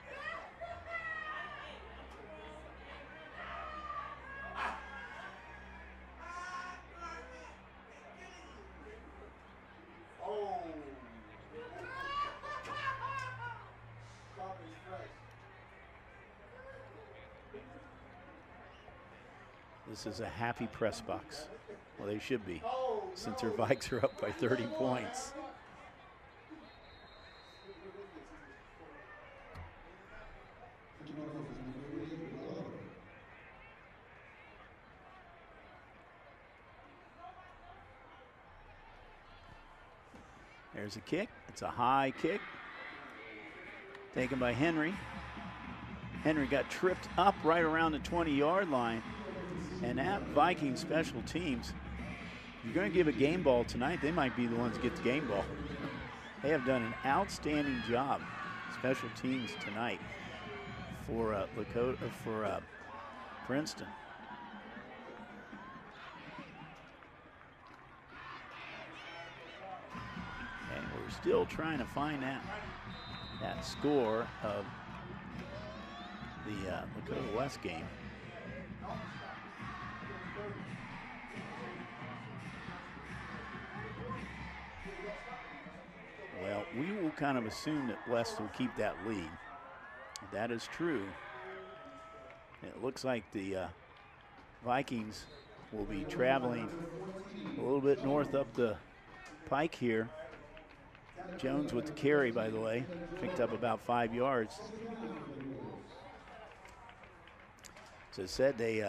This is a happy press box. Well, they should be, since their Vikes are up by 30 points. There's a kick. It's a high kick. Taken by Henry. Henry got tripped up right around the 20-yard line. And that Viking special teams, you're going to give a game ball tonight, they might be the ones to get the game ball. They have done an outstanding job, special teams tonight for Princeton. And we're still trying to find out that score of the Lakota West game. Well, we will kind of assume that West will keep that lead. That is true. It looks like the Vikings will be traveling a little bit north up the pike here. Jones with the carry, by the way, picked up about 5 yards. So it said they,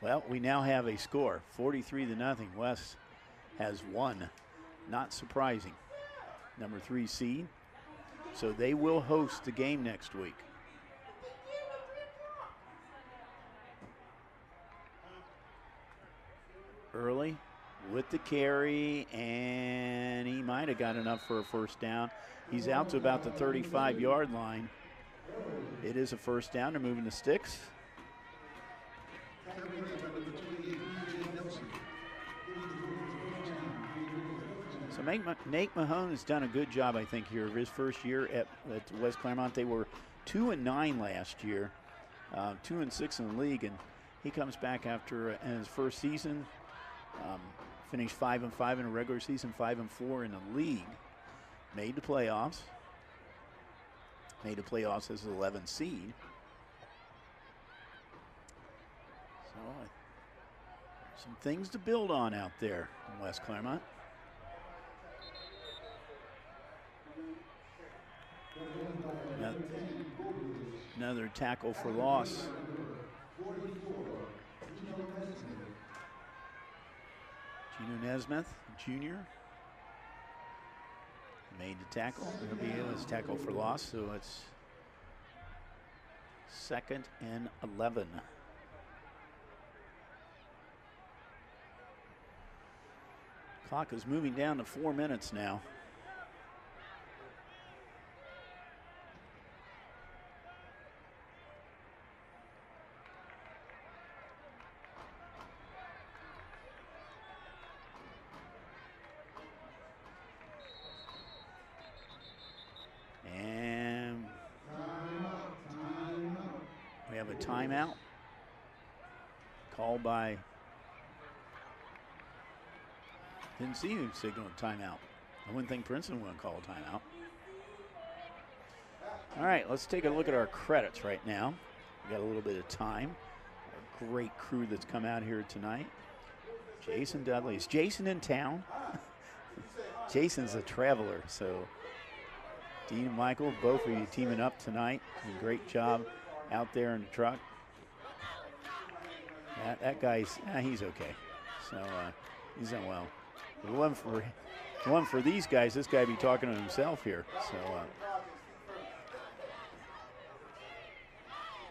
well, we now have a score, 43-0. West has won. Not surprising. Number 3 seed. So they will host the game next week. Early with the carry, and he might have got enough for a first down. He's out to about the 35-yard line. It is a first down. They're moving the sticks. So Nate Mahone has done a good job, I think, here of his first year at West Clermont. They were 2-9 last year, 2-6 in the league, and he comes back after in his first season, finished 5-5 in a regular season, 5-4 in the league. Made the playoffs. Made the playoffs as an 11 seed. So some things to build on out there in West Clermont. Another tackle for loss. Gino Nesmith, Jr. made the tackle. It was tackle for loss, so it's 2nd and 11. Clock is moving down to 4 minutes now. And we have a timeout Called by, didn't see who signaled timeout. I wouldn't think Princeton would call a timeout. All right, let's take a look at our credits right now. We got a little bit of time. Our great crew that's come out here tonight. Jason Dudley. Is Jason in town? Jason's a traveler, so Dean and Michael, both of you teaming up tonight. Great job out there in the truck. That guy's, he's okay. So he's done well. The one for these guys, this guy be talking to himself here.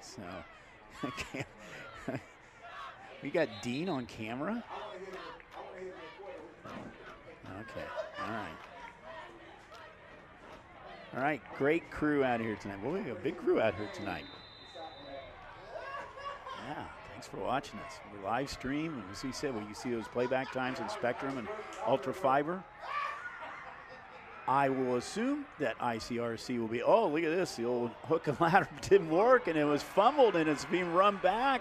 So we got Dean on camera. Okay, all right, great crew out here tonight. Well, we got a big crew out here tonight. Yeah, thanks for watching us. We live stream, and as we said, you see those playback times in Spectrum and Ultra Fiber. I will assume that ICRC will be, oh, look at this. The old hook and ladder didn't work, and it was fumbled, and it's being run back.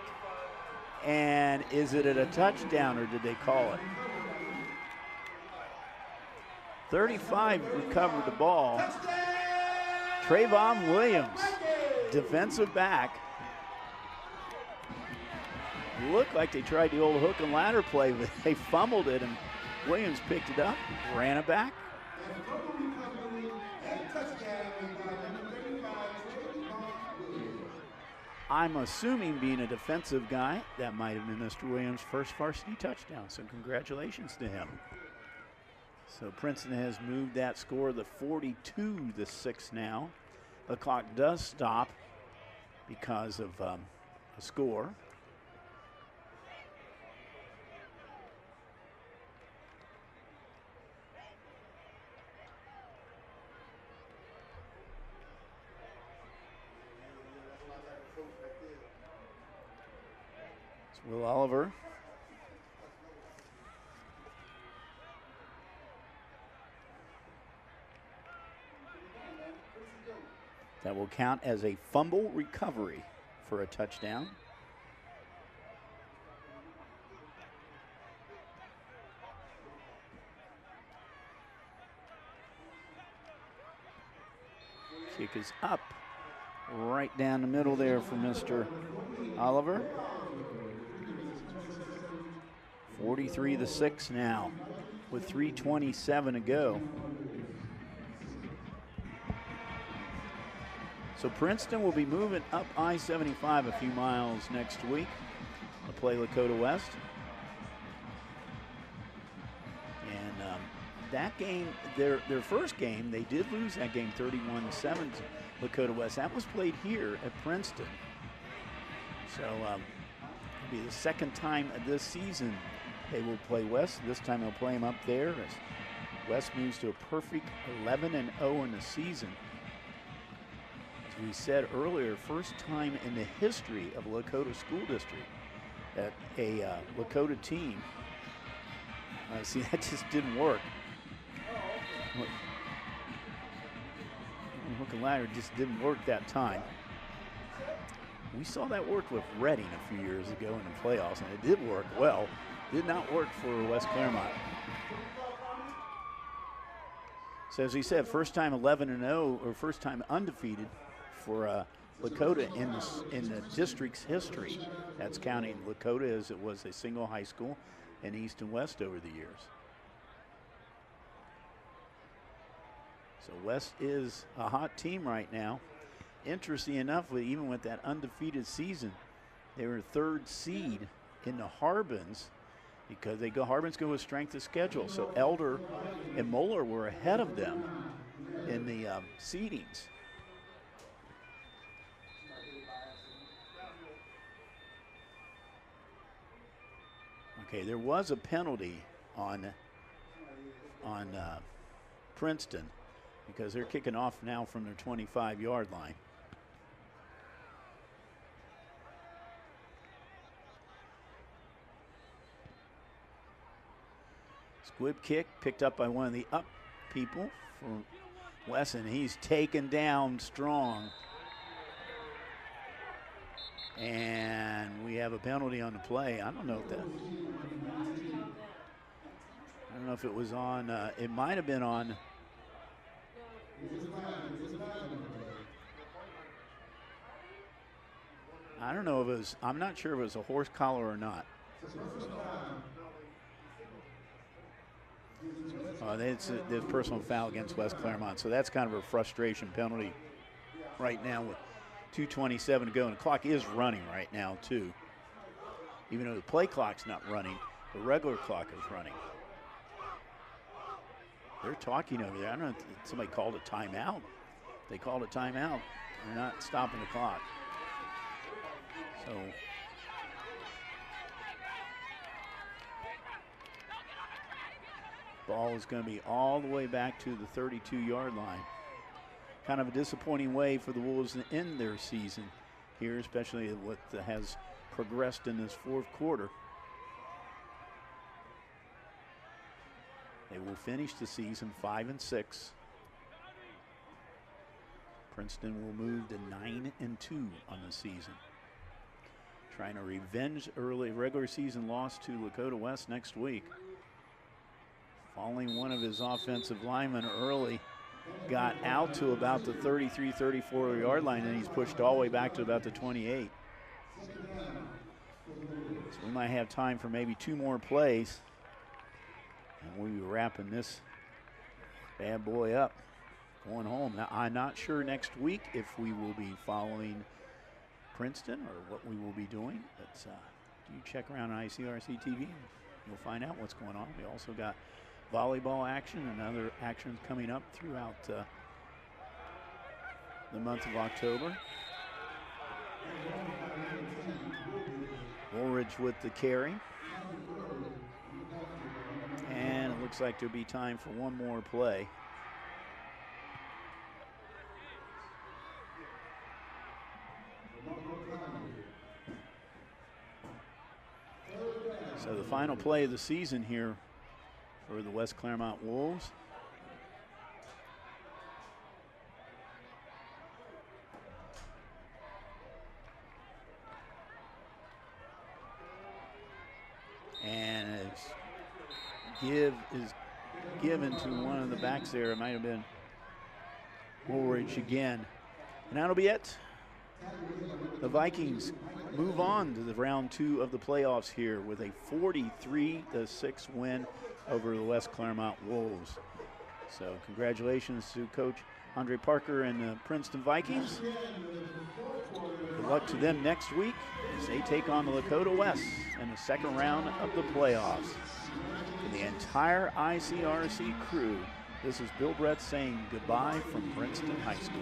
And is it a touchdown, or did they call it? 35 recovered the ball. Trayvon Williams, defensive back. Looked like they tried the old hook and ladder play, but they fumbled it, and Williams picked it up, ran it back. I'm assuming, being a defensive guy, that might have been Mr. Williams' first varsity touchdown, so congratulations to him. So Princeton has moved that score to 42-6 now. The clock does stop because of a score. It's Will Oliver. That will count as a fumble recovery for a touchdown. Kick is up, right down the middle there for Mr. Oliver. 43-6 now, with 3:27 to go. So Princeton will be moving up I-75 a few miles next week to play Lakota West. And that game, their first game, they did lose that game 31-7 to Lakota West. That was played here at Princeton. So it'll be the second time this season they will play West. This time they'll play them up there as West moves to a perfect 11-0 in the season. We said earlier, first time in the history of Lakota School District that a Lakota team, see, that just didn't work. Hook and ladder just didn't work that time. We saw that work with Reading a few years ago in the playoffs, and it did work well. Did not work for West Clermont. So as we said, first time 11-0, or first time undefeated for Lakota in the district's history. That's counting Lakota as it was a single high school in East and West over the years. So West is a hot team right now. Interesting enough, even with that undefeated season, they were third seed in the Harbins because Harbins go with strength of schedule. So Elder and Moeller were ahead of them in the seedings. Okay, there was a penalty on Princeton because they're kicking off now from their 25-yard line. Squib kick picked up by one of the up people for Wes, and he's taken down strong. And we have a penalty on the play. I don't know if it was on, it might have been on. I don't know if it was, I'm not sure if it was a horse collar or not. It's a personal foul against West Clermont, so that's kind of a frustration penalty right now with 2:27 to go, and the clock is running right now too. Even though the play clock's not running, the regular clock is running. They're talking over there. I don't know if somebody called a timeout. They called a timeout. They're not stopping the clock. So ball is going to be all the way back to the 32-yard line. Kind of a disappointing way for the Wolves to end their season here, especially what has progressed in this fourth quarter. They will finish the season 5-6. Princeton will move to 9-2 on the season. Trying to revenge early regular season loss to Lakota West next week. Falling one of his offensive linemen early, got out to about the 33, 34-yard line, and he's pushed all the way back to about the 28. So we might have time for maybe 2 more plays, and we'll be wrapping this bad boy up, going home. Now, I'm not sure next week if we will be following Princeton or what we will be doing, but you check around on ICRC-TV and you'll find out what's going on. We also got volleyball action and other actions coming up throughout the month of October. Woolridge with the carry. And it looks like there'll be time for one more play. So the final play of the season here for the West Clermont Wolves. And give is given to one of the backs there. It might have been Woolridge again. And that'll be it. The Vikings move on to the round 2 of the playoffs here with a 43-6 win over the West Clermont Wolves. So congratulations to Coach Andre Parker and the Princeton Vikings. Good luck to them next week as they take on the Lakota West in the second round of the playoffs. For the entire ICRC crew, this is Bill Brett saying goodbye from Princeton High School.